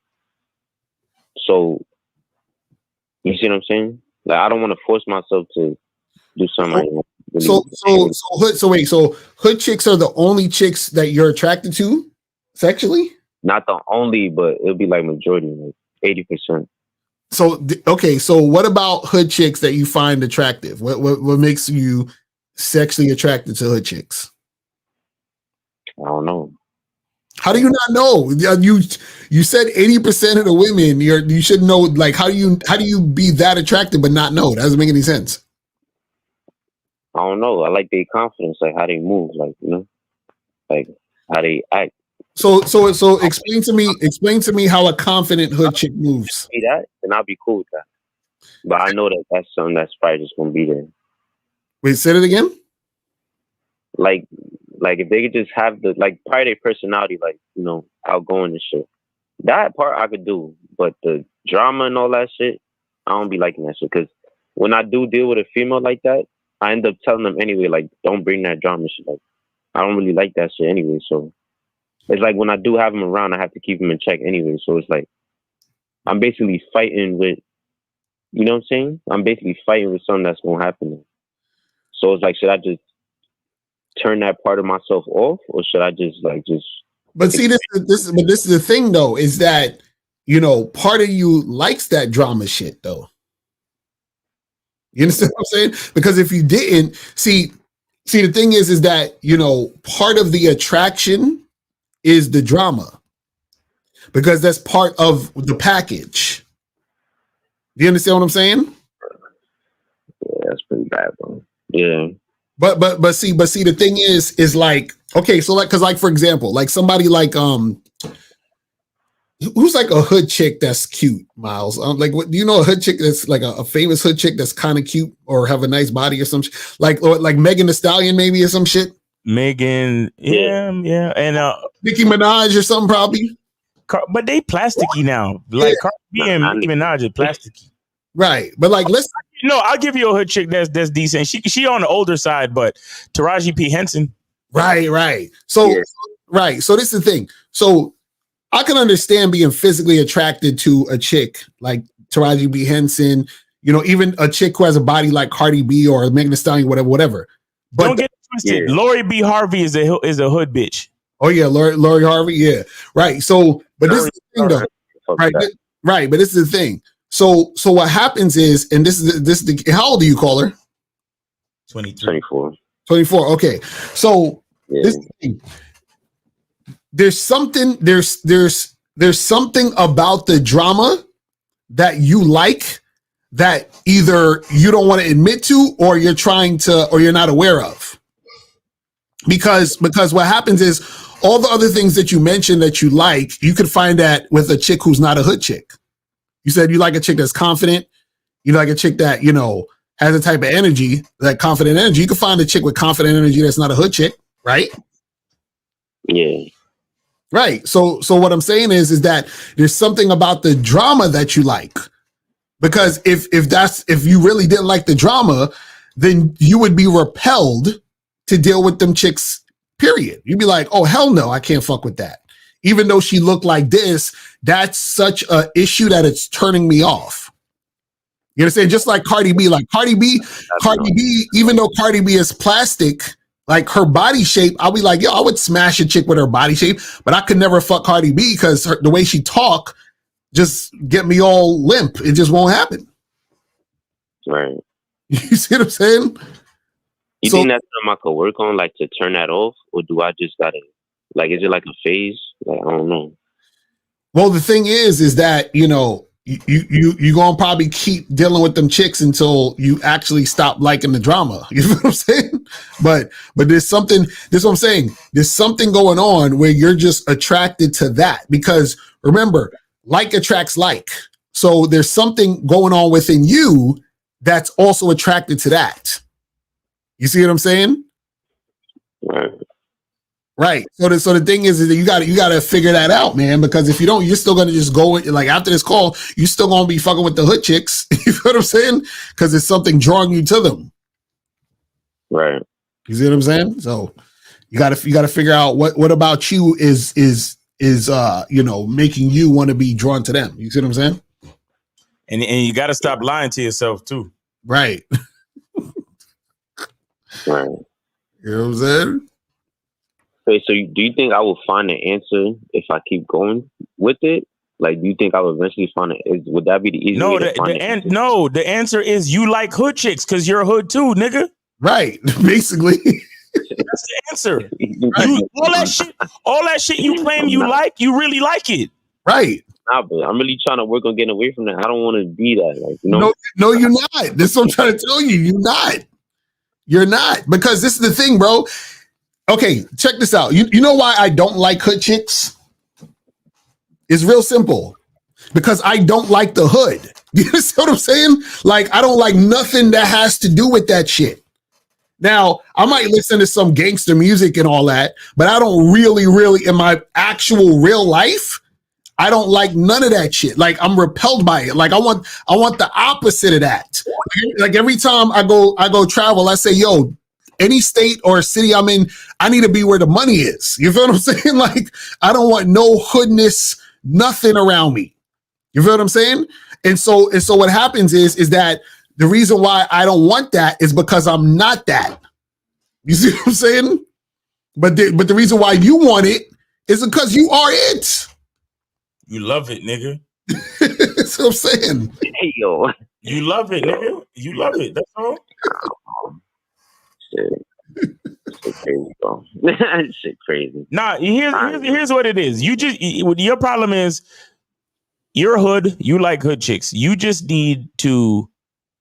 So you see what I'm saying? Like, I don't want to force myself to do something. So hood chicks are the only chicks that you're attracted to sexually? Not the only, but it'll be like majority, like 80%. So okay, so what about hood chicks that you find attractive? What makes you sexually attracted to hood chicks? I don't know. How do you not know? You said 80% of the women you should know. Like, how do you be that attractive but not know? That doesn't make any sense. I don't know. I like their confidence, like how they move, like, you know, like how they act. So explain to me how a confident hood chick moves. See that, and I'll be cool with that. But I know that that's something that's probably just gonna be there. Wait, say it again. Like if they could just have the part of their personality, like, you know, outgoing and shit. That part I could do, but the drama and all that shit, I don't be liking that shit. Because when I do deal with a female like that, I end up telling them anyway, like, don't bring that drama shit. Like, I don't really like that shit anyway. So it's like when I do have them around, I have to keep them in check anyway. So it's like I'm basically fighting with, you know what I'm saying? I'm basically fighting with something that's gonna happen. So it's like, should I just turn that part of myself off, or should I just But see, this is the thing though, is that, you know, part of you likes that drama shit though. You understand what I'm saying? Because if you didn't see, the thing is that, you know, part of the attraction is the drama, because that's part of the package. Do you understand what I'm saying? Yeah, that's pretty bad, bro. Yeah. But see, the thing is like, okay, so like, cause like, for example, like somebody like, who's like a hood chick that's cute, Miles? Like, what do you know? A hood chick that's like a famous hood chick that's kind of cute or have a nice body or some like Megan Thee Stallion maybe or some shit. Megan, yeah, and Nicki Minaj or something probably. But they plasticky now. Like Cardi B and Nicki Minaj are plasticky. Right, but like, listen. No, I'll give you a hood chick that's decent. She on the older side, but Taraji P. Henson. Right. So So this is the thing. So I can understand being physically attracted to a chick like Taraji B. Henson, you know, even a chick who has a body like Cardi B or Megan Thee Stallion, whatever. But don't get twisted. Lori B. Harvey is a hood bitch. Oh yeah, Lori Harvey, yeah, right. So, but this is the thing, though, right? But this is the thing. So what happens is, and this is the how old do you call her? 24. 24. Okay, so this is the thing. There's something about the drama that you like that either you don't want to admit to, or you're trying to, or you're not aware of. Because what happens is all the other things that you mentioned that you like, you could find that with a chick who's not a hood chick. You said you like a chick that's confident. You like a chick that, you know, has a type of energy, that confident energy. You can find a chick with confident energy that's not a hood chick, right? Yeah. Right. So what I'm saying is that there's something about the drama that you like. Because if you really didn't like the drama, then you would be repelled to deal with them chicks, period. You'd be like, oh, hell no, I can't fuck with that. Even though she looked like this, that's such a issue that it's turning me off. You understand? Just like Cardi B, even though Cardi B is plastic, Like her body shape, I'll be like, yo, I would smash a chick with her body shape, but I could never fuck Cardi B because the way she talk just get me all limp. It just won't happen. Right. You see what I'm saying? You think that's something I could work on, like to turn that off, or do I just gotta, like, is it like a phase? Like, I don't know. Well, the thing is that, you know, you gonna probably keep dealing with them chicks until you actually stop liking the drama. You know what I'm saying? But there's something, this is what I'm saying. There's something going on where you're just attracted to that, because remember, like attracts like. So there's something going on within you that's also attracted to that. You see what I'm saying? Right. So the thing is that you gotta figure that out, man. Because if you don't, you're still gonna just go like after this call, you're still gonna be fucking with the hood chicks. You know what I'm saying? Because there's something drawing you to them. Right. You see what I'm saying? So you gotta figure out what about you is you know, making you want to be drawn to them. You see what I'm saying? And you gotta stop lying to yourself too. Right. Right. You know what I'm saying? Wait, so do you think I will find an answer if I keep going with it? Like, do you think I will eventually find it? Would that be the easiest way to find it? No, the answer is you like hood chicks because you're a hood too, nigga. Right. Basically. That's the answer. All that shit you claim you like, you really like it. Right. Nah, but I'm really trying to work on getting away from that. I don't want to be that. Like, you know? No, you're not. This is what I'm trying to tell you. You're not. You're not. Because this is the thing, bro. Okay, check this out. You know why I don't like hood chicks? It's real simple. Because I don't like the hood. You see what I'm saying? Like, I don't like nothing that has to do with that shit. Now, I might listen to some gangster music and all that, but I don't really, in my actual real life, I don't like none of that shit. Like, I'm repelled by it. Like, I want the opposite of that. Like, every time I go travel, I say, yo, any state or city I'm in, I need to be where the money is. You feel what I'm saying? Like, I don't want no hoodness, nothing around me. You feel what I'm saying? And so what happens is that the reason why I don't want that is because I'm not that. You see what I'm saying? But the reason why you want it is because you are it. You love it, nigga. That's what I'm saying. Hey, yo. You love it, nigga. You love it. That's all. Shit crazy, bro. Shit crazy. Nah, here's what it is. Your problem is you're hood. You like hood chicks. You just need to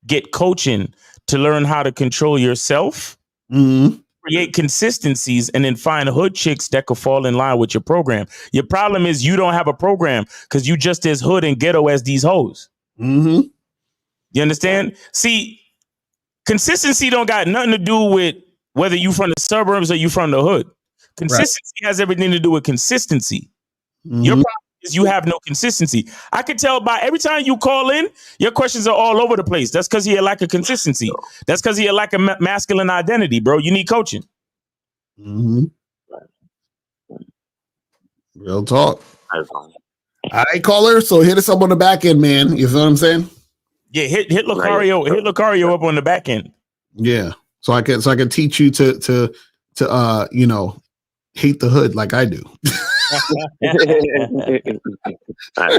get coaching to learn how to control yourself, create consistencies, and then find hood chicks that could fall in line with your program. Your problem is you don't have a program because you just as hood and ghetto as these hoes. Mm-hmm. You understand? See, consistency don't got nothing to do with whether you from the suburbs or you from the hood. Consistency has everything to do with consistency. Your problem is you have no consistency. I can tell by every time you call in, your questions are all over the place. That's because you lack a consistency. That's because you lack a masculine identity, bro. You need coaching. Mm-hmm. Real talk. All right, caller. So hit us up on the back end, man. You feel what I'm saying? Yeah, hit Lucario. Hit Lucario up on the back end. Yeah. So I can teach you to you know, hate the hood like I do. All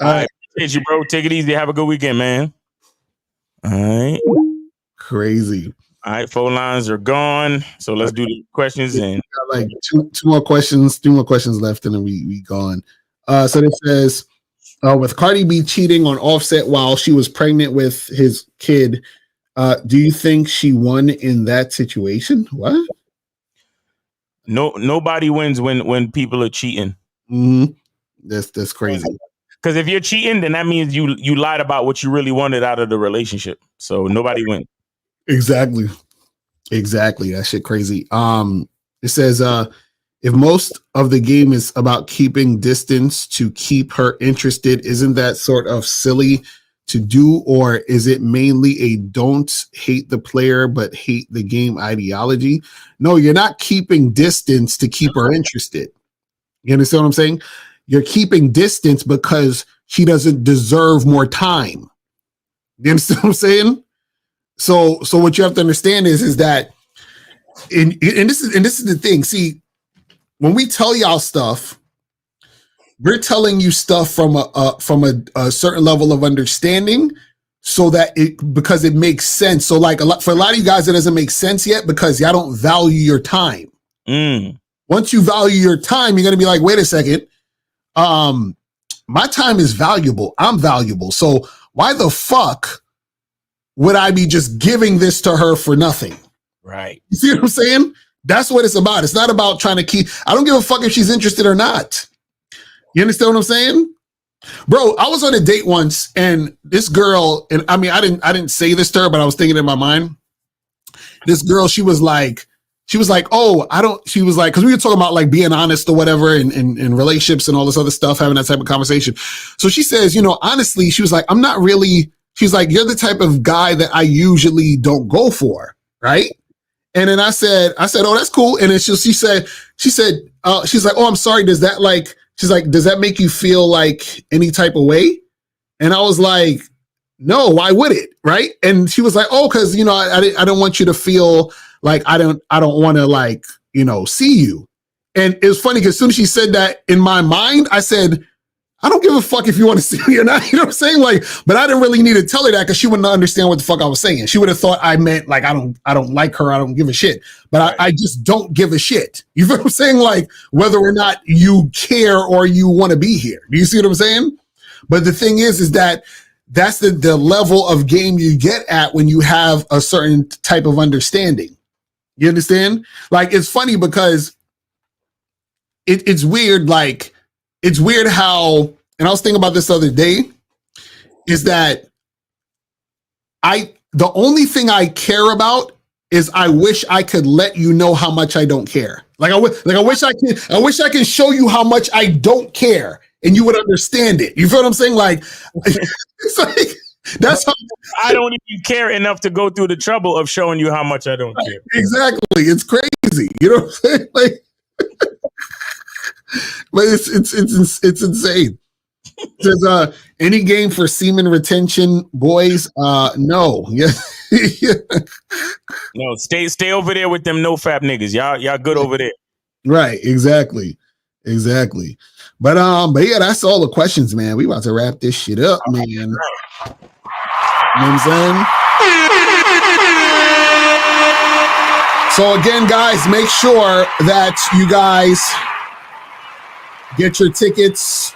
right. Appreciate you, bro. Take it easy. Have a good weekend, man. All right. Crazy. All right, phone lines are gone. So let's do the questions and got like two more questions left, and then we gone. So it says, with Cardi B cheating on Offset while she was pregnant with his kid, do you think she won in that situation? What? No, nobody wins when people are cheating. Mm-hmm. That's crazy. Because if you're cheating, then that means you lied about what you really wanted out of the relationship. So nobody wins. Exactly. That shit crazy. It says, if most of the game is about keeping distance to keep her interested, isn't that sort of silly to do? Or is it mainly a don't hate the player, but hate the game ideology? No, you're not keeping distance to keep her interested. You understand what I'm saying? You're keeping distance because she doesn't deserve more time. You understand what I'm saying? So what you have to understand is that and this is the thing. See, when we tell y'all stuff, we're telling you stuff from a certain level of understanding, so that because it makes sense. So like for a lot of you guys, it doesn't make sense yet because y'all don't value your time. Once you value your time, you're gonna be like, wait a second, my time is valuable. I'm valuable. So why the fuck would I be just giving this to her for nothing? Right. You see what I'm saying? That's what it's about. It's not about trying to keep. I don't give a fuck if she's interested or not. You understand what I'm saying? Bro, I was on a date once and this girl, and I mean, I didn't say this to her, but I was thinking in my mind. This girl, she was like, oh, she was like, because we were talking about like being honest or whatever in relationships and all this other stuff, having that type of conversation. So she says, honestly, she was like, I'm not really, she's like, you're the type of guy that I usually don't go for. Right. And then I said, oh, that's cool. And then she said, she's like, oh, I'm sorry. Does that make you feel like any type of way? And I was like, no, why would it? Right. And she was like, oh, because, I don't want you to feel like I don't want to like, see you. And it was funny because as soon as she said that, in my mind, I said, I don't give a fuck if you want to see me or not. You know what I'm saying? Like, but I didn't really need to tell her that because she wouldn't understand what the fuck I was saying. She would have thought I meant like, I don't like her. I don't give a shit. But I just don't give a shit. You feel what I'm saying? Like whether or not you care or you want to be here. Do you see what I'm saying? But the thing is that that's the level of game you get at when you have a certain type of understanding. You understand? Like, it's funny because it's weird. Like, it's weird how, and I was thinking about this the other day, is that the only thing I care about is I wish I could let you know how much I don't care. I wish I can show you how much I don't care and you would understand it. You feel what I'm saying? Like, it's like, that's how I don't even care enough to go through the trouble of showing you how much I don't care. Exactly. It's crazy. You know what I'm saying? Like, but it's insane. It says, any game for semen retention, boys? No. Yeah. No, stay over there with them no fap niggas. Y'all good over there. Right. Exactly. But yeah, that's all the questions, man. We about to wrap this shit up, man. You know what I'm saying? So again, guys, make sure that you guys get your tickets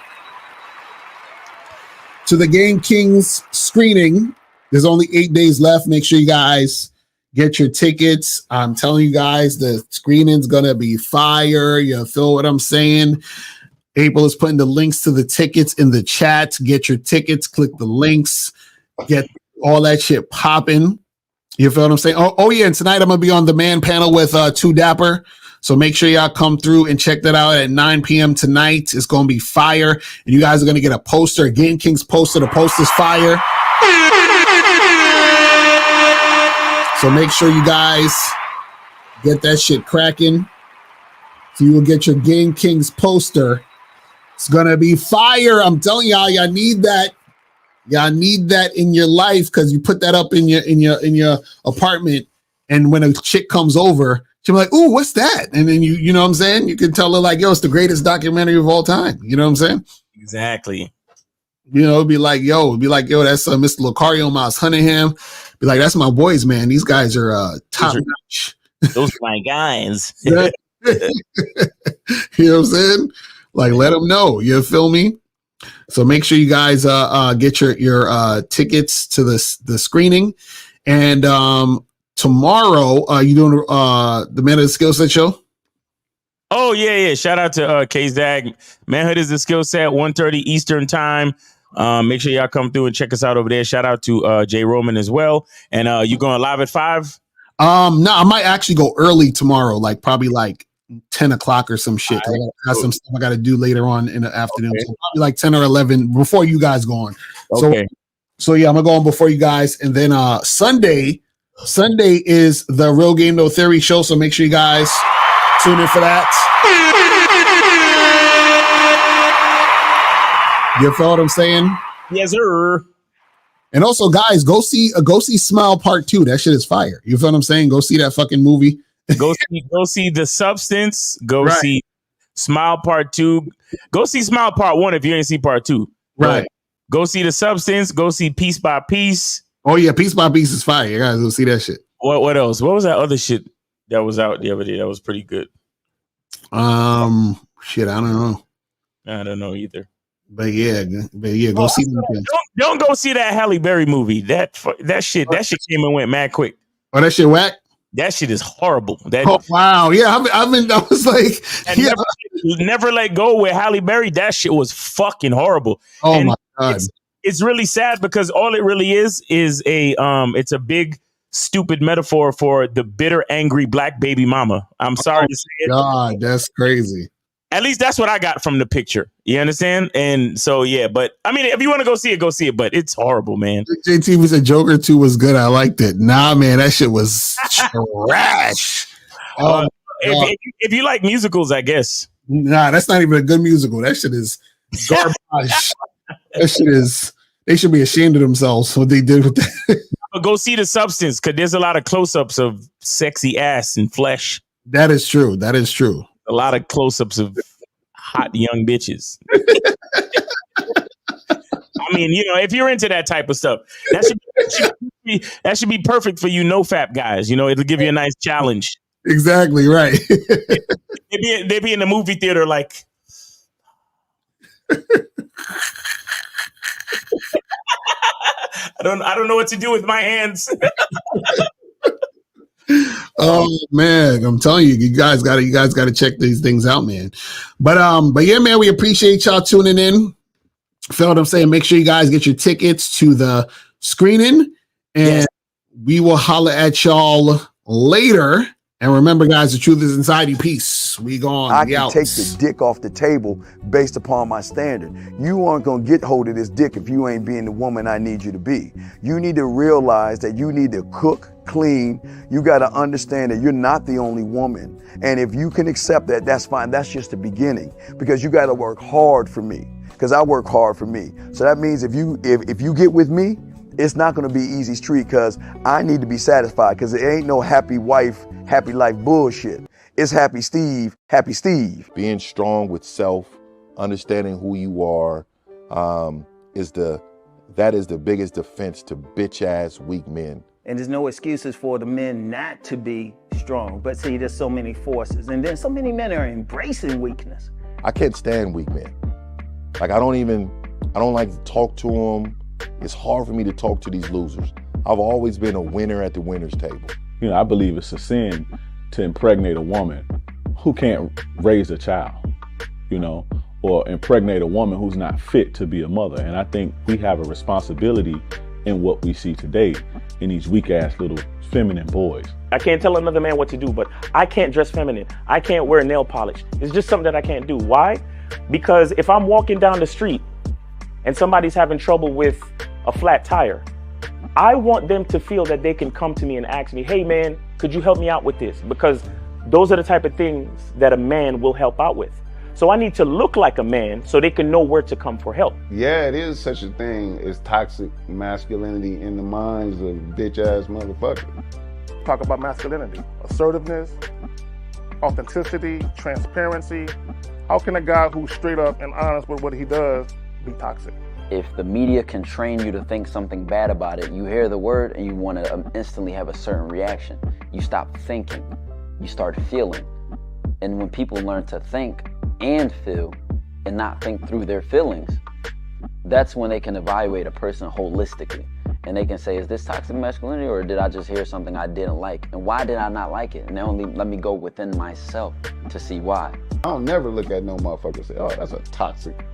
to the Game Kings screening. There's only 8 days left. Make sure you guys get your tickets. I'm telling you guys, the screening's gonna be fire. You feel what I'm saying? April is putting the links to the tickets in the chat. Get your tickets, click the links, get all that shit popping. You feel what I'm saying? Oh yeah, and tonight I'm gonna be on the man panel with Too Dapper. So make sure y'all come through and check that out at 9 p.m. tonight. It's gonna be fire. And you guys are gonna get a poster, a Game Kings poster. The poster's fire. So make sure you guys get that shit cracking. So you will get your Game Kings poster. It's gonna be fire. I'm telling y'all, y'all need that. Y'all need that in your life because you put that up in your apartment, and when a chick comes over, she'll be like, "Ooh, what's that?" And then you know what I'm saying? You can tell her like, "Yo, it's the greatest documentary of all time." You know what I'm saying? Exactly. It'd be like, "Yo," that's Mr. Lucario, Miles Hunningham. Be like, "That's my boys, man. These guys are top notch. Those are my guys." You know what I'm saying? Like, let them know. You feel me? So make sure you guys get your tickets to the screening. And tomorrow, you doing the Man of the Skill Set show? Oh yeah. Shout out to K-Zag. Manhood is the Skill Set, 1:30 Eastern time. Make sure y'all come through and check us out over there. Shout out to Jay Roman as well. And you going live at 5? No, I might actually go early tomorrow, like probably like 10 o'clock or some shit. I got some stuff I got to do later on in the afternoon. Okay. So probably like 10 or 11 before you guys go on. Okay. So yeah, I'm gonna go on before you guys. And then Sunday is the Real Game No Theory show. So make sure you guys tune in for that. You feel what I'm saying? Yes, sir. And also, guys, go see Smile Part 2. That shit is fire. You feel what I'm saying? Go see that fucking movie. Go see The Substance. Go Right. see Smile Part 2. Go see Smile Part 1 if you ain't see Part 2. Right. But go see The Substance. Go see Piece by Piece. Oh yeah, Piece by Piece is fire. You guys go see that shit. What else? What was that other shit that was out the other day that was pretty good? Shit, I don't know. I don't know either. But yeah, go see them things. Don't go see that Halle Berry movie. That shit came and went mad quick. Oh, that shit whack? That shit is horrible. Oh wow, yeah. I was like, yeah. Never Let Go with Halle Berry. That shit was fucking horrible. Oh and my god, it's really sad because all it really is a it's a big stupid metaphor for the bitter, angry black baby mama. I'm sorry to say it. God, that's crazy. At least that's what I got from the picture. You understand? And so yeah, but I mean, if you want to go see it, go see it. But it's horrible, man. JT was said Joker 2 was good. I liked it. Nah, man, that shit was trash. If you like musicals, I guess. Nah, that's not even a good musical. That shit is garbage. That shit is. They should be ashamed of themselves for what they did with that. But go see The Substance because there's a lot of close-ups of sexy ass and flesh. That is true. That is true. A lot of close-ups of hot young bitches. I mean, you know, if you're into that type of stuff, that should be perfect for you no-fap guys. You know, it'll give you a nice challenge. Exactly right. They be in the movie theater like. I don't know what to do with my hands. Oh man, I'm telling you, you guys got to check these things out, man. But yeah, man, we appreciate y'all tuning in. Feel what I'm saying? Make sure you guys get your tickets to the screening, and we will holler at y'all later. And remember, guys, the truth is inside you. Peace. We gone. I We can out. take the dick off the table based upon my standard. You aren't gonna get hold of this dick if you ain't being the woman I need you to be. You need to realize that you need to cook, clean. You got to understand that you're not the only woman. And if you can accept that, that's fine. That's just the beginning, because you got to work hard for me, because I work hard for me. So that means if you get with me, it's not going to be easy street, because I need to be satisfied, because it ain't no happy wife, happy life bullshit. It's happy Steve, happy Steve. Being strong with self, understanding who you are, that is the biggest defense to bitch ass weak men. And there's no excuses for the men not to be strong. But see, there's so many forces. And then so many men are embracing weakness. I can't stand weak men. Like, I don't like to talk to them. It's hard for me to talk to these losers. I've always been a winner at the winner's table. You know, I believe it's a sin to impregnate a woman who can't raise a child, you know, or impregnate a woman who's not fit to be a mother. And I think we have a responsibility in what we see today in these weak ass little feminine boys. I can't tell another man what to do, but I can't dress feminine. I can't wear nail polish. It's just something that I can't do. Why? Because if I'm walking down the street and somebody's having trouble with a flat tire, I want them to feel that they can come to me and ask me, hey man, could you help me out with this? Because those are the type of things that a man will help out with. So I need to look like a man so they can know where to come for help. Yeah, it is such a thing as toxic masculinity in the minds of bitch ass motherfuckers. Talk about masculinity, assertiveness, authenticity, transparency. How can a guy who's straight up and honest with what he does be toxic? If the media can train you to think something bad about it, you hear the word and you want to instantly have a certain reaction. You stop thinking, you start feeling. And when people learn to think and feel and not think through their feelings, that's when they can evaluate a person holistically. And they can say, is this toxic masculinity, or did I just hear something I didn't like? And why did I not like it? And only let me go within myself to see why. I don't never look at no motherfucker and say, oh, that's a toxic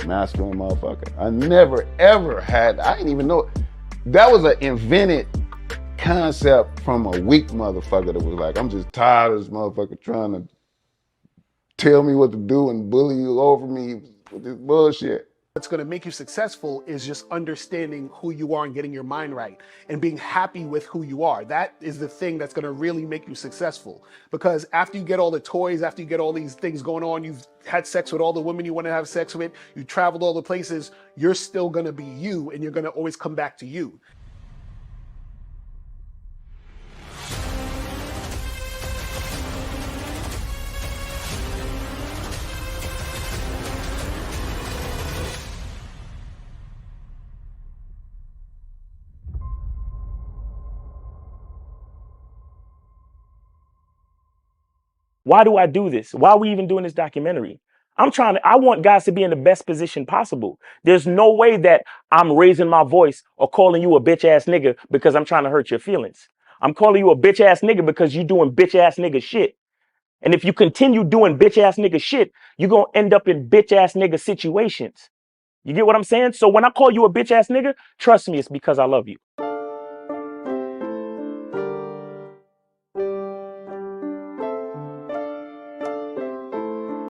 masculine motherfucker. I never ever had, I didn't even know. That was an invented concept from a weak motherfucker that was like, I'm just tired of this motherfucker trying to tell me what to do and bully you over me with this bullshit. What's going to make you successful is just understanding who you are and getting your mind right and being happy with who you are. That is the thing that's going to really make you successful. Because after you get all the toys, after you get all these things going on, you've had sex with all the women you want to have sex with, you traveled all the places, you're still going to be you, and you're going to always come back to you. Why do I do this? Why are we even doing this documentary? I want guys to be in the best position possible. There's no way that I'm raising my voice or calling you a bitch ass nigga because I'm trying to hurt your feelings. I'm calling you a bitch ass nigga because you doing bitch ass nigga shit. And if you continue doing bitch ass nigga shit, you're going to end up in bitch ass nigga situations. You get what I'm saying? So when I call you a bitch ass nigga, trust me, it's because I love you.